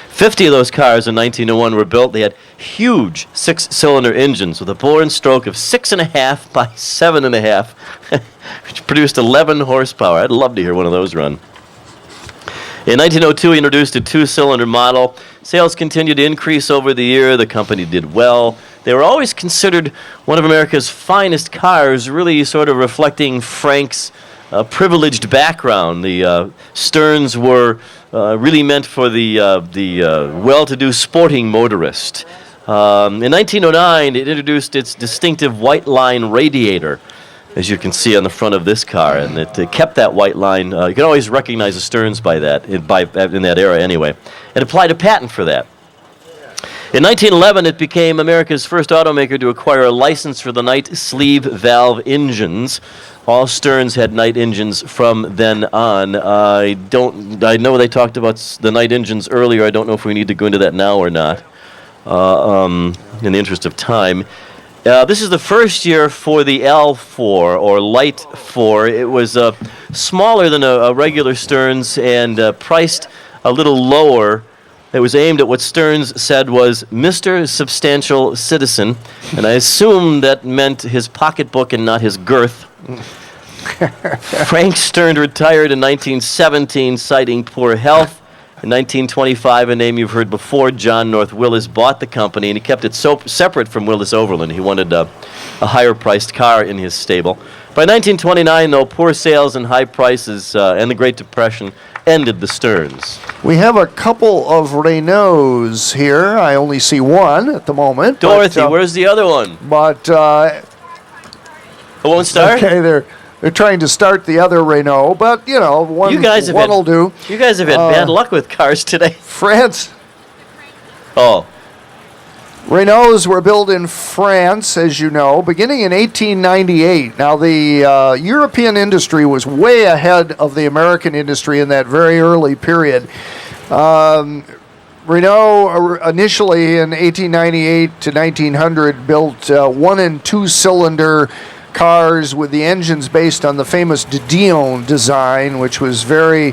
50 of those cars in 1901 were built. They had huge six-cylinder engines with a bore and stroke of 6.5 by 7.5, which produced 11 horsepower. I'd love to hear one of those run. In 1902, he introduced a two-cylinder model. Sales continued to increase over the year. The company did well. They were always considered one of America's finest cars, really sort of reflecting Frank's privileged background. The Stearns were really meant for the well-to-do sporting motorist. In 1909, it introduced its distinctive white line radiator, as you can see on the front of this car, and it kept that white line. You can always recognize a Stearns by that, in that era anyway. It applied a patent for that. In 1911, it became America's first automaker to acquire a license for the Knight sleeve valve engines. All Stearns had Knight engines from then on. I know they talked about the Knight engines earlier. I don't know if we need to go into that now or not, in the interest of time. This is the first year for the L4, or Light 4. It was smaller than a regular Stearns and priced a little lower. It was aimed at what Stearns said was Mr. Substantial Citizen, and I assume that meant his pocketbook and not his girth. Frank Stearns retired in 1917, citing poor health. In 1925, a name you've heard before, John North Willis, bought the company, and he kept it separate from Willis Overland. He wanted a higher-priced car in his stable. By 1929, though, poor sales and high prices and the Great Depression ended the Stearns. We have a couple of Renaults here. I only see one at the moment. Dorothy, where's the other one? But it won't start? Okay, they're trying to start the other Renault, but you know, one will do. You guys have had bad luck with cars today. France. Oh. Renaults were built in France, as you know, beginning in 1898. Now, the European industry was way ahead of the American industry in that very early period. Renault initially in 1898 to 1900 built 1- and 2-cylinder cars with the engines based on the famous de Dion design, which was very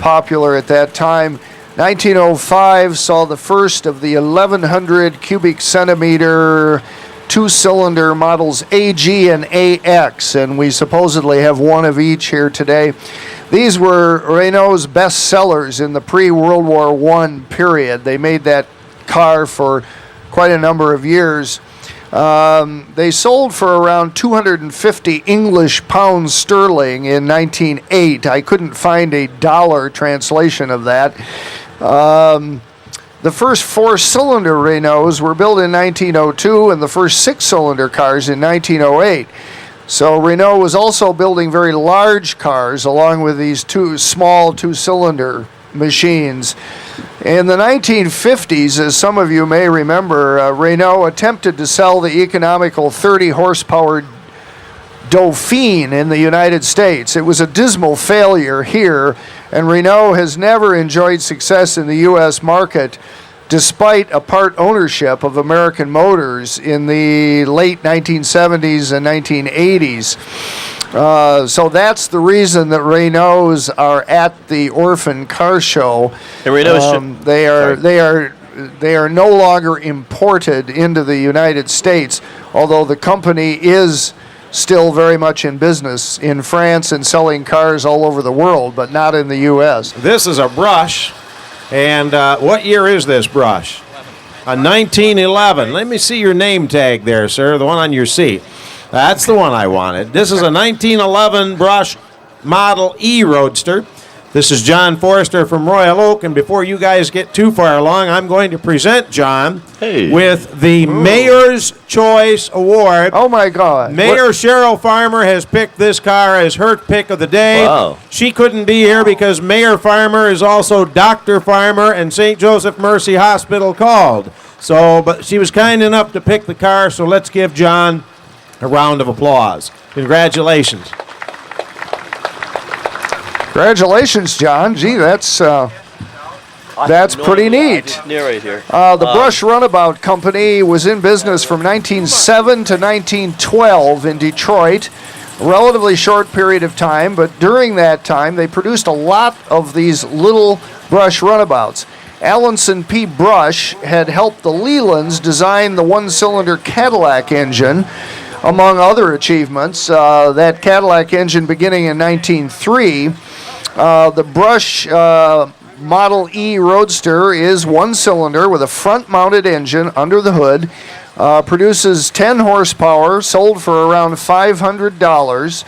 popular at that time. 1905 saw the first of the 1,100 cubic centimeter 2-cylinder models AG and AX, and we supposedly have one of each here today. These were Renault's best sellers in the pre-World War I period. They made that car for quite a number of years. They sold for around 250 English pounds sterling in 1908. I couldn't find a dollar translation of that. The first 4-cylinder Renaults were built in 1902 and the first 6-cylinder cars in 1908. So Renault was also building very large cars along with these small 2-cylinder machines. In the 1950s, as some of you may remember, Renault attempted to sell the economical 30-horsepower Dauphine in the United States. It was a dismal failure here, and Renault has never enjoyed success in the U.S. market despite a part ownership of American Motors in the late 1970s and 1980s. So that's the reason that Renaults are at the Orphan Car Show. And Renault they are they are no longer imported into the United States, although the company is still very much in business in France and selling cars all over the world, but not in the U.S. This is a brush, and what year is this brush? A 1911. Let me see your name tag there, sir, the one on your seat. That's the one I wanted. This is a 1911 brush Model E Roadster. This is John Forrester from Royal Oak, and before you guys get too far along, I'm going to present John with the Mayor's Choice Award. Oh, my God. Mayor Cheryl Farmer has picked this car as her pick of the day. Wow. She couldn't be here because Mayor Farmer is also Dr. Farmer and St. Joseph Mercy Hospital called. So, but she was kind enough to pick the car, so let's give John a round of applause. Congratulations. Congratulations, John. Gee, that's pretty neat. Narrate here. The Brush Runabout Company was in business from 1907 to 1912 in Detroit. A relatively short period of time, but during that time, they produced a lot of these little brush runabouts. Allinson P. Brush had helped the Lelands design the one-cylinder Cadillac engine, among other achievements. That Cadillac engine beginning in 1903. The Brush Model E Roadster is one cylinder with a front-mounted engine under the hood, produces 10 horsepower, sold for around $500.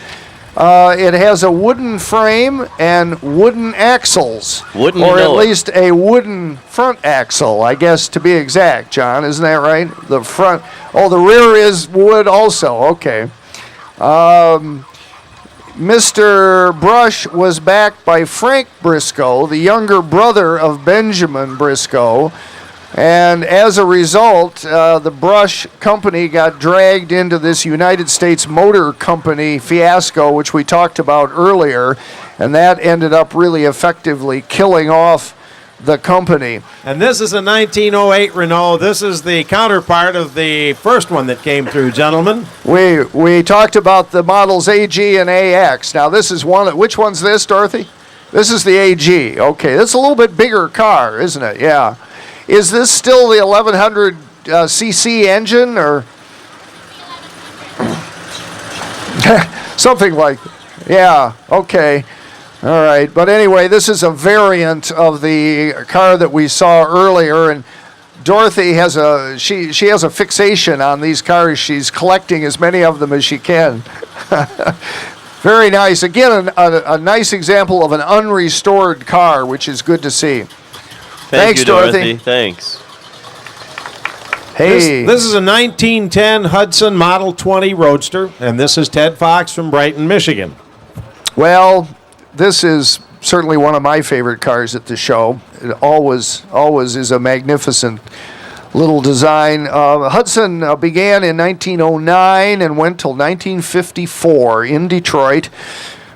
It has a wooden frame and wooden axles, or at least a wooden front axle, I guess, to be exact, John. Isn't that right? The front, the rear is wood also. Okay. Mr. Brush was backed by Frank Briscoe, the younger brother of Benjamin Briscoe, and as a result, the Brush Company got dragged into this United States Motor Company fiasco, which we talked about earlier, and that ended up really effectively killing off the company. And this is a 1908 Renault. This is the counterpart of the first one that came through, gentlemen. We talked about the models AG and AX. Now this is one. Which one's this, Dorothy? This is the AG. Okay, that's a little bit bigger car, isn't it? Yeah. Is this still the 1100 cc engine or something like that? Yeah. Okay. All right, but anyway, this is a variant of the car that we saw earlier, and Dorothy has she has a fixation on these cars. She's collecting as many of them as she can. Very nice. Again, a nice example of an unrestored car, which is good to see. Thanks, you, Dorothy. Thanks. Hey. This is a 1910 Hudson Model 20 Roadster, and this is Ted Fox from Brighton, Michigan. Well, this is certainly one of my favorite cars at the show. It always is a magnificent little design. Hudson began in 1909 and went till 1954 in Detroit,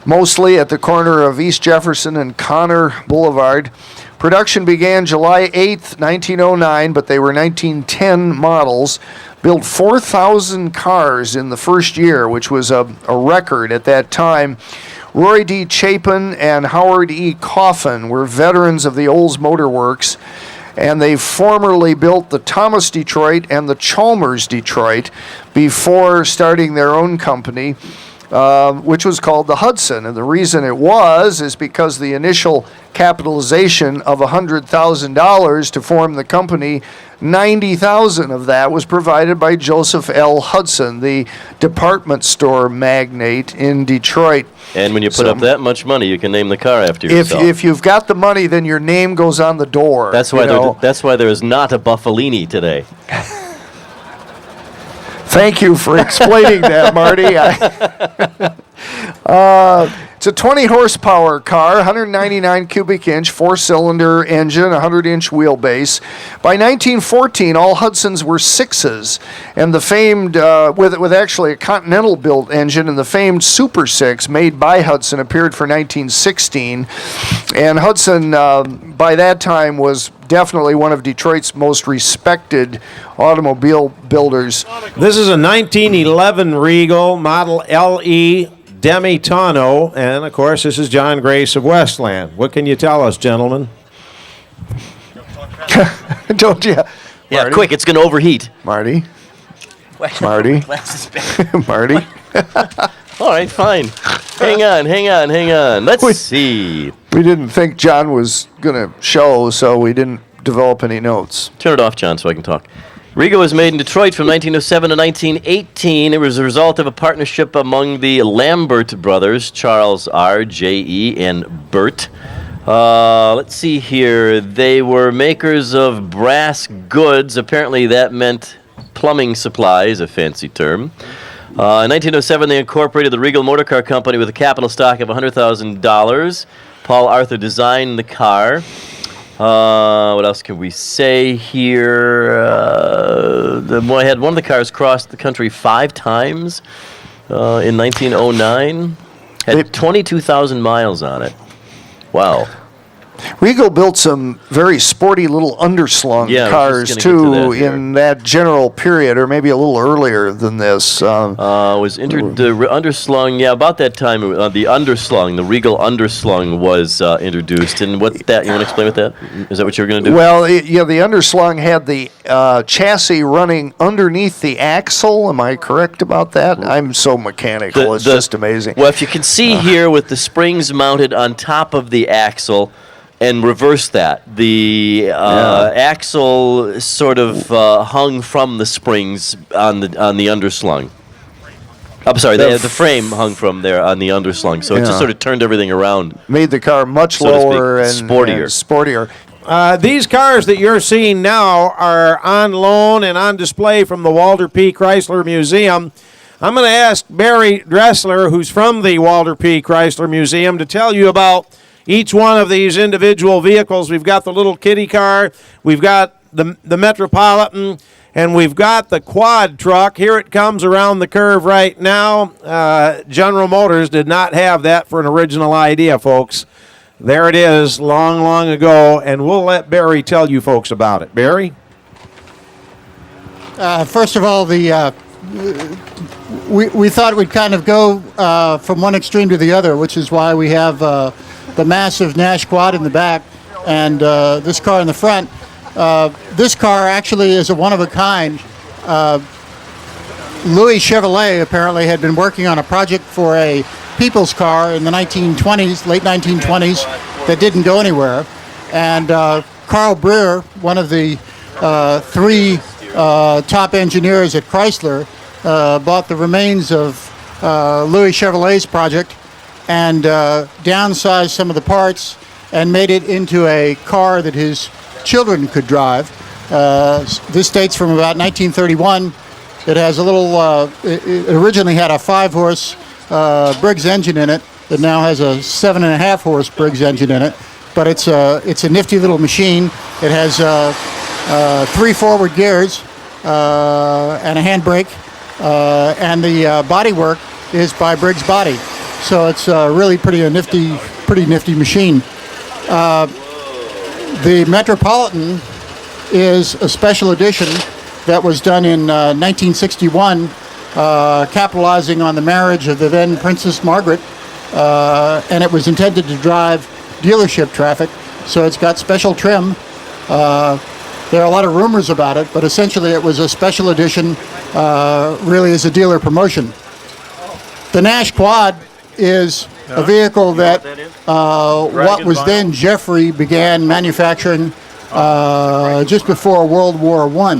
mostly at the corner of East Jefferson and Connor Boulevard. Production began July 8th, 1909, but they were 1910 models. Built 4,000 cars in the first year, which was a record at that time. Roy D. Chapin and Howard E. Coffin were veterans of the Olds Motor Works, and they formerly built the Thomas Detroit and the Chalmers Detroit before starting their own company, which was called the Hudson. And the reason it was is because the initial capitalization of $100,000 to form the company, $90,000 of that was provided by Joseph L. Hudson, the department store magnate in Detroit. And when you put up that much money, you can name the car after yourself. If you've got the money, then your name goes on the door. That's why that's why there is not a Buffalini today. Thank you for explaining that, Marty. It's a 20 horsepower car, 199 cubic inch, 4-cylinder engine, 100-inch wheelbase. By 1914, all Hudsons were 6s, and the famed, with actually a Continental built engine, and the famed Super 6 made by Hudson appeared for 1916. And Hudson, by that time, was definitely one of Detroit's most respected automobile builders. This is a 1911 Regal Model LE Demitano, and of course this is John Grace of Westland. What can you tell us, gentlemen? I told you. Yeah, Marty. quick, it's going to overheat. Marty. Marty. Marty. All right, fine. Hang on. Let's see. We didn't think John was going to show, so we didn't develop any notes. Turn it off, John, so I can talk. Riga was made in Detroit from 1907 to 1918. It was a result of a partnership among the Lambert brothers, Charles R., J.E., and Bert. Let's see here. They were makers of brass goods. Apparently that meant plumbing supplies, a fancy term. In 1907, they incorporated the Regal Motor Car Company with a capital stock of $100,000. Paul Arthur designed the car. What else can we say here? I had one of the cars cross the country 5 times in 1909. Had 22,000 miles on it. Wow. Regal built some very sporty little underslung cars too in that general period, or maybe a little earlier than this. Was entered the underslung. Yeah, about that time, the underslung, the Regal underslung was introduced. And what that you want to explain what that? Is that what you were going to do? Well, the underslung had the chassis running underneath the axle. Am I correct about that? I'm so mechanical. It's just amazing. Well, if you can see here with the springs mounted on top of the axle. And reverse that. The axle sort of hung from the springs on the underslung. I'm sorry, the frame hung from there on the underslung. So it just sort of turned everything around. Made the car much lower and sportier. These cars that you're seeing now are on loan and on display from the Walter P. Chrysler Museum. I'm going to ask Barry Dressler, who's from the Walter P. Chrysler Museum, to tell you about each one of these individual vehicles. We've got the little kiddie car, we've got the Metropolitan, and we've got the quad truck. Here it comes around the curve right now. General Motors did not have that for an original idea, folks. There it is, long, long ago, and we'll let Barry tell you folks about it. Barry? First of all, we thought we'd kind of go from one extreme to the other, which is why we have the massive Nash quad in the back and this car in the front. This car actually is a one-of-a-kind. Louis Chevrolet apparently had been working on a project for a people's car in the 1920s, late 1920s, that didn't go anywhere. And Carl Brewer, one of the 3 top engineers at Chrysler, bought the remains of Louis Chevrolet's project and downsized some of the parts and made it into a car that his children could drive. This dates from about 1931. It has a little, it originally had a 5-horse Briggs engine in it. It now has a 7.5-horse Briggs engine in it. But it's a nifty little machine. It has 3 forward gears and a handbrake. And the bodywork is by Briggs Body. So it's really pretty nifty machine. The Metropolitan is a special edition that was done in 1961, capitalizing on the marriage of the then Princess Margaret, and it was intended to drive dealership traffic. So it's got special trim. There are a lot of rumors about it, but essentially it was a special edition, really as a dealer promotion. The Nash Quad is a vehicle that what was then Jeffrey began manufacturing just before World War I.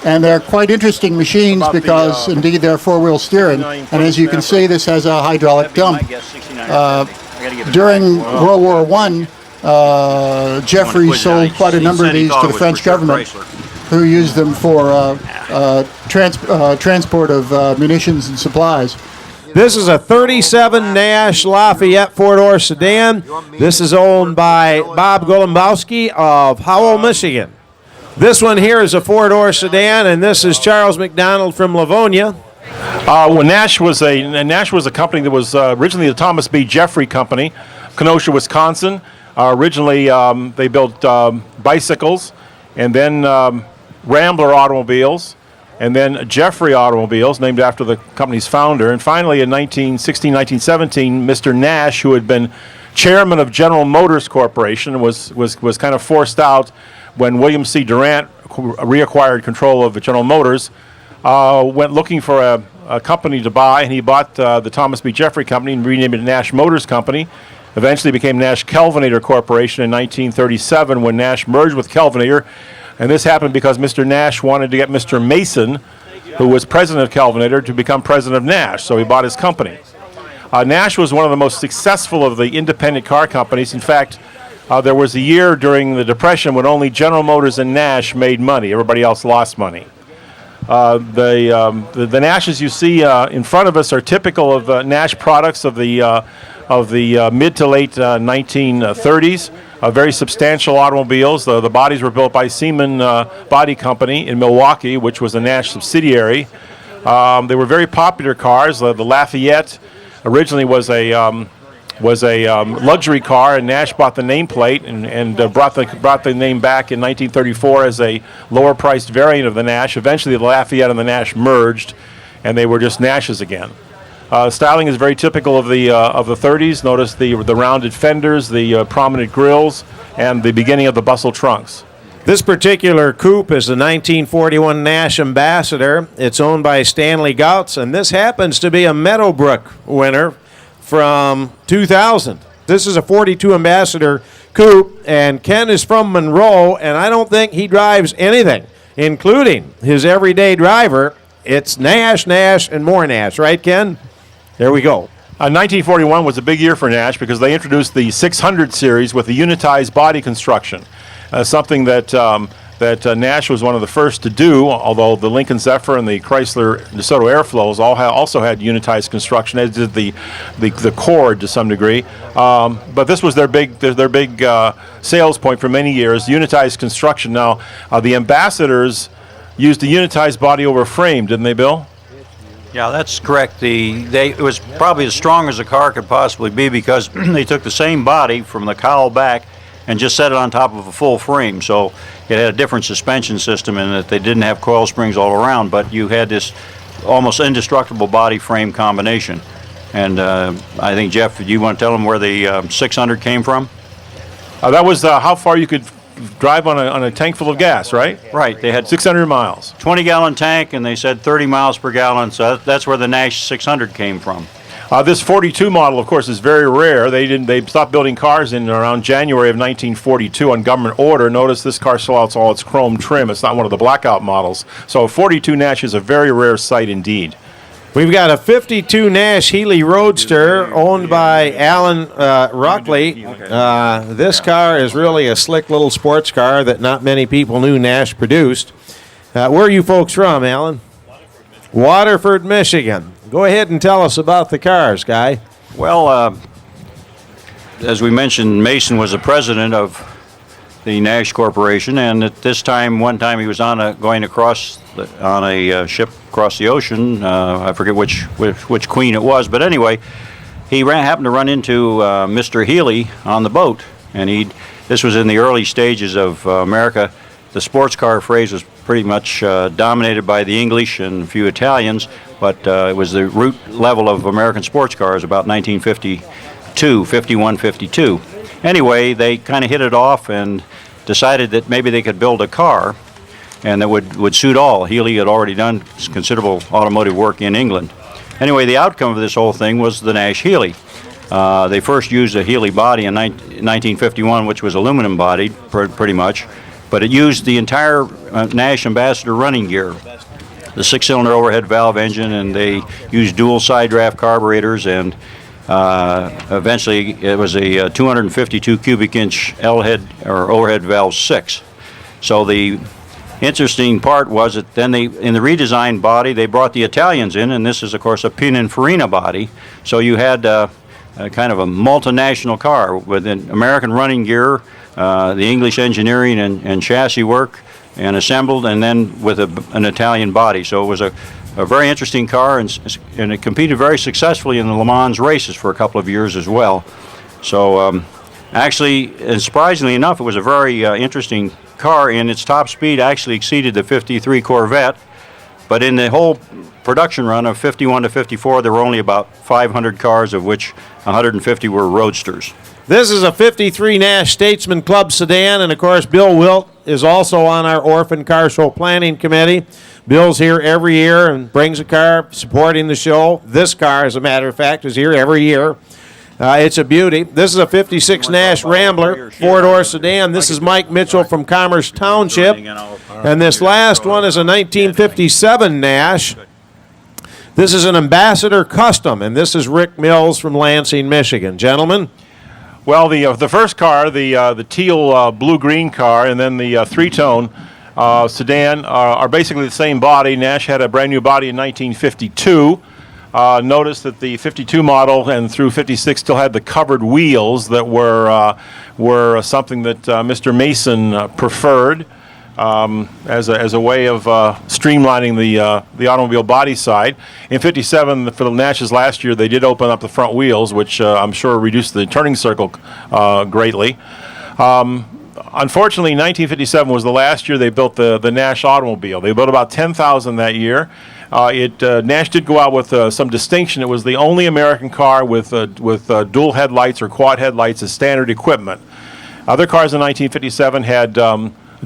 And they're quite interesting machines because indeed they're 4-wheel steering. And as you can see, this has a hydraulic dump. During World War I, Jeffrey sold quite a number of these to the French government, who used them for transport of munitions and supplies. This is a 37 Nash Lafayette 4-door sedan. This is owned by Bob Golombowski of Howell, Michigan. This one here is a 4-door sedan, and this is Charles McDonald from Livonia. Well, Nash was a company that was originally the Thomas B. Jeffrey Company, Kenosha, Wisconsin. Originally, they built bicycles, and then Rambler automobiles, and then Jeffrey Automobiles, named after the company's founder. And finally, in 1916, 1917, Mr. Nash, who had been chairman of General Motors Corporation, was kind of forced out when William C. Durant reacquired control of General Motors, went looking for a company to buy, and he bought the Thomas B. Jeffrey Company and renamed it Nash Motors Company. Eventually became Nash Kelvinator Corporation in 1937 when Nash merged with Kelvinator. And this happened because Mr. Nash wanted to get Mr. Mason, who was president of Kelvinator, to become president of Nash, so he bought his company. Nash was one of the most successful of the independent car companies. In fact, there was a year during the Depression when only General Motors and Nash made money. Everybody else lost money. The Nashes you see in front of us are typical of Nash products of the mid to late 1930s. Very substantial automobiles. The bodies were built by Seaman Body Company in Milwaukee, which was a Nash subsidiary. They were very popular cars. The Lafayette originally was a luxury car, and Nash bought the nameplate and brought the name back in 1934 as a lower-priced variant of the Nash. Eventually, the Lafayette and the Nash merged, and they were just Nashes again. Styling is very typical of the 30s. Notice the rounded fenders, the prominent grilles, and the beginning of the bustle trunks. This particular coupe is the 1941 Nash Ambassador. It's owned by Stanley Gautz, and this happens to be a Meadowbrook winner from 2000. This is a 42 Ambassador coupe, and Ken is from Monroe, and I don't think he drives anything, including his everyday driver. It's Nash, Nash, and more Nash, right, Ken? There we go. 1941 was a big year for Nash because they introduced the 600 series with a unitized body construction, something that Nash was one of the first to do, although the Lincoln Zephyr and the Chrysler DeSoto Airflows also had unitized construction, as did the Cord to some degree. But this was their big sales point for many years, unitized construction. Now, the Ambassadors used a unitized body over frame, didn't they, Bill? Yeah, that's correct. It was probably as strong as a car could possibly be because they took the same body from the cowl back and just set it on top of a full frame. So it had a different suspension system in that they didn't have coil springs all around, but you had this almost indestructible body frame combination. And I think, Jeff, you want to tell them where the 600 came from? That was how far you could drive on a tank full of gas, right? Right. They had 600 miles. 20-gallon tank, and they said 30 miles per gallon, so that's where the Nash 600 came from. This 42 model, of course, is very rare. They stopped building cars in around January of 1942 on government order. Notice this car still has all its chrome trim. It's not one of the blackout models. So a 42 Nash is a very rare sight indeed. We've got a 52 Nash Healey Roadster owned by Alan Ruckley. This car is really a slick little sports car that not many people knew Nash produced. Where are you folks from, Alan? Waterford, Michigan. Go ahead and tell us about the cars, Guy. Well, as we mentioned, Mason was the president of the Nash Corporation, and at this time, one time he was on a ship across the ocean. I forget which queen it was, but anyway, he happened to run into Mr. Healey on the boat, and this was in the early stages of America. The sports car phrase was pretty much dominated by the English and a few Italians, but it was the root level of American sports cars about 1951, 52. Anyway, they kind of hit it off and decided that maybe they could build a car and that would suit all. Healey had already done considerable automotive work in England. Anyway, the outcome of this whole thing was the Nash Healey. They first used a Healey body in 1951, which was aluminum bodied pretty much, but it used the entire Nash Ambassador running gear. The 6-cylinder overhead valve engine, and they used dual side draft carburetors, and eventually it was a 252 cubic inch L-head or overhead valve 6. So the interesting part was that then in the redesigned body, they brought the Italians in, and this is of course a Pininfarina body. So you had kind of a multinational car with an American running gear, the English engineering and chassis work, and assembled, and then with an Italian body. So it was a very interesting car, and it competed very successfully in the Le Mans races for a couple of years as well. So actually, and surprisingly enough, it was a very interesting car, and its top speed actually exceeded the 53 Corvette. But in the whole production run of 51 to 54, there were only about 500 cars, of which 150 were roadsters. This is a 53 Nash Statesman Club sedan, and of course Bill Wilt is also on our Orphan Car Show Planning Committee. Bill's here every year and brings a car supporting the show. This car, as a matter of fact, is here every year. It's a beauty. This is a 56 Nash Rambler, four-door sedan. This is Mike Mitchell from Commerce Township. And this last one is a 1957 Nash. This is an Ambassador Custom, and this is Rick Mills from Lansing, Michigan. Gentlemen? Well, the first car, the teal blue-green car, and then the three-tone sedan are basically the same body. Nash had a brand new body in 1952. Notice that the 52 model and through 56 still had the covered wheels that were something that Mr. Mason preferred as a way of streamlining the automobile body side. In 57, for the Nashes last year, they did open up the front wheels, which I'm sure reduced the turning circle greatly. Unfortunately, 1957 was the last year they built the Nash automobile. They built about 10,000 that year. Nash did go out with some distinction. It was the only American car with dual headlights or quad headlights as standard equipment. Other cars in 1957 had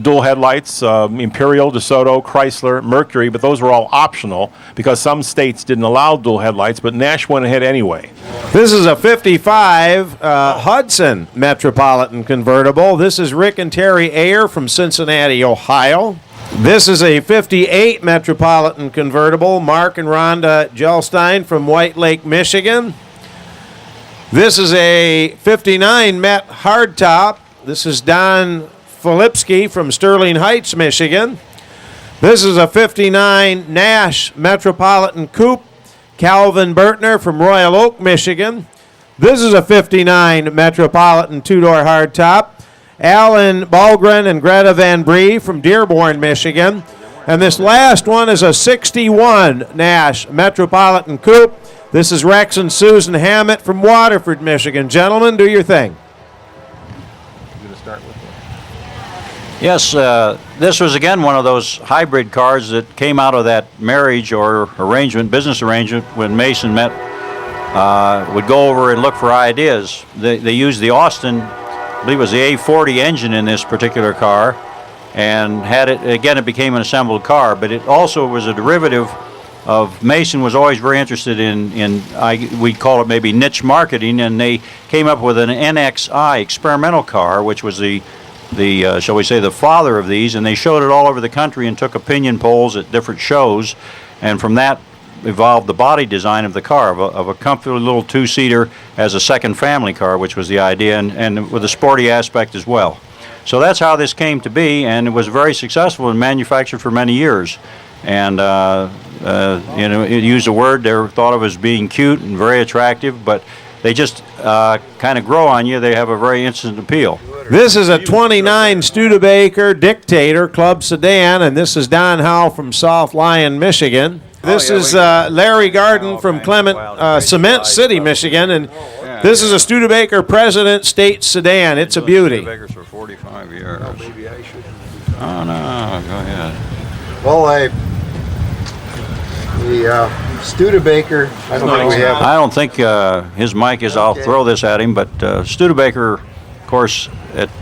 dual headlights, Imperial, DeSoto, Chrysler, Mercury, but those were all optional because some states didn't allow dual headlights, but Nash went ahead anyway. This is a 55 Hudson Metropolitan convertible. This is Rick and Terry Ayer from Cincinnati, Ohio. This is a 58 Metropolitan convertible, Mark and Rhonda Gelstein from White Lake, Michigan. This is a 59 Met Hardtop. This is Don Filipski from Sterling Heights, Michigan. This is a 59 Nash Metropolitan Coupe, Calvin Bertner from Royal Oak, Michigan. This is a 59 Metropolitan two-door hardtop, Alan Balgren and Greta Van Bree from Dearborn, Michigan. And this last one is a 61 Nash Metropolitan Coupe. This is Rex and Susan Hammett from Waterford, Michigan. Gentlemen, do your thing. Yes, this was again one of those hybrid cars that came out of that marriage or arrangement, business arrangement, when Mason met, would go over and look for ideas. They used the Austin, I believe it was the A40 engine in this particular car, and had it, again, it became an assembled car, but it also was a derivative of, Mason was always very interested in we'd call it maybe niche marketing, and they came up with an NXI experimental car, which was the shall we say, the father of these, and they showed it all over the country and took opinion polls at different shows, and from that evolved the body design of the car, of a comfortable little two-seater as a second family car, which was the idea, and with a sporty aspect as well. So that's how this came to be, and it was very successful and manufactured for many years. And it used a word they were thought of as being cute and very attractive, but they just kind of grow on you. They have a very instant appeal. This is a 29 Studebaker Dictator Club Sedan, and this is Don Howe from South Lyon, Michigan. This is Larry Garden from Clement Cement City, Michigan, and this is a Studebaker President State Sedan. It's a beauty. Studebakers for 45 years. Oh, no, go ahead. Well, the Studebaker, I don't think we have. I don't think his mic is, I'll throw this at him, but Studebaker, of course,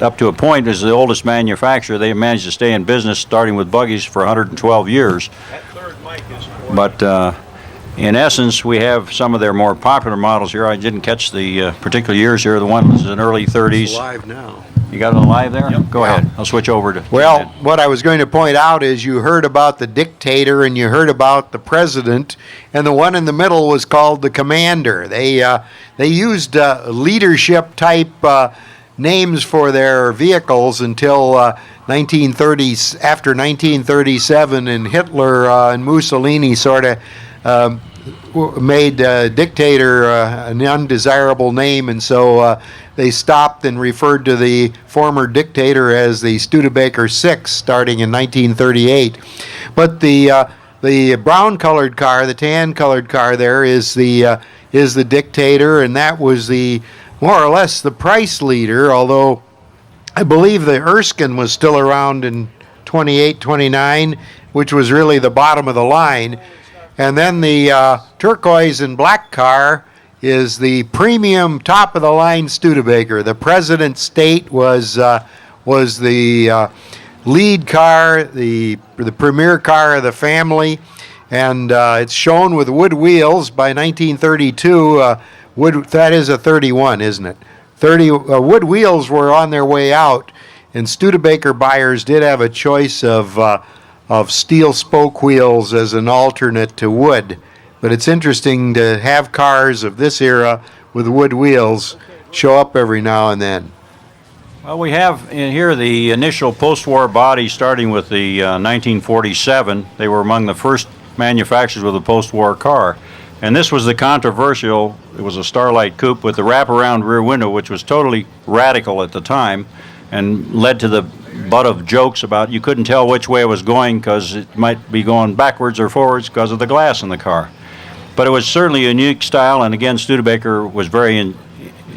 up to a point, is the oldest manufacturer. They managed to stay in business, starting with buggies, for 112 years. But in essence, we have some of their more popular models here. I didn't catch the particular years here. The one was in early 30s. It's live now. You got it live there? Yep. Go ahead. I'll switch over to. Well, what I was going to point out is you heard about the Dictator and you heard about the President, and the one in the middle was called the Commander. They used leadership type names for their vehicles until 1930s, after 1937, and Hitler and Mussolini sort of made Dictator an undesirable name, and so they stopped and referred to the former Dictator as the Studebaker 6 starting in 1938. But the brown-colored car, the tan-colored car there is the Dictator, and that was the more or less the price leader, although I believe the Erskine was still around in 28, 29, which was really the bottom of the line. And then the turquoise and black car is the premium top-of-the-line Studebaker. The President State was the lead car, the premier car of the family, and it's shown with wood wheels by 1932. That is a 31, isn't it? Wood wheels were on their way out, and Studebaker buyers did have a choice of steel spoke wheels as an alternate to wood. But it's interesting to have cars of this era with wood wheels show up every now and then. Well, we have in here the initial post-war body starting with the 1947. They were among the first manufacturers with a post-war car. And this was the controversial, it was a Starlight Coupe with the wraparound rear window, which was totally radical at the time and led to the butt of jokes about you couldn't tell which way it was going because it might be going backwards or forwards because of the glass in the car. But it was certainly a unique style, and again, Studebaker was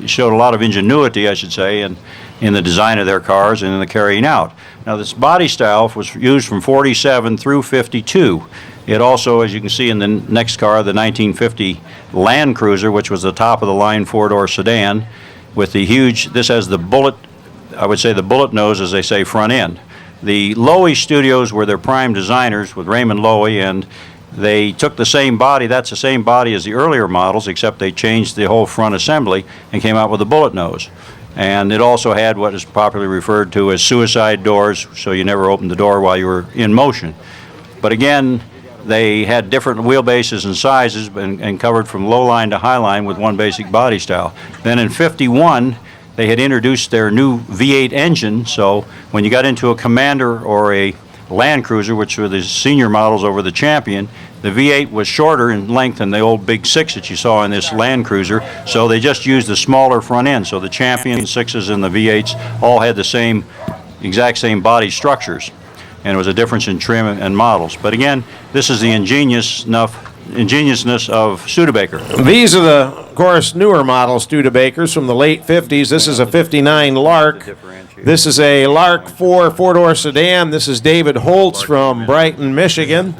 showed a lot of ingenuity, I should say, in the design of their cars and in the carrying out. Now, this body style was used from 47 through 52. It also, as you can see in the next car, the 1950 Land Cruiser, which was the top-of-the-line four-door sedan, with the huge, this has the bullet, I would say the bullet nose, as they say, front end. The Loewy Studios were their prime designers with Raymond Loewy, and they took the same body, that's the same body as the earlier models, except they changed the whole front assembly and came out with a bullet nose. And it also had what is popularly referred to as suicide doors, so you never opened the door while you were in motion. But again, they had different wheelbases and sizes and covered from low line to high line with one basic body style. Then in 51, they had introduced their new V8 engine, so when you got into a Commander or a Land Cruiser, which were the senior models over the Champion, the V8 was shorter in length than the old Big 6 that you saw in this Land Cruiser, so they just used the smaller front end. So the Champion 6s and the V8s all had the exact same body structures, and it was a difference in trim and models. But again, this is the ingeniousness of Studebaker. These are the, of course, newer model Studebakers from the late 50s. This is a 59 Lark. This is a Lark 4 four-door sedan. This is David Holtz from Brighton, Michigan.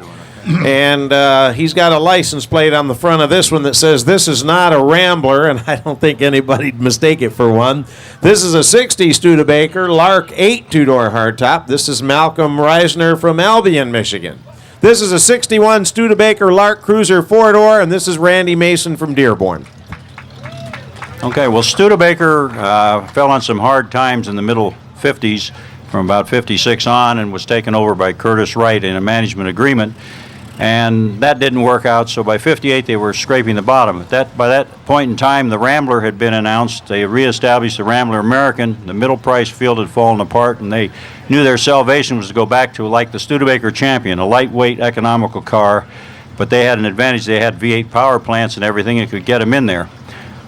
And he's got a license plate on the front of this one that says this is not a Rambler, and I don't think anybody'd mistake it for one. This is a 60 Studebaker Lark 8 two-door hardtop. This is Malcolm Reisner from Albion, Michigan. This is a 61 Studebaker Lark Cruiser four-door, and this is Randy Mason from Dearborn. Okay, well, Studebaker fell on some hard times in the middle 50s from about 56 on and was taken over by Curtis Wright in a management agreement, and that didn't work out, so by 58 they were scraping the bottom. By that point in time, the Rambler had been announced. They reestablished the Rambler American. The middle price field had fallen apart, and they knew their salvation was to go back to like the Studebaker Champion, a lightweight, economical car, but they had an advantage. They had V8 power plants and everything that could get them in there.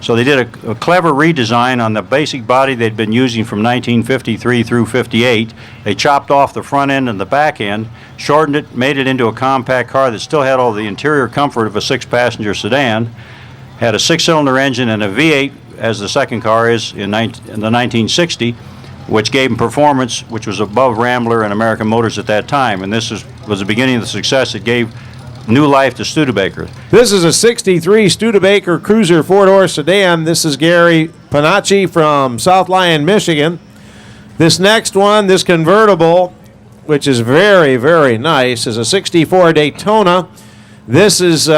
So they did a clever redesign on the basic body they'd been using from 1953 through 58. They chopped off the front end and the back end, shortened it, made it into a compact car that still had all the interior comfort of a six-passenger sedan, had a six-cylinder engine and a V8, as the second car is in the 1960, which gave them performance which was above Rambler and American Motors at that time. And this was the beginning of the success that gave new life to Studebaker. This is a 63 Studebaker Cruiser four-door sedan. This is Gary Panacci from South Lyon, Michigan. This next one, this convertible, which is very, very nice, is a 64 Daytona. This is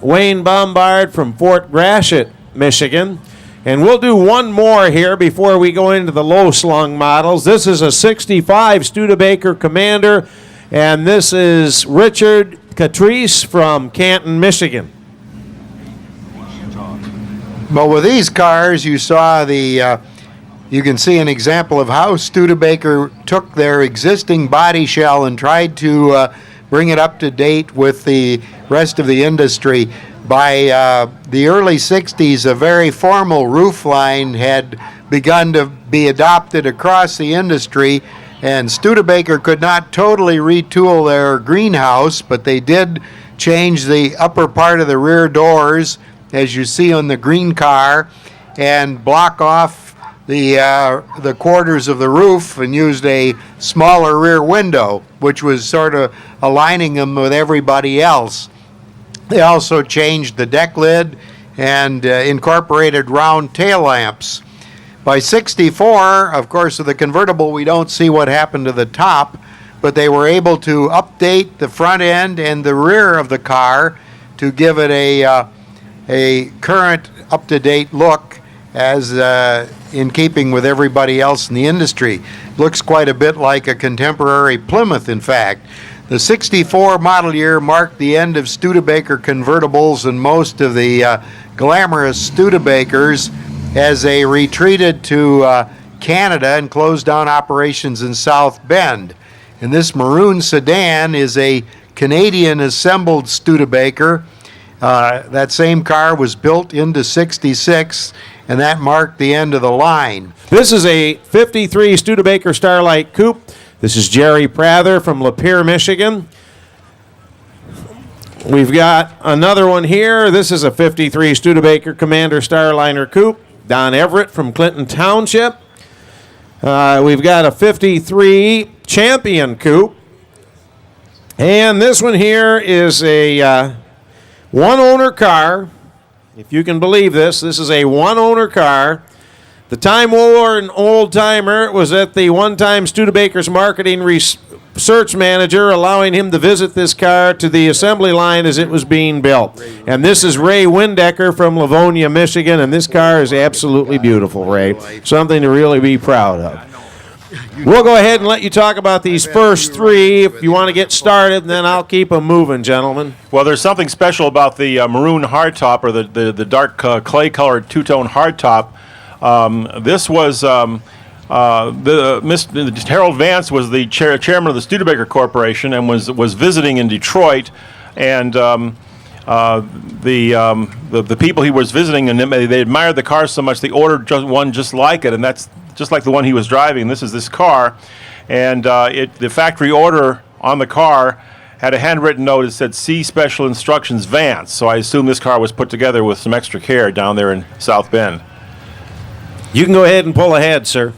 Wayne Bombard from Fort Gratiot, Michigan. And we'll do one more here before we go into the low-slung models. This is a 65 Studebaker Commander, and this is Richard Catrice from Canton, Michigan. But with these cars, you saw you can see an example of how Studebaker took their existing body shell and tried to bring it up to date with the rest of the industry. By the early 60s, a very formal roofline had begun to be adopted across the industry, and Studebaker could not totally retool their greenhouse, but they did change the upper part of the rear doors, as you see on the green car, and block off the quarters of the roof and used a smaller rear window, which was sort of aligning them with everybody else. They also changed the deck lid and incorporated round tail lamps. By 64, of course, of the convertible, we don't see what happened to the top, but they were able to update the front end and the rear of the car to give it a current, up-to-date look as in keeping with everybody else in the industry. Looks quite a bit like a contemporary Plymouth, in fact. The 64 model year marked the end of Studebaker convertibles and most of the glamorous Studebakers as they retreated to Canada and closed down operations in South Bend. And this maroon sedan is a Canadian assembled Studebaker. That same car was built into 66, and that marked the end of the line. This is a 53 Studebaker Starlight Coupe. This is Jerry Prather from Lapeer, Michigan. We've got another one here. This is a 53 Studebaker Commander Starliner Coupe. Don Everett from Clinton Township. We've got a 53 Champion Coupe. And this one here is a one-owner car. If you can believe this, this is a one-owner car. The Time Warner old-timer was at the one-time Studebaker's marketing research manager, allowing him to visit this car to the assembly line as it was being built. And this is Ray Windecker from Livonia, Michigan, and this car is absolutely beautiful, Ray. Something to really be proud of. We'll go ahead and let you talk about these first three if you want to get started, and then I'll keep them moving, gentlemen. Well, there's something special about the maroon hardtop, or the dark clay-colored two-tone hardtop. This was Harold Vance was the chairman of the Studebaker Corporation and was visiting in Detroit, and the people he was visiting, and they admired the car so much they ordered one just like it, and that's just like the one he was driving. This is this car, and the factory order on the car had a handwritten note that said, "See Special Instructions Vance." So I assume this car was put together with some extra care down there in South Bend. You can go ahead and pull ahead, sir.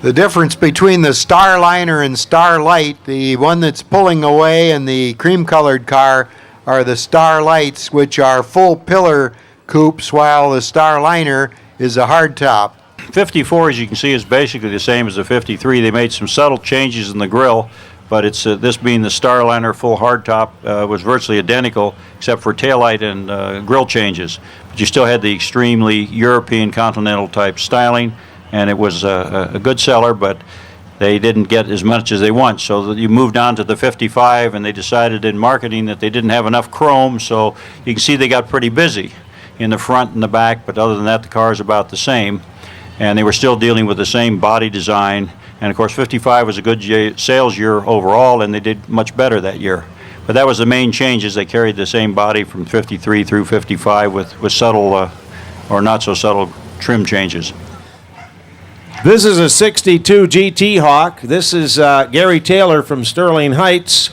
The difference between the Starliner and Starlight, the one that's pulling away and the cream-colored car, are the Starlights, which are full pillar coupes, while the Starliner is a hardtop. 54, as you can see, is basically the same as the 53. They made some subtle changes in the grille, but it's this being the Starliner full hardtop was virtually identical except for taillight and grille changes. But you still had the extremely European continental type styling, and it was a good seller, but they didn't get as much as they want. So you moved on to the 55, and they decided in marketing that they didn't have enough chrome, so you can see they got pretty busy in the front and the back, but other than that, the car is about the same. And they were still dealing with the same body design. And of course, 55 was a good sales year overall, and they did much better that year. But that was the main changes. They carried the same body from 53 through 55 with subtle or not so subtle trim changes. This is a 62 GT Hawk. This is Gary Taylor from Sterling Heights.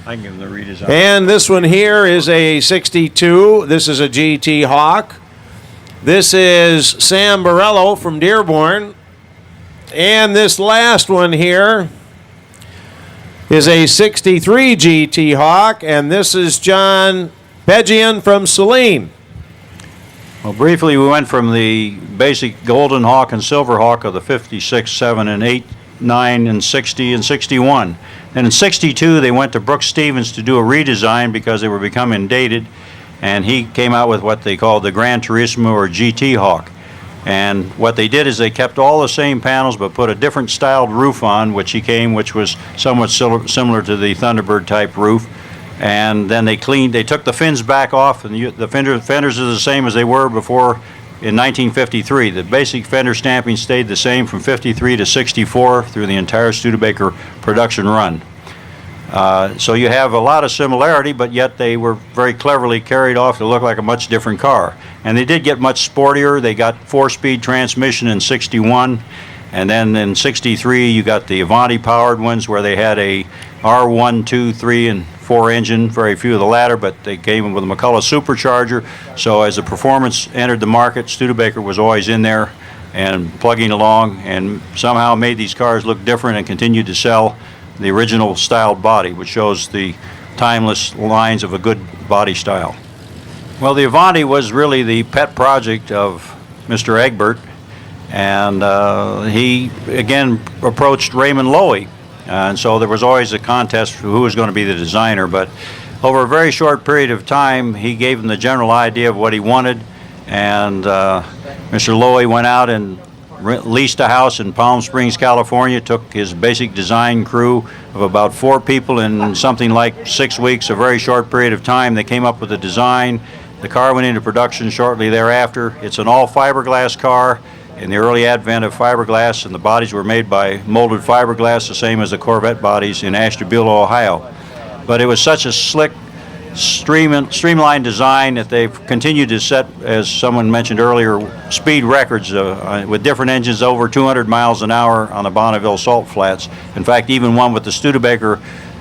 I can give them the redesign. And this one here is a 62. This is a GT Hawk. This is Sam Borello from Dearborn. And this last one here is a 63 GT Hawk, and this is John Pegian from Saline. Well, briefly, we went from the basic Golden Hawk and Silver Hawk of the 56, 7, and 8, 9, and 60, and 61. And in 62, they went to Brooks Stevens to do a redesign because they were becoming dated, and he came out with what they called the Gran Turismo or GT Hawk. And what they did is they kept all the same panels but put a different styled roof on, which was somewhat similar to the Thunderbird type roof. And then they took the fins back off, and the fenders are the same as they were before in 1953. The basic fender stamping stayed the same from 53 to 64 through the entire Studebaker production run. So you have a lot of similarity, but yet they were very cleverly carried off to look like a much different car. And they did get much sportier. They got 4-speed transmission in 61, and then in 63 you got the Avanti powered ones where they had a R1, 2, 3, and 4 engine, very few of the latter, but they came with a McCullough supercharger. So as the performance entered the market, Studebaker was always in there and plugging along, and somehow made these cars look different and continued to sell the original styled body, which shows the timeless lines of a good body style. Well, the Avanti was really the pet project of Mr. Egbert, and he again approached Raymond Loewy And so there was always a contest for who was going to be the designer. But over a very short period of time, he gave them the general idea of what he wanted. And Mr. Lowy went out and leased a house in Palm Springs, California, took his basic design crew of about 4 people in something like 6 weeks, a very short period of time. They came up with a design. The car went into production shortly thereafter. It's an all fiberglass car in the early advent of fiberglass, and the bodies were made by molded fiberglass, the same as the Corvette bodies in Ashtabula, Ohio. But it was such a slick, streamlined design that they've continued to set, as someone mentioned earlier, speed records with different engines over 200 miles an hour on the Bonneville salt flats. In fact, even one with the Studebaker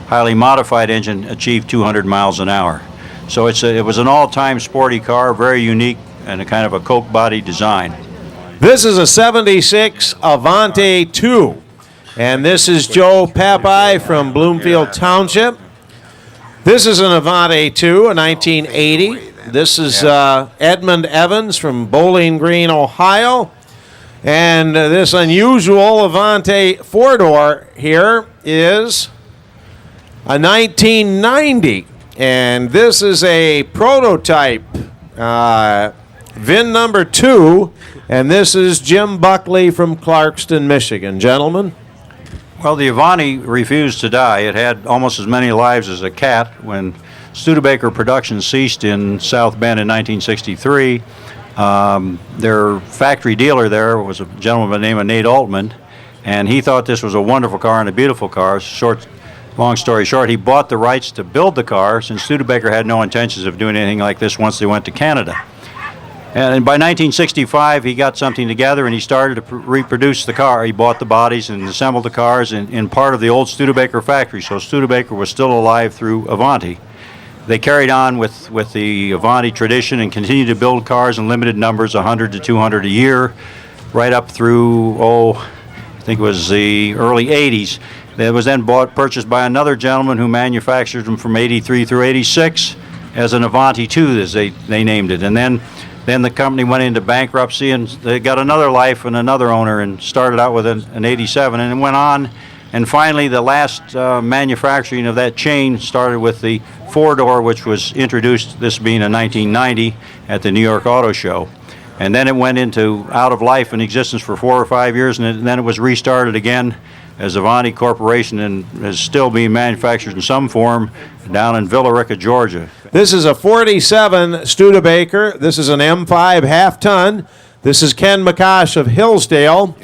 highly modified engine achieved 200 miles an hour. So it was an all-time sporty car, very unique, and a kind of a Coke body design. This is a 76 Avante 2, and this is Joe Papai from Bloomfield Township. This is an Avante 2, a 1980. This is Edmund Evans from Bowling Green, Ohio. And this unusual Avante Four-Door here is a 1990. And this is a prototype, VIN number 2. And this is Jim Buckley from Clarkston, Michigan. Gentlemen? Well, the Avante refused to die. It had almost as many lives as a cat. When Studebaker production ceased in South Bend in 1963, their factory dealer there was a gentleman by the name of Nate Altman, and he thought this was a wonderful car and a beautiful car. Long story short, he bought the rights to build the car, since Studebaker had no intentions of doing anything like this once they went to Canada. And by 1965, he got something together and he started to reproduce the car. He bought the bodies and assembled the cars in part of the old Studebaker factory. So Studebaker was still alive through Avante. They carried on with the Avante tradition and continued to build cars in limited numbers, 100 to 200 a year, right up through, I think it was the early 80s. It was then purchased by another gentleman who manufactured them from 83 through 86 as an Avante 2, as they named it. And then the company went into bankruptcy and they got another life and another owner and started out with an 87 and it went on. And finally, the last manufacturing of that chain started with the Four-Door, which was introduced, this being in 1990, at the New York Auto Show. And then it went out of life and existence for 4 or 5 years, and then it was restarted again as Avante Corporation and is still being manufactured in some form down in Villa Rica, Georgia. This is a 47 Studebaker. This is an M5 half-ton. This is Ken McCosh of Hillsdale.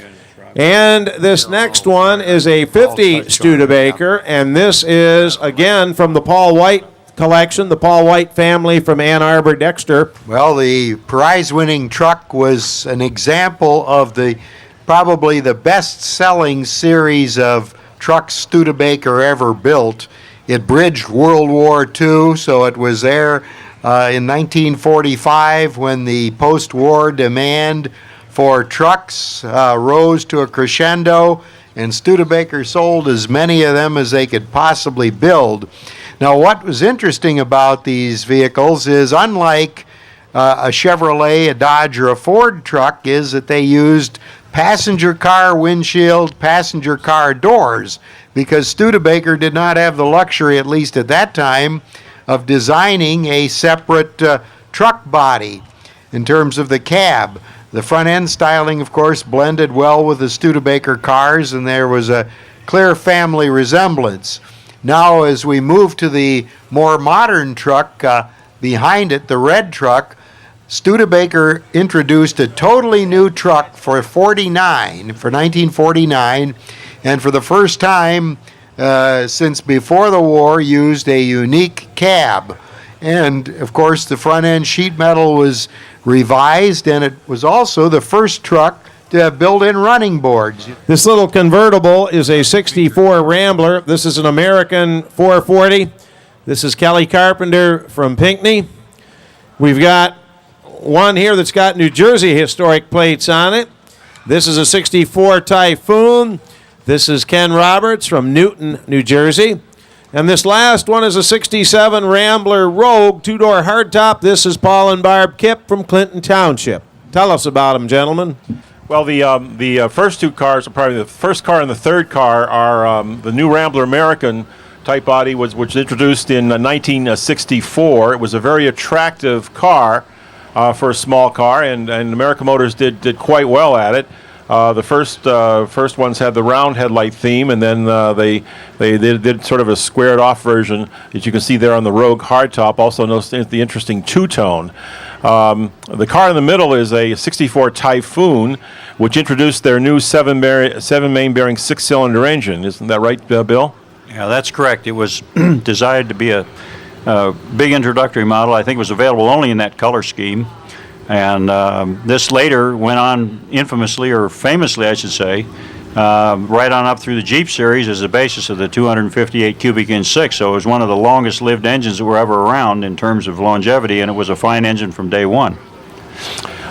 And this next one is a 50 Studebaker, and this is, again, from the Paul White collection, the Paul White family from Ann Arbor, Dexter. Well, the prize-winning truck was an example of probably the best-selling series of trucks Studebaker ever built. It bridged World War II, so it was there in 1945 when the post-war demand for trucks rose to a crescendo, and Studebaker sold as many of them as they could possibly build. Now, what was interesting about these vehicles is, unlike a Chevrolet, a Dodge, or a Ford truck, is that they used passenger car windshield, passenger car doors, because Studebaker did not have the luxury, at least at that time, of designing a separate truck body in terms of the cab. The front end styling, of course, blended well with the Studebaker cars, and there was a clear family resemblance. Now, as we move to the more modern truck behind it, the red truck, Studebaker introduced a totally new truck for 1949, and for the first time since before the war, used a unique cab. And, of course, the front end sheet metal was revised, and it was also the first truck to have built-in running boards. This little convertible is a 64 Rambler. This is an American 440. This is Kelly Carpenter from Pinckney. We've got one here that's got New Jersey historic plates on it. This is a 64 Typhoon. This is Ken Roberts from Newton, New Jersey. And this last one is a 67 Rambler Rogue, two-door hardtop. This is Paul and Barb Kipp from Clinton Township. Tell us about them, gentlemen. Well, the first two cars, probably the first car and the third car, are the new Rambler American type body, which was introduced in 1964. It was a very attractive car for a small car, and American Motors did quite well at it. The first ones had the round headlight theme, and then they did sort of a squared off version that you can see there on the Rogue hardtop. Also notice the interesting two-tone. The car in the middle is a 64 Typhoon, which introduced their new seven main bearing 6-cylinder engine. Isn't that right, Bill? Yeah, that's correct. It was designed to be a big introductory model. I think it was available only in that color scheme. And this later went on infamously, or famously, I should say, right on up through the Jeep series as the basis of the 258 cubic inch 6. So it was one of the longest lived engines that were ever around in terms of longevity, and it was a fine engine from day one.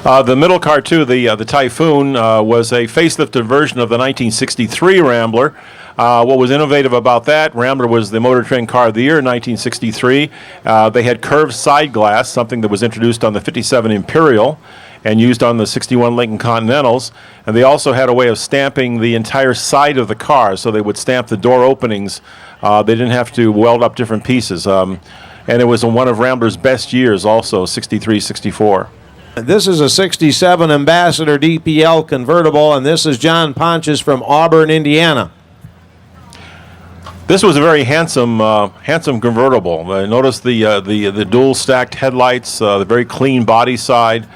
The middle car, too, the Typhoon, was a facelifted version of the 1963 Rambler. What was innovative about that, Rambler was the Motor Trend Car of the Year in 1963. They had curved side glass, something that was introduced on the 57 Imperial and used on the 61 Lincoln Continentals. And they also had a way of stamping the entire side of the car, so they would stamp the door openings. They didn't have to weld up different pieces. And it was one of Rambler's best years also, 63, 64. This is a 67 Ambassador DPL convertible, and this is John Ponches from Auburn, Indiana. This was a very handsome convertible. Notice the dual stacked headlights, the very clean body side.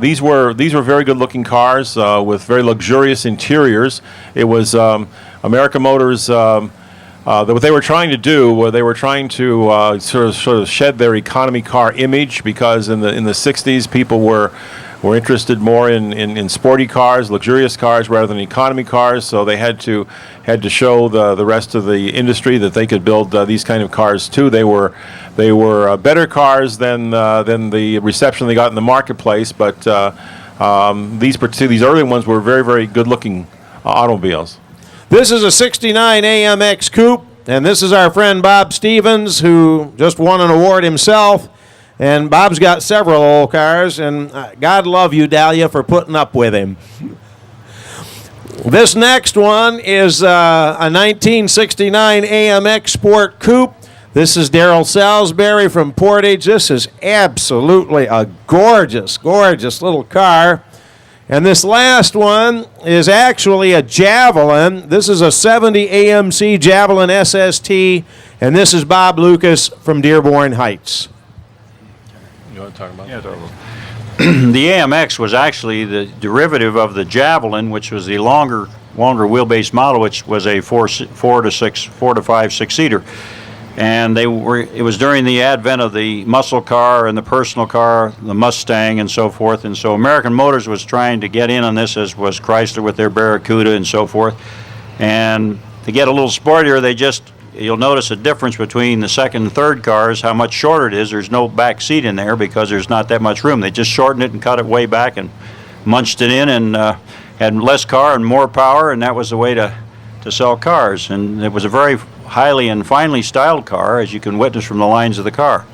These were very good looking cars with very luxurious interiors. It was American Motors. What they were trying to do, they were trying to sort of shed their economy car image, because in the 60s people were interested more in sporty cars, luxurious cars, rather than economy cars. So they had to show the rest of the industry that they could build these kind of cars too. They were better cars than the reception they got in the marketplace. But these early ones were very, very good looking automobiles. This is a 69 AMX Coupe, and this is our friend Bob Stevens, who just won an award himself. And Bob's got several old cars, and God love you, Dahlia, for putting up with him. This next one is a 1969 AMX Sport Coupe. This is Darrell Salisbury from Portage. This is absolutely a gorgeous, gorgeous little car. And this last one is actually a Javelin. This is a 70 AMC Javelin SST, and this is Bob Lucas from Dearborn Heights. You want to talk about that? The AMX was actually the derivative of the Javelin, which was the longer wheelbase model, which was a 4 to 5 six-seater. And it was during the advent of the muscle car and the personal car, the Mustang and so forth. And so American Motors was trying to get in on this, as was Chrysler with their Barracuda and so forth. And to get a little sportier, you'll notice a difference between the second and third cars, how much shorter it is. There's no back seat in there because there's not that much room. They just shortened it and cut it way back and munched it in, and had less car and more power, and that was the way to sell cars. And it was a very highly and finely styled car, as you can witness from the lines of the car.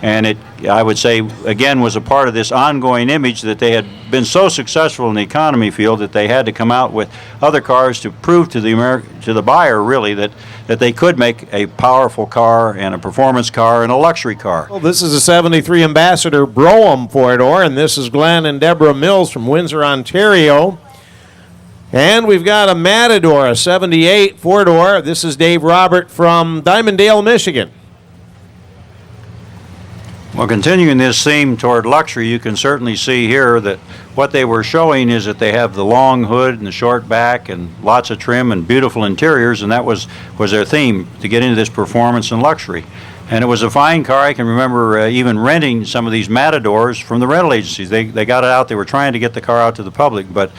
And it, I would say, again, was a part of this ongoing image that they had been so successful in the economy field that they had to come out with other cars to prove to the buyer, really, that they could make a powerful car and a performance car and a luxury car. Well, this is a 73 Ambassador Brougham four-door, and this is Glenn and Deborah Mills from Windsor, Ontario. And we've got a Matador, a 78 four-door. This is Dave Robert from Diamonddale, Michigan. Well, continuing this theme toward luxury, you can certainly see here that what they were showing is that they have the long hood and the short back and lots of trim and beautiful interiors, and that was their theme, to get into this performance and luxury. And it was a fine car. I can remember even renting some of these Matadors from the rental agencies. They got it out. They were trying to get the car out to the public, but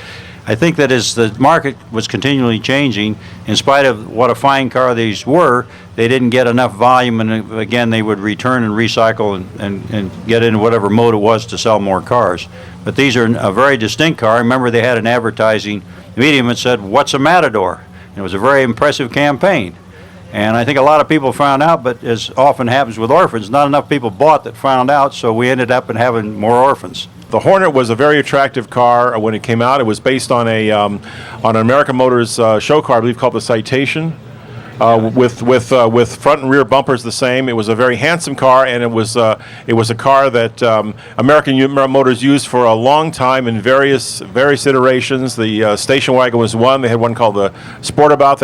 I think that as the market was continually changing, in spite of what a fine car these were, they didn't get enough volume, and again they would return and recycle and get into whatever mode it was to sell more cars. But these are a very distinct car. I remember they had an advertising medium that said, "What's a Matador?" And it was a very impressive campaign. And I think a lot of people found out, but as often happens with orphans, not enough people bought that found out, so we ended up having more orphans. The Hornet was a very attractive car when it came out. It was based on an American Motors show car, I believe, called the Citation. With front and rear bumpers the same. It was a very handsome car, and it was a car that American Motors used for a long time in various iterations. The station wagon was one. They had one called the Sportabout.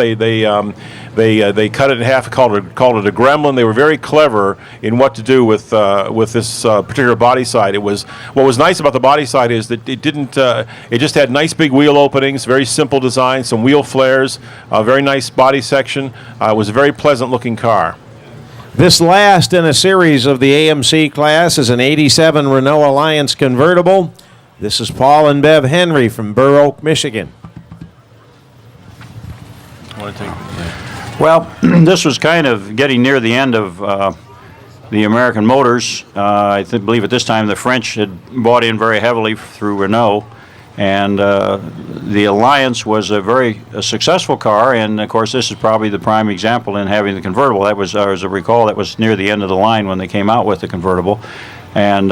They cut it in half, called it a Gremlin. They were very clever in what to do with this particular body side. What was nice about the body side is that it just had nice big wheel openings, very simple design, some wheel flares, a very nice body section. It was a very pleasant looking car. This last in a series of the AMC class is an 87 Renault Alliance convertible. This is Paul and Bev Henry from Burr Oak, Michigan. Well, this was kind of getting near the end of the American Motors. I believe at this time the French had bought in very heavily through Renault, and the Alliance was a very successful car, and of course this is probably the prime example in having the convertible. That was, as I recall, that was near the end of the line when they came out with the convertible, and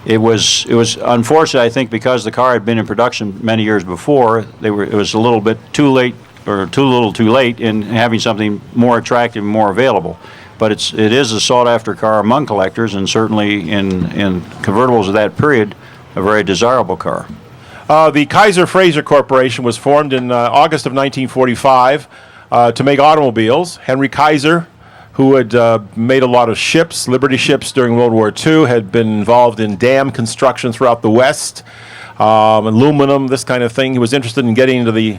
it was unfortunate, I think, because the car had been in production many years before. It was a little bit too late, or too little too late, in having something more attractive and more available. But it is a sought-after car among collectors, and certainly in convertibles of that period, a very desirable car. The Kaiser Frazer Corporation was formed in August of 1945 to make automobiles. Henry Kaiser, who had made a lot of ships, Liberty ships during World War II, had been involved in dam construction throughout the West, aluminum, this kind of thing. He was interested in getting into the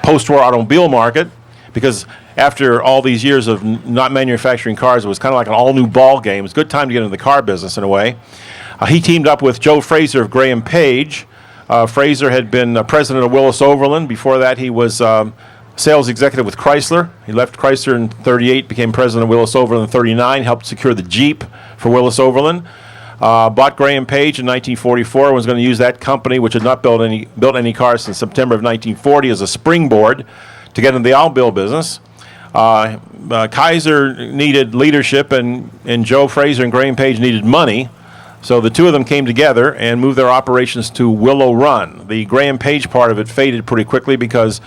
post-war automobile market, because after all these years of not manufacturing cars, it was kind of like an all-new ball game. It was a good time to get into the car business in a way. He teamed up with Joe Frazer of Graham Page. Frazer had been president of Willis Overland. Before that, he was sales executive with Chrysler. He left Chrysler in 38, became president of Willis Overland in 39, helped secure the Jeep for Willis Overland. Bought Graham Page in 1944 and was going to use that company, which had not built any cars since September of 1940, as a springboard to get into the automobile business. Kaiser needed leadership, and Joe Frazer and Graham Page needed money. So the two of them came together and moved their operations to Willow Run. The Graham Page part of it faded pretty quickly because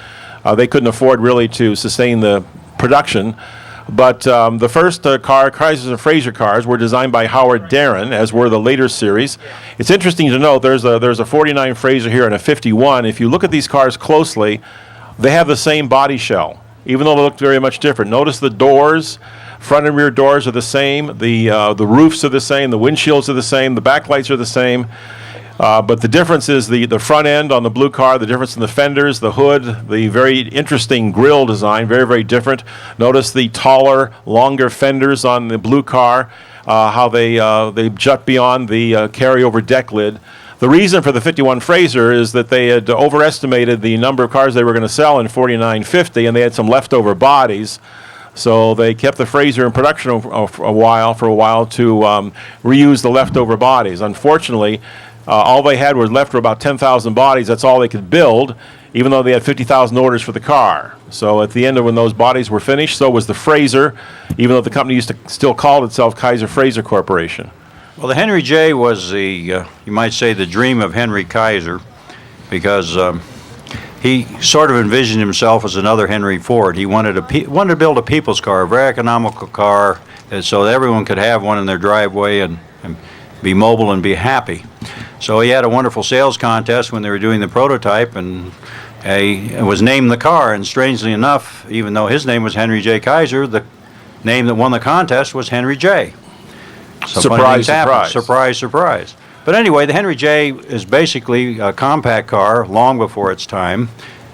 they couldn't afford really to sustain the production. But the first Kaiser and Frazer cars were designed by Howard Darren, as were the later series. It's interesting to note there's a 49 Frazer here and a 51. If you look at these cars closely, they have the same body shell, even though they look very much different. Notice the doors. Front and rear doors are the same. The roofs are the same. The windshields are the same. The backlights are the same. But the difference is the front end on the blue car, the difference in the fenders, the hood, the very interesting grille design, very, very different. Notice the taller, longer fenders on the blue car, how they jut beyond the carryover deck lid. The reason for the 51 Frazer is that they had overestimated the number of cars they were going to sell in 49-50, and they had some leftover bodies. So they kept the Frazer in production for a while to reuse the leftover bodies. Unfortunately, all they had was left were about 10,000 bodies. That's all they could build, even though they had 50,000 orders for the car. So at the end of when those bodies were finished, so was the Frazer, even though the company used to still call itself Kaiser Frazer Corporation. Well, the Henry J was you might say, the dream of Henry Kaiser, because he sort of envisioned himself as another Henry Ford. He wanted to build a people's car, a very economical car, so that everyone could have one in their driveway and be mobile and be happy. So he had a wonderful sales contest when they were doing the prototype, and it was named the car. And strangely enough, even though his name was Henry J. Kaiser, the name that won the contest was Henry J. So surprise, surprise. Surprise, surprise. But anyway, the Henry J is basically a compact car long before its time.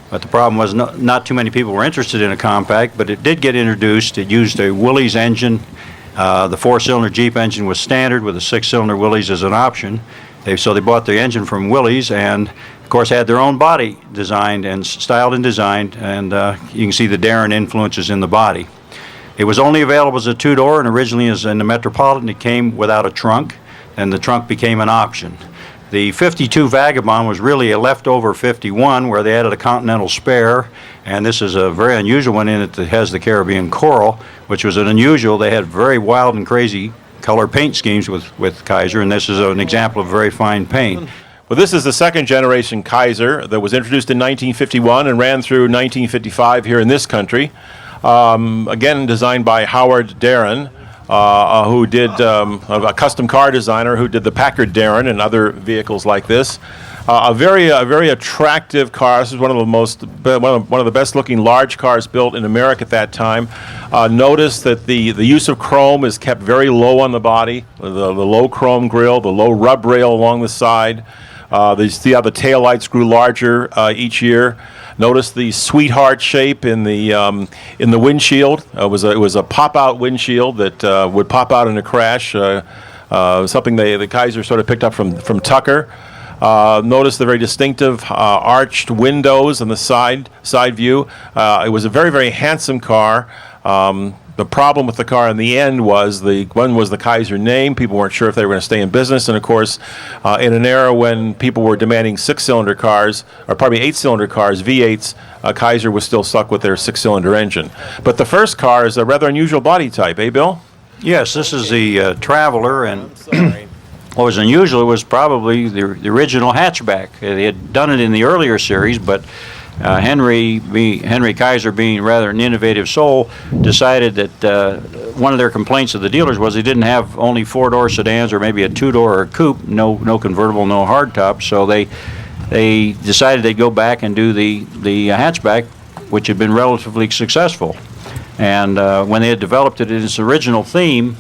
But the problem was not too many people were interested in a compact, but it did get introduced. It used a Willys engine. The four-cylinder Jeep engine was standard with a six-cylinder Willys as an option. So they bought the engine from Willys and, of course, had their own body designed and styled and designed, and you can see the Darren influences in the body. It was only available as a two-door, and originally as in the Metropolitan it came without a trunk, and the trunk became an option. The 52 Vagabond was really a leftover 51 where they added a Continental spare, and this is a very unusual one in it that has the Caribbean Coral, which was an unusual. They had very wild and crazy color paint schemes with Kaiser, and this is an example of very fine paint. Well, this is the second generation Kaiser that was introduced in 1951 and ran through 1955 here in this country. Again, designed by Howard Darren, who did a custom car designer who did the Packard Darren and other vehicles like this. A very attractive car. This is one of the best looking large cars built in America at that time. Notice that the use of chrome is kept very low on the body. The low chrome grille, the low rub rail along the side. You see how the taillights grew larger each year. Notice the sweetheart shape in the windshield. It was a pop-out windshield that would pop out in a crash. Something the Kaiser sort of picked up from Tucker. Notice the very distinctive arched windows on the side view. It was a very, very handsome car. The problem with the car in the end was the Kaiser name. People weren't sure if they were going to stay in business, and of course, in an era when people were demanding 8-cylinder cars, V8s, Kaiser was still stuck with their 6-cylinder engine. But the first car is a rather unusual body type, eh, Bill? Yes, this is the Traveler, and what was unusual was probably the original hatchback. They had done it in the earlier series, but Henry Kaiser, being rather an innovative soul, decided that one of their complaints of the dealers was they didn't have only 4-door sedans or maybe a 2-door or a coupe, no convertible, no hardtop. So they decided they'd go back and do the hatchback, which had been relatively successful. And when they had developed it in its original theme,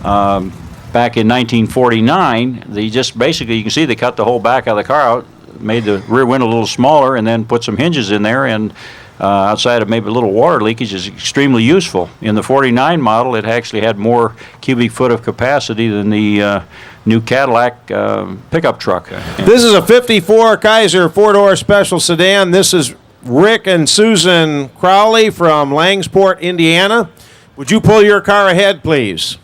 back in 1949, they just basically, you can see they cut the whole back of the car out, made the rear window a little smaller, and then put some hinges in there, and outside of maybe a little water leakage, is extremely useful. In the 49 model, it actually had more cubic foot of capacity than the new Cadillac pickup truck. This is a 54 Kaiser 4-door special sedan. This is Rick and Susan Crowley from Langsport, Indiana. Would you pull your car ahead, please?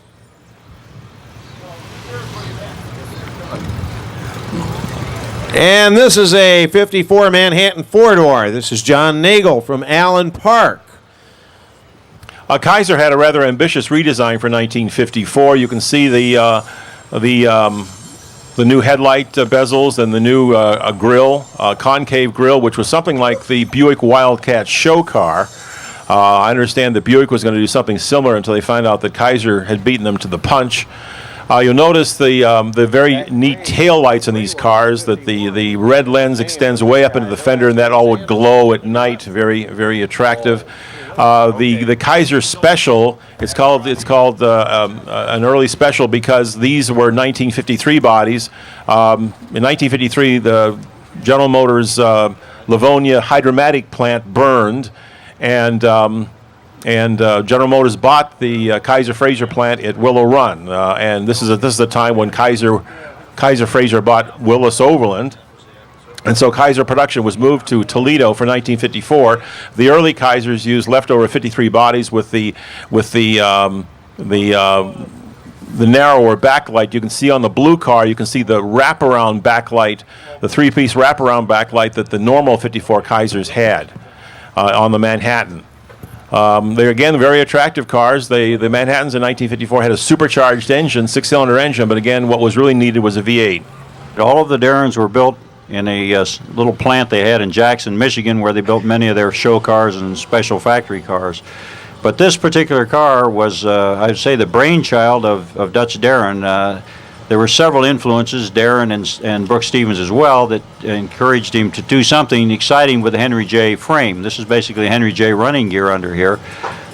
And this is a 54 Manhattan 4-door. This is John Nagel from Allen Park. Kaiser had a rather ambitious redesign for 1954. You can see the new headlight bezels and the new grille, concave grille, which was something like the Buick Wildcat show car. I understand that Buick was going to do something similar until they found out that Kaiser had beaten them to the punch. You'll notice the very neat tail lights in these cars, that the red lens extends way up into the fender, and that all would glow at night. Very, very attractive. The Kaiser Special, it's called an early special because these were 1953 bodies. In 1953, the General Motors Livonia hydromatic plant burned, and General Motors bought the Kaiser Fraser plant at Willow Run, and this is the time when Kaiser Fraser bought Willis Overland, and so Kaiser production was moved to Toledo for 1954. The early Kaisers used leftover 53 bodies with the narrower backlight. You can see on the blue car, you can see the wraparound backlight, the 3-piece wraparound backlight that the normal 54 Kaisers had on the Manhattan. They're, again, very attractive cars. The Manhattans in 1954 had a supercharged engine, 6-cylinder engine, but again, what was really needed was a V8. All of the Darrens were built in a little plant they had in Jackson, Michigan, where they built many of their show cars and special factory cars. But this particular car was, I'd say, the brainchild of Dutch Darren. There were several influences, Darren and Brooks Stevens as well, that encouraged him to do something exciting with the Henry J frame. This is basically a Henry J running gear under here.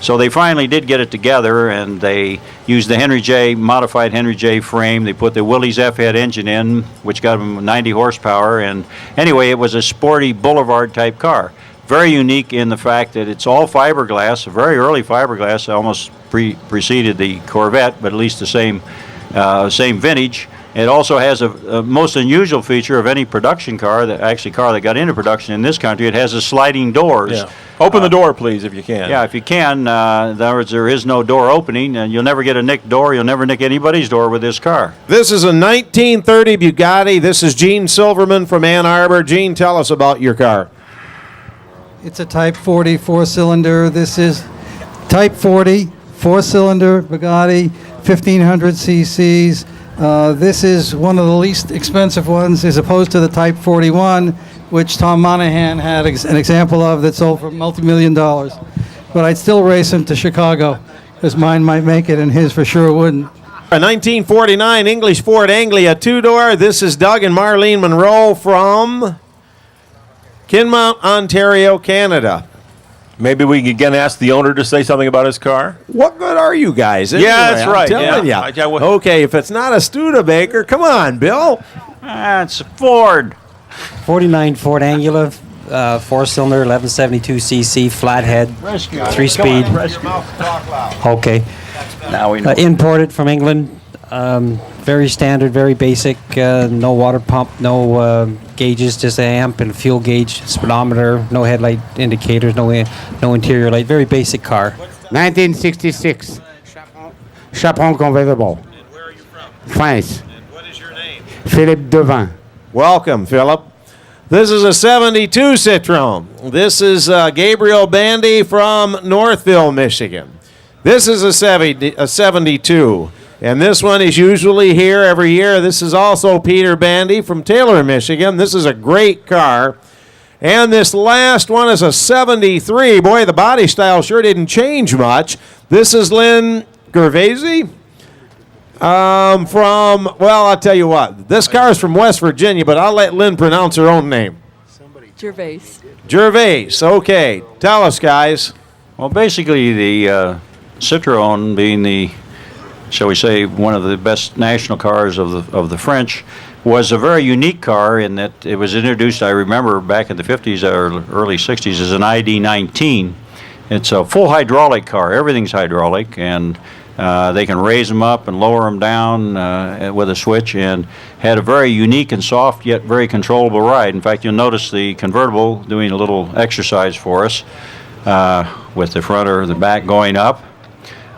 So they finally did get it together, and they used the modified Henry J frame. They put the Willys F-head engine in, which got them 90 horsepower. And anyway, it was a sporty boulevard type car. Very unique in the fact that it's all fiberglass, a very early fiberglass, almost preceded the Corvette, but at least the same vintage. It also has a most unusual feature of any production car, that got into production in this country. It has a sliding doors. Yeah. Open the door, please, if you can. Yeah, if you can. In other words, there is no door opening, and you'll never get a nicked door. You'll never nick anybody's door with this car. This is a 1930 Bugatti. This is Gene Silverman from Ann Arbor. Gene, tell us about your car. It's a Type 40 4-cylinder. This is Type 40 4-cylinder Bugatti, 1,500 cc's. This is one of the least expensive ones as opposed to the Type 41, which Tom Monahan had an example of that sold for multi-million dollars. But I'd still race him to Chicago, because mine might make it and his for sure wouldn't. A 1949 English Ford Anglia two-door. This is Doug and Marlene Monroe from Kinmount, Ontario, Canada. Maybe we can again ask the owner to say something about his car. What good are you guys? Anyway, Yeah, that's right. I'm telling Yeah. ya. Okay, if it's not a Studebaker, come on, Bill. It's a Ford. 49 Ford Anglia, 4-cylinder, 1172 cc, flathead, 3-speed. Okay. Now we know. Imported from England. Very standard, very basic. No water pump, no gauges, just an amp and a fuel gauge, speedometer, no headlight indicators, no interior light. Very basic car. 1966. Chaperon Convertible. France. And what is your name? Philippe Devin. Welcome, Philip. This is a 72 Citroen. This is Gabriel Bandy from Northville, Michigan. This is a 72. And this one is usually here every year. This is also Peter Bandy from Taylor, Michigan. This is a great car. And this last one is a 73. Boy, the body style sure didn't change much. This is Lynn Gervaisi from, well, I'll tell you what. This car is from West Virginia, but I'll let Lynn pronounce her own name. Gervais. Gervais. Okay. Tell us, guys. Well, basically, the Citroen being the, shall we say, one of the best national cars of the French, was a very unique car in that it was introduced, I remember, back in the 50s or early 60s as an ID19. It's a full hydraulic car. Everything's hydraulic, and they can raise them up and lower them down with a switch, and had a very unique and soft yet very controllable ride. In fact, you'll notice the convertible doing a little exercise for us with the front or the back going up.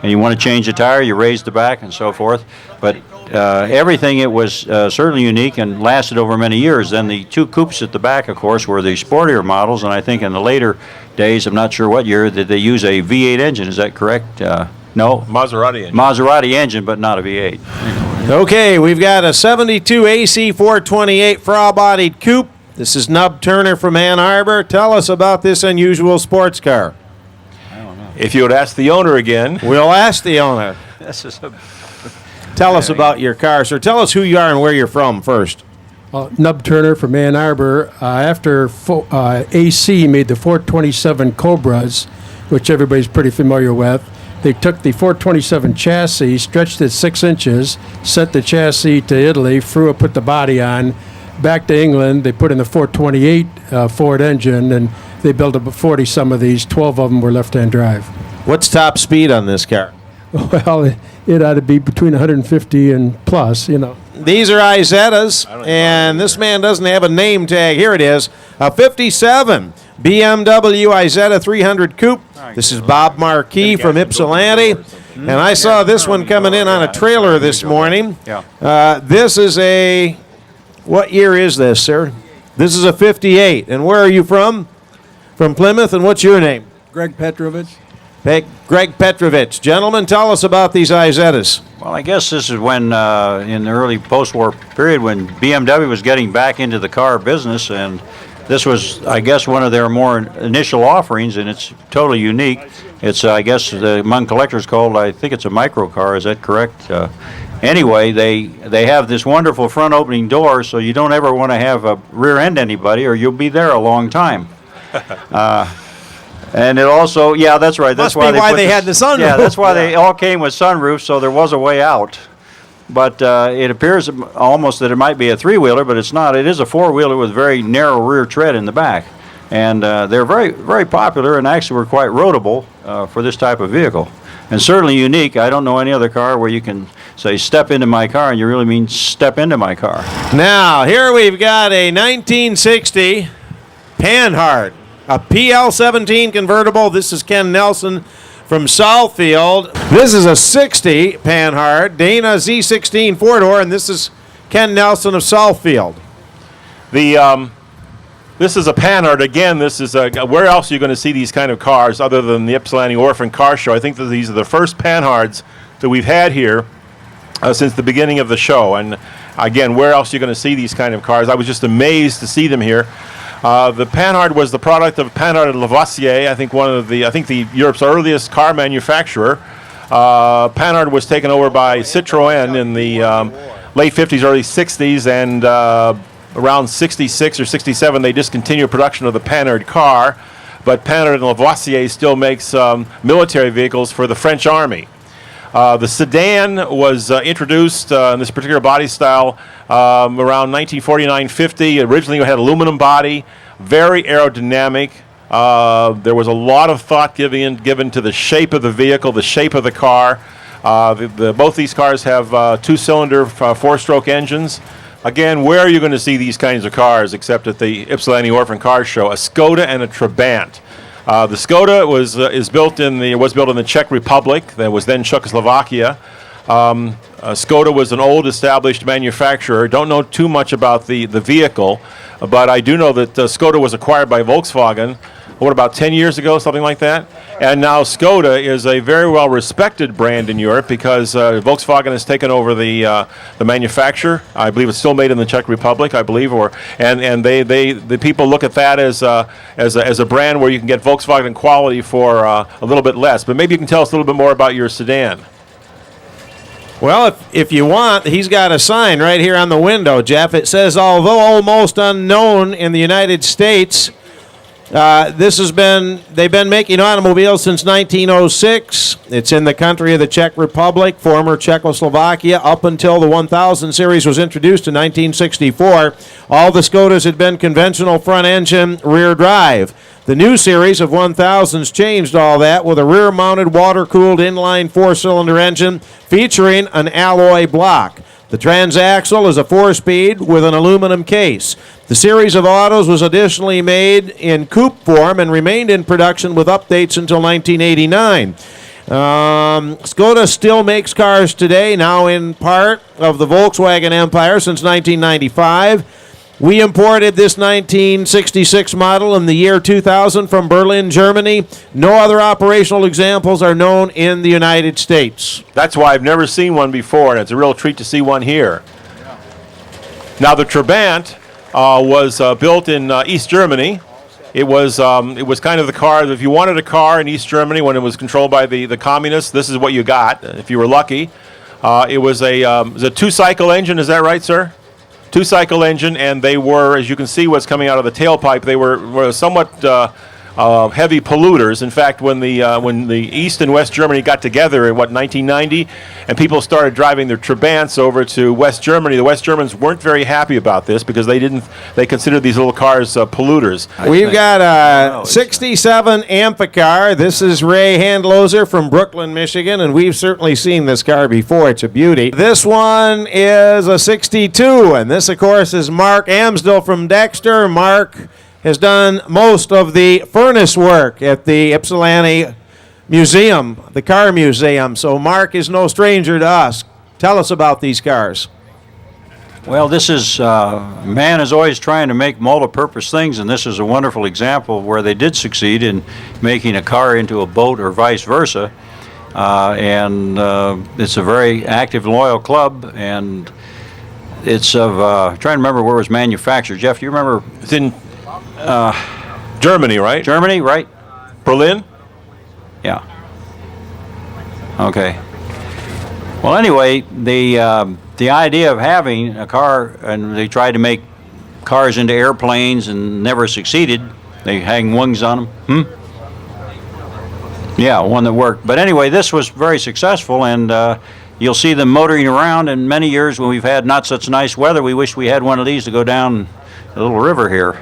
And you want to change the tire, you raise the back and so forth. But everything, it was certainly unique and lasted over many years. Then the two coupes at the back, of course, were the sportier models. And I think in the later days, I'm not sure what year, did they use a V8 engine. Is that correct? No? Maserati engine. Maserati engine, but not a V8. Okay, we've got a 72 AC 428 frau-bodied coupe. This is Nub Turner from Ann Arbor. Tell us about this unusual sports car. If you would ask the owner again. We'll ask the owner. This is a... Tell us about your car, sir. Tell us who you are and where you're from first. Nub Turner from Ann Arbor. After AC made the 427 Cobras, which everybody's pretty familiar with, they took the 427 chassis, stretched it 6 inches, sent the chassis to Italy, put the body on, back to England. They put in the 428 Ford engine, and they built about 40 some of these. 12 of them were left-hand drive. What's top speed on this car? Well, it ought to be between 150 and plus, you know. These are Izettas, and this man doesn't have a name tag. Here it is, a 57 BMW Isetta 300 Coupe. This is Bob Marquis from Ypsilanti, and I saw this one coming in on a trailer this morning. This is a, what year is this, sir? This is a 58, and where are you from? From Plymouth, and what's your name? Greg Petrovich. Greg Petrovich. Gentlemen, tell us about these Izettas. Well, I guess this is when, in the early post-war period, when BMW was getting back into the car business, and this was, I guess, one of their more initial offerings, and it's totally unique. It's, I guess, among collectors called, I think it's a micro car. Is that correct? Anyway, they have this wonderful front opening door, so you don't ever want to have a rear end anybody, or you'll be there a long time. And it also, yeah, that's right. That's Must be why they had the sunroof. Yeah, that's why they all came with sunroofs, so there was a way out. But it appears almost that it might be a three-wheeler, but it's not. It is a four-wheeler with very narrow rear tread in the back. And they're very, very popular and actually were quite roadable for this type of vehicle. And certainly unique. I don't know any other car where you can say, step into my car, and you really mean step into my car. Now, here we've got a 1960 Panhard, a PL17 convertible. This is Ken Nelson from Southfield. This is a 60 Panhard, Dana Z16 four-door, and this is Ken Nelson of Southfield. This is a Panhard. Again, this is where else are you going to see these kind of cars other than the Ypsilanti Orphan Car Show? I think that these are the first Panhards that we've had here. since the beginning of the show. And again, where else are you going to see these kind of cars? I was just amazed to see them here. The Panhard was the product of Panhard and Lavoisier, I think the Europe's earliest car manufacturer. Panhard was taken over by Citroën in the late 50s, early 60s, and around 66 or 67 they discontinued production of the Panhard car, but Panhard and Lavoisier still makes military vehicles for the French Army. The sedan was introduced in this particular body style around 1949-50. Originally it had aluminum body, very aerodynamic. There was a lot of thought given to the shape of the vehicle, the shape of the car. Both these cars have two-cylinder, four-stroke engines. Again, where are you going to see these kinds of cars except at the Ypsilanti Orphan Car Show? A Skoda and a Trabant. The Skoda was built in the Czech Republic. That was then Czechoslovakia. Skoda was an old established manufacturer. Don't know too much about the vehicle, but I do know that Skoda was acquired by Volkswagen, about 10 years ago, something like that. And now Skoda is a very well respected brand in Europe because Volkswagen has taken over the manufacture. I believe it's still made in the Czech Republic, I believe, and the people look at that as a brand where you can get Volkswagen quality for a little bit less. But maybe you can tell us a little bit more about your sedan. Well, if you want, he's got a sign right here on the window, Jeff. It says, although almost unknown in the United States, they've been making automobiles since 1906. It's in the country of the Czech Republic, former Czechoslovakia, up until the 1000 series was introduced in 1964. All the Skodas had been conventional front engine, rear drive. The new series of 1000s changed all that with a rear-mounted, water-cooled inline four-cylinder engine featuring an alloy block. The transaxle is a 4-speed with an aluminum case. The series of autos was additionally made in coupe form and remained in production with updates until 1989. Skoda still makes cars today, now in part of the Volkswagen empire since 1995. We imported this 1966 model in the year 2000 from Berlin, Germany. No other operational examples are known in the United States. That's why I've never seen one before, and it's a real treat to see one here. Now, the Trabant was built in East Germany. It was kind of the car, if you wanted a car in East Germany when it was controlled by the communists, this is what you got, if you were lucky. It was a two-cycle engine, is that right, sir? Two-cycle engine, and they were, as you can see what's coming out of the tailpipe, they were somewhat heavy polluters. In fact, when the East and West Germany got together in 1990, and people started driving their Trabants over to West Germany, the West Germans weren't very happy about this because they considered these little cars polluters. We've got a 67 Amphicar. This is Ray Handloser from Brooklyn, Michigan, and we've certainly seen this car before. It's a beauty. This one is a 62, and this, of course, is Mark Amsdell from Dexter. Mark has done most of the furnace work at the Ypsilanti Museum, the car museum. So Mark is no stranger to us. Tell us about these cars. Well, this is, man is always trying to make multi-purpose things, and this is a wonderful example where they did succeed in making a car into a boat or vice versa. It's a very active, loyal club, and it's trying to remember where it was manufactured. Jeff, do you remember? It's in Germany, right? Germany, right? Berlin? Yeah. Okay. Well, anyway, the idea of having a car, and they tried to make cars into airplanes and never succeeded. They hang wings on them. Yeah, one that worked. But anyway, this was very successful, and you'll see them motoring around. In many years when we've had not such nice weather, we wish we had one of these to go down the little river here.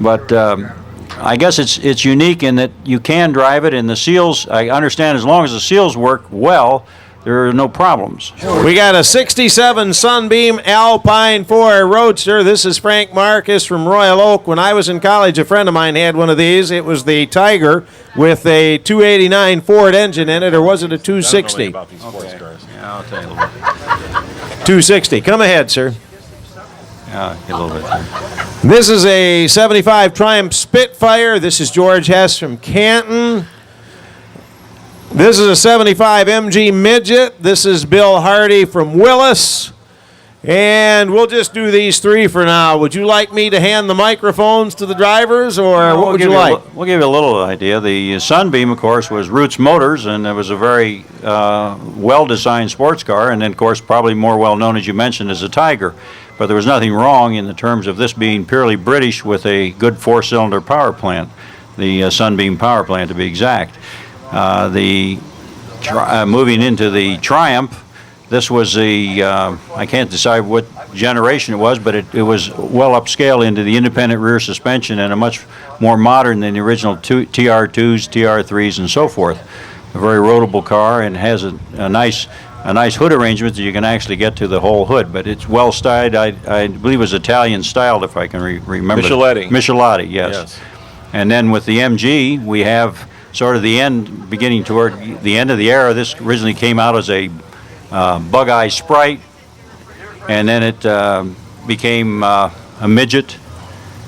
But I guess it's unique in that you can drive it, and the seals, I understand as long as the seals work well, there are no problems. We got a 67 Sunbeam Alpine 4 Roadster. This is Frank Marcus from Royal Oak. When I was in college, a friend of mine had one of these. It was the Tiger with a 289 Ford engine in it, or was it a 260? I don't know about these sports cars. Yeah, I'll tell you a little bit. 260. Come ahead, sir. Yeah, get a little bit there. This is a 75 Triumph Spitfire. This is George Hess from Canton. This is a 75 MG Midget. This is Bill Hardy from Willis. And we'll just do these three for now. Would you like me to hand the microphones to the drivers, or what would you like? We'll give you a little idea. The Sunbeam, of course, was Roots Motors, and it was a very well-designed sports car, and then, of course, probably more well-known, as you mentioned, as a Tiger. But there was nothing wrong in the terms of this being purely British with a good four-cylinder power plant, the Sunbeam power plant, to be exact. Moving into the Triumph, this was I can't decide what generation it was, but it was well upscale into the independent rear suspension and a much more modern than the original TR2s, TR3s, and so forth. A very roadable car, and has a nice hood arrangement that you can actually get to the whole hood, but it's well styled. I believe it was Italian styled, if I can remember. Michelotti, yes. And then with the MG, we have sort of beginning toward the end of the era. This originally came out as a Bug-Eye Sprite, and then it became a midget,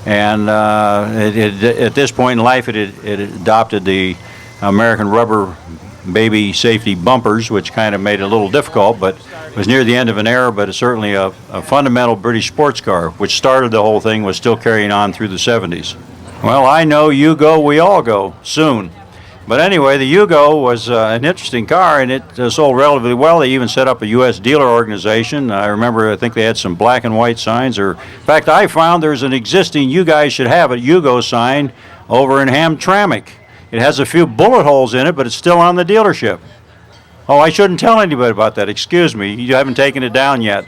and at this point in life it adopted the American rubber baby safety bumpers, which kind of made it a little difficult, but it was near the end of an era, but it's certainly a fundamental British sports car, which started the whole thing, was still carrying on through the 70s. Well, I know you go, we all go, soon. But anyway, the Yugo was an interesting car, and it sold relatively well. They even set up a U.S. dealer organization. I think they had some black and white signs. In fact, I found there's an existing "You Guys Should Have It" Yugo sign over in Hamtramck. It has a few bullet holes in it, but it's still on the dealership. Oh, I shouldn't tell anybody about that. Excuse me. You haven't taken it down yet.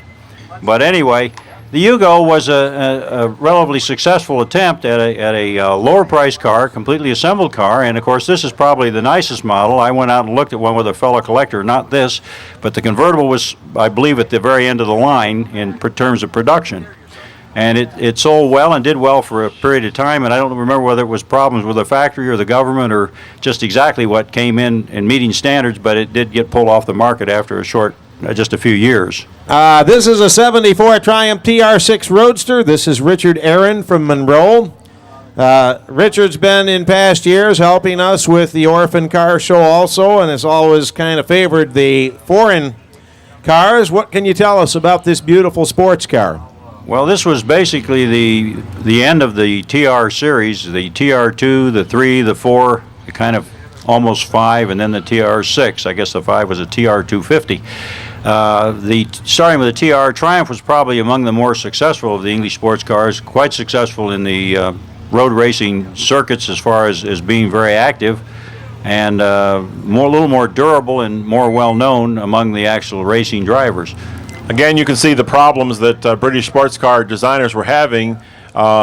But anyway, the Yugo was a relatively successful attempt at a lower price car, completely assembled car, and of course this is probably the nicest model. I went out and looked at one with a fellow collector, not this, but the convertible was, I believe, at the very end of the line in terms of production. And it sold well and did well for a period of time, and I don't remember whether it was problems with the factory or the government or just exactly what came in meeting standards, but it did get pulled off the market after just a few years. This is a 74 Triumph TR6 Roadster. This is Richard Aaron from Monroe. Richard's been in past years helping us with the Orphan Car Show also, and has always kind of favored the foreign cars. What can you tell us about this beautiful sports car? Well, this was basically the end of the TR series, the TR2, the 3, the 4, the kind of almost 5, and then the TR6. I guess the 5 was a TR250. Starting with the TR Triumph was probably among the more successful of the English sports cars, quite successful in the road racing circuits as far as being very active, and a little more durable and more well-known among the actual racing drivers. Again, you can see the problems that British sports car designers were having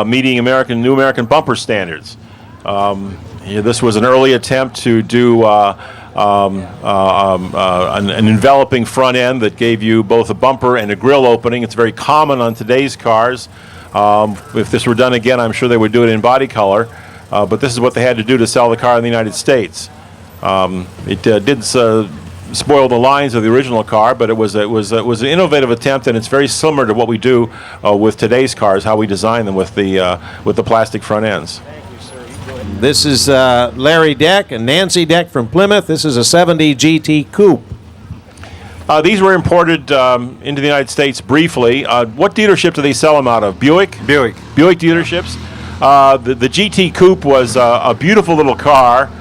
meeting new American bumper standards. This was an early attempt to do an enveloping front end that gave you both a bumper and a grille opening. It's very common on today's cars. If this were done again, I'm sure they would do it in body color, but this is what they had to do to sell the car in the United States. It did spoil the lines of the original car, but it was an innovative attempt, and it's very similar to what we do with today's cars, how we design them with the plastic front ends. This is Larry Deck and Nancy Deck from Plymouth. This is a 70 GT Coupe. These were imported into the United States briefly. What dealership do they sell them out of? Buick dealerships. The GT Coupe was a beautiful little car.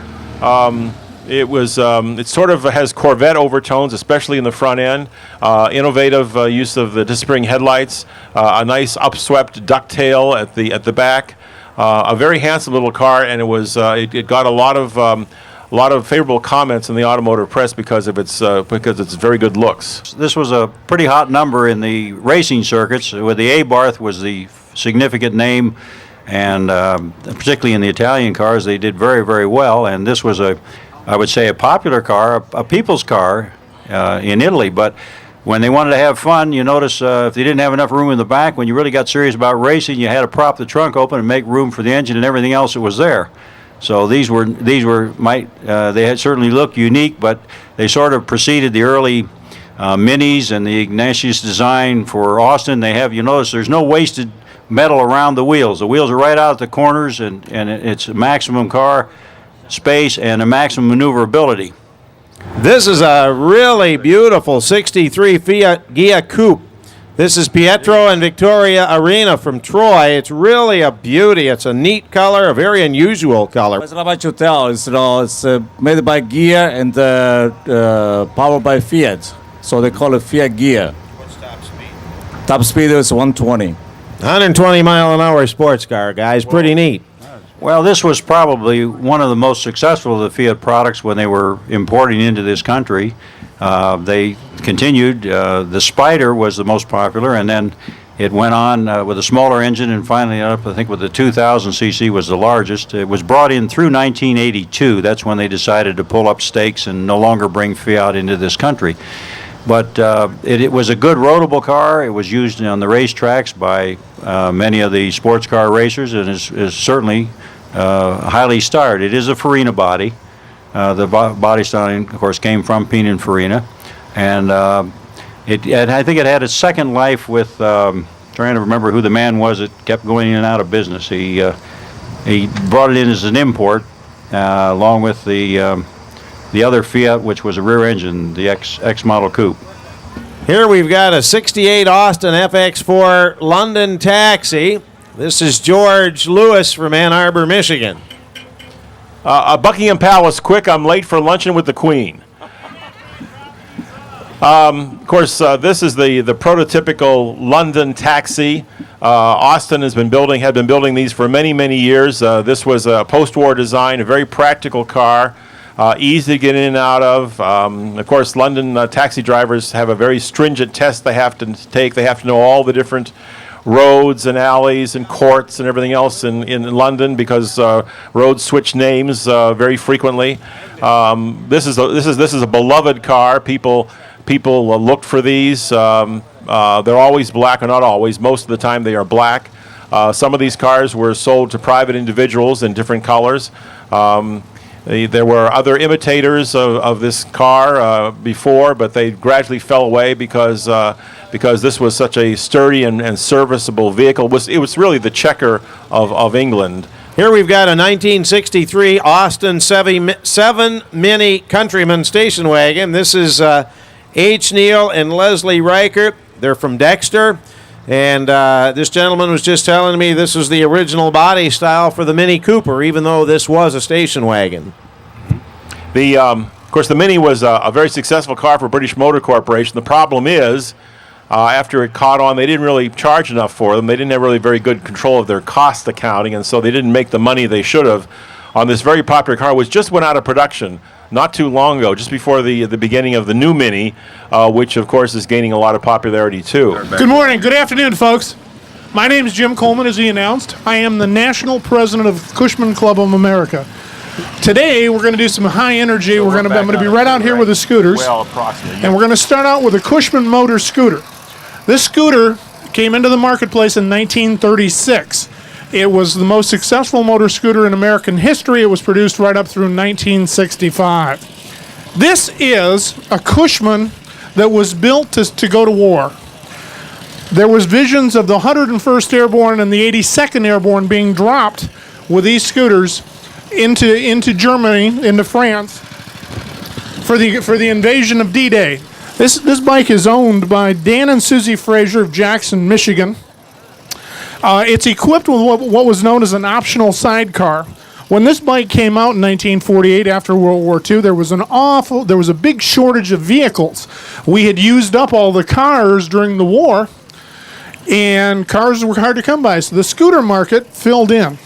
It sort of has Corvette overtones, especially in the front end. Innovative use of the disappearing headlights. A nice upswept ducktail at the back. A very handsome little car, and it got a lot of favorable comments in the automotive press because of its very good looks. This was a pretty hot number in the racing circuits. With the Abarth was the significant name, and particularly in the Italian cars, they did very, very well. And this was I would say, a popular car, a people's car in Italy. But when they wanted to have fun, you notice if they didn't have enough room in the back, when you really got serious about racing, you had to prop the trunk open and make room for the engine and everything else that was there. So they had certainly looked unique, but they sort of preceded the early Minis and the Ignatius design for Austin. You notice there's no wasted metal around the wheels. The wheels are right out at the corners, and it's a maximum car space and a maximum maneuverability. This is a really beautiful 63 Fiat Ghia Coupe. This is Pietro and Victoria Arena from Troy. It's really a beauty. It's a neat color, a very unusual color. It's not much to tell. It's made by Ghia and powered by Fiat. So they call it Fiat Ghia. What's top speed? Top speed is 120. 120 mile an hour sports car, guys. Pretty neat. Well, this was probably one of the most successful of the Fiat products when they were importing into this country. They continued. The Spider was the most popular, and then it went on with a smaller engine, and finally up, I think, with the 2,000 cc was the largest. It was brought in through 1982. That's when they decided to pull up stakes and no longer bring Fiat into this country. But it was a good roadable car. It was used on the racetracks by many of the sports car racers, and is certainly highly starred. It is a Farina body. The body styling, of course, came from Pininfarina, and I think it had its second life with trying to remember who the man was that kept going in and out of business. He brought it in as an import, along with the other Fiat, which was a rear engine, the X model coupe. Here we've got a 68 Austin FX4 London Taxi. This is George Lewis from Ann Arbor, Michigan. Buckingham Palace, quick, I'm late for luncheon with the Queen. Of course, this is the prototypical London taxi. Austin had been building these for many, many years. This was a post-war design, a very practical car, easy to get in and out of. Of course, London taxi drivers have a very stringent test they have to take. They have to know all the different roads and alleys and courts and everything else in London, because roads switch names very frequently. This is a beloved car. People look for these. They're always black, or not always. Most of the time they are black. Some of these cars were sold to private individuals in different colors. There were other imitators of this car before, but they gradually fell away because this was such a sturdy and serviceable vehicle. It was really the Checker of England. Here we've got a 1963 Austin 7 Mini Countryman station wagon. This is H. Neal and Leslie Reichert. They're from Dexter. And this gentleman was just telling me this was the original body style for the Mini Cooper, even though this was a station wagon. Of course, the Mini was a very successful car for British Motor Corporation. The problem is, after it caught on, they didn't really charge enough for them. They didn't have really very good control of their cost accounting, and so they didn't make the money they should have on this very popular car, which just went out of production not too long ago, just before the beginning of the new Mini, which, of course, is gaining a lot of popularity, too. Good morning. Good afternoon, folks. My name is Jim Coleman, as he announced. I am the National President of Cushman Club of America. Today, we're going to do some high energy. I'm going to be right out here with the scooters. Well, approximately. And we're going to start out with a Cushman motor scooter. This scooter came into the marketplace in 1936. It was the most successful motor scooter in American history. It was produced right up through 1965. This is a Cushman that was built to go to war. There was visions of the 101st Airborne and the 82nd Airborne being dropped with these scooters into Germany, into France, for the invasion of D-Day. This bike is owned by Dan and Susie Fraser of Jackson, Michigan. It's equipped with what was known as an optional sidecar. When this bike came out in 1948 after World War II, there was a big shortage of vehicles. We had used up all the cars during the war, and cars were hard to come by, so the scooter market filled in.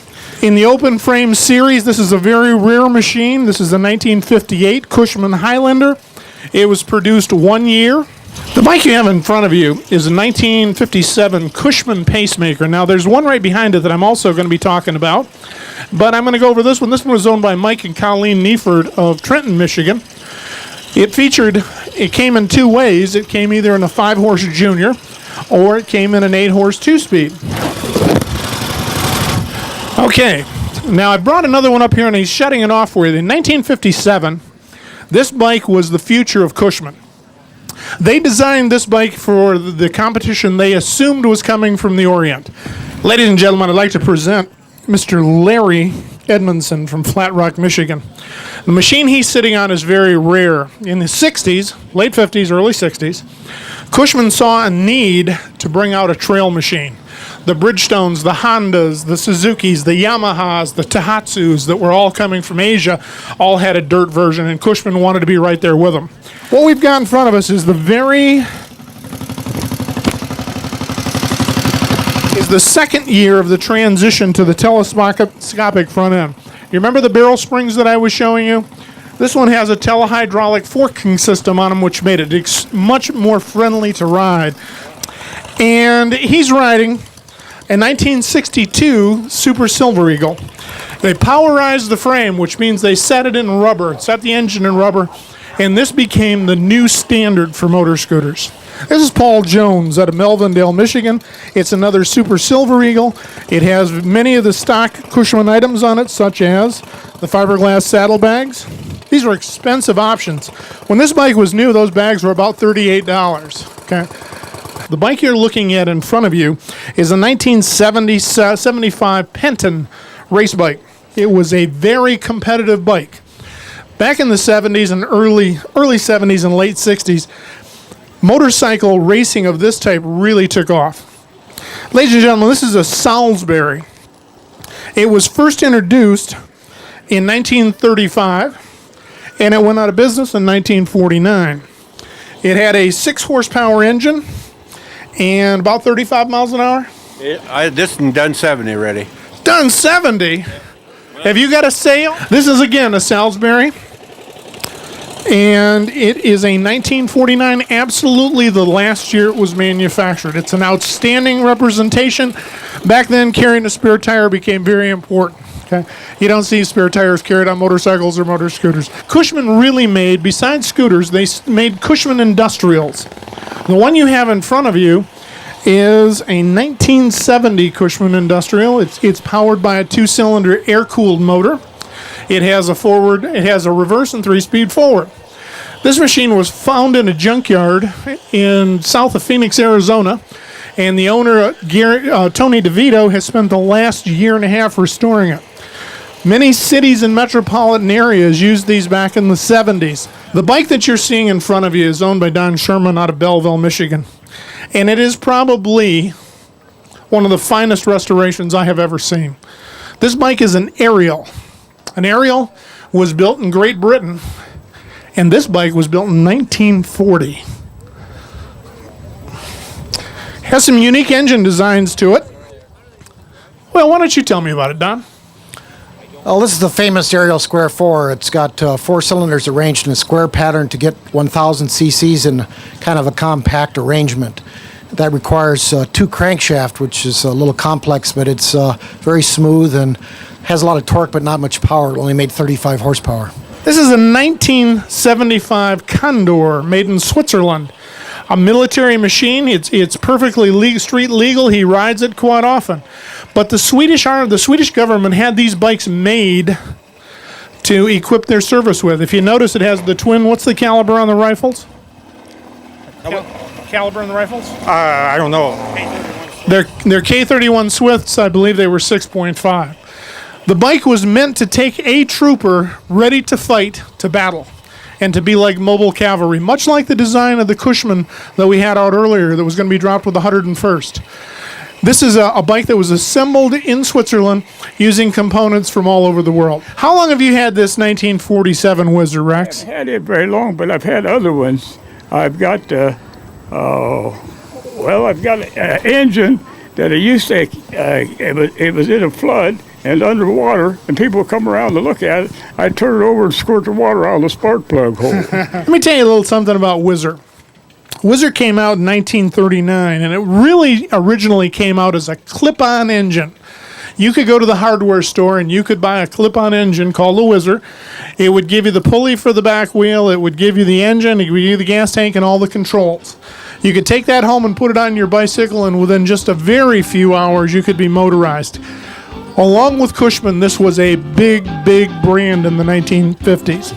In the open frame series, this is a very rare machine. This is a 1958 Cushman Highlander. It was produced 1 year. The bike you have in front of you is a 1957 Cushman pacemaker. Now, there's one right behind it that I'm also going to be talking about, but I'm going to go over this one. This one was owned by Mike and Colleen Neiford of Trenton, Michigan. It came in two ways. It came either in a 5-horse junior, or it came in an 8-horse 2-speed. Okay, now I brought another one up here, and he's shutting it off for you. In 1957, this bike was the future of Cushman. They designed this bike for the competition they assumed was coming from the Orient. Ladies and gentlemen, I'd like to present Mr. Larry Edmondson from Flat Rock, Michigan. The machine he's sitting on is very rare. In the 60s, late 50s, early 60s, Cushman saw a need to bring out a trail machine. The Bridgestones, the Hondas, the Suzukis, the Yamahas, the Tohatsus that were all coming from Asia all had a dirt version, and Cushman wanted to be right there with them. What we've got in front of us is the second year of the transition to the telescopic front end. You remember the barrel springs that I was showing you? This one has a telehydraulic forking system on them, which made it much more friendly to ride. And he's riding a 1962 Super Silver Eagle. They powerized the frame, which means they set it in rubber, set the engine in rubber, and this became the new standard for motor scooters. This is Paul Jones out of Melvindale, Michigan. It's another Super Silver Eagle. It has many of the stock Cushman items on it, such as the fiberglass saddlebags. These are expensive options. When this bike was new, those bags were about $38. Okay. The bike you're looking at in front of you is a 1975 Penton race bike. It was a very competitive bike. Back in the 70s and early 70s and late 60s, motorcycle racing of this type really took off. Ladies and gentlemen, this is a Salisbury. It was first introduced in 1935, and it went out of business in 1949. It had a 6-horsepower engine and about 35 miles an hour. This is done 70 already. Done 70? Have you got a sale? This is, again, a Salisbury. And it is a 1949, absolutely the last year it was manufactured. It's an outstanding representation. Back then, carrying a spare tire became very important. Okay, you don't see spare tires carried on motorcycles or motor scooters. Cushman really made, besides scooters, they made Cushman Industrials. The one you have in front of you is a 1970 Cushman Industrial. It's powered by a 2-cylinder air-cooled motor. It has a reverse and 3-speed forward. This machine was found in a junkyard in south of Phoenix, Arizona, and the owner, Tony DeVito, has spent the last year and a half restoring it. Many cities and metropolitan areas used these back in the 70s. The bike that you're seeing in front of you is owned by Don Sherman out of Belleville, Michigan, and it is probably one of the finest restorations I have ever seen. This bike is an Ariel. An Ariel was built in Great Britain, and this bike was built in 1940. Has some unique engine designs to it. Well, why don't you tell me about it, Don? Well, this is the famous Ariel Square 4. It's got 4 cylinders arranged in a square pattern to get 1,000 cc's in kind of a compact arrangement. That requires 2 crankshaft, which is a little complex, but it's very smooth and has a lot of torque, but not much power. It only made 35 horsepower. This is a 1975 Condor made in Switzerland. A military machine. It's perfectly street legal. He rides it quite often. But the Swedish government had these bikes made to equip their service with. If you notice, it has the twin. What's the caliber on the rifles? Caliber on the rifles? I don't know. They're K31 Swifts. I believe they were 6.5. The bike was meant to take a trooper ready to fight to battle and to be like mobile cavalry, much like the design of the Cushman that we had out earlier that was going to be dropped with the 101st. This is a bike that was assembled in Switzerland using components from all over the world. How long have you had this 1947 Whizzer, Rex? I haven't had it very long, but I've had other ones. I've got, I've got an engine that I used to, it was in a flood and underwater, and people come around to look at it. I turn it over and squirt the water out of the spark plug hole. Let me tell you a little something about Whizzer. Whizzer came out in 1939, and it really originally came out as a clip-on engine. You could go to the hardware store and you could buy a clip-on engine called the Whizzer. It would give you the pulley for the back wheel, it would give you the engine, it would give you the gas tank and all the controls. You could take that home and put it on your bicycle, and within just a very few hours you could be motorized. Along with Cushman, this was a big, big brand in the 1950s.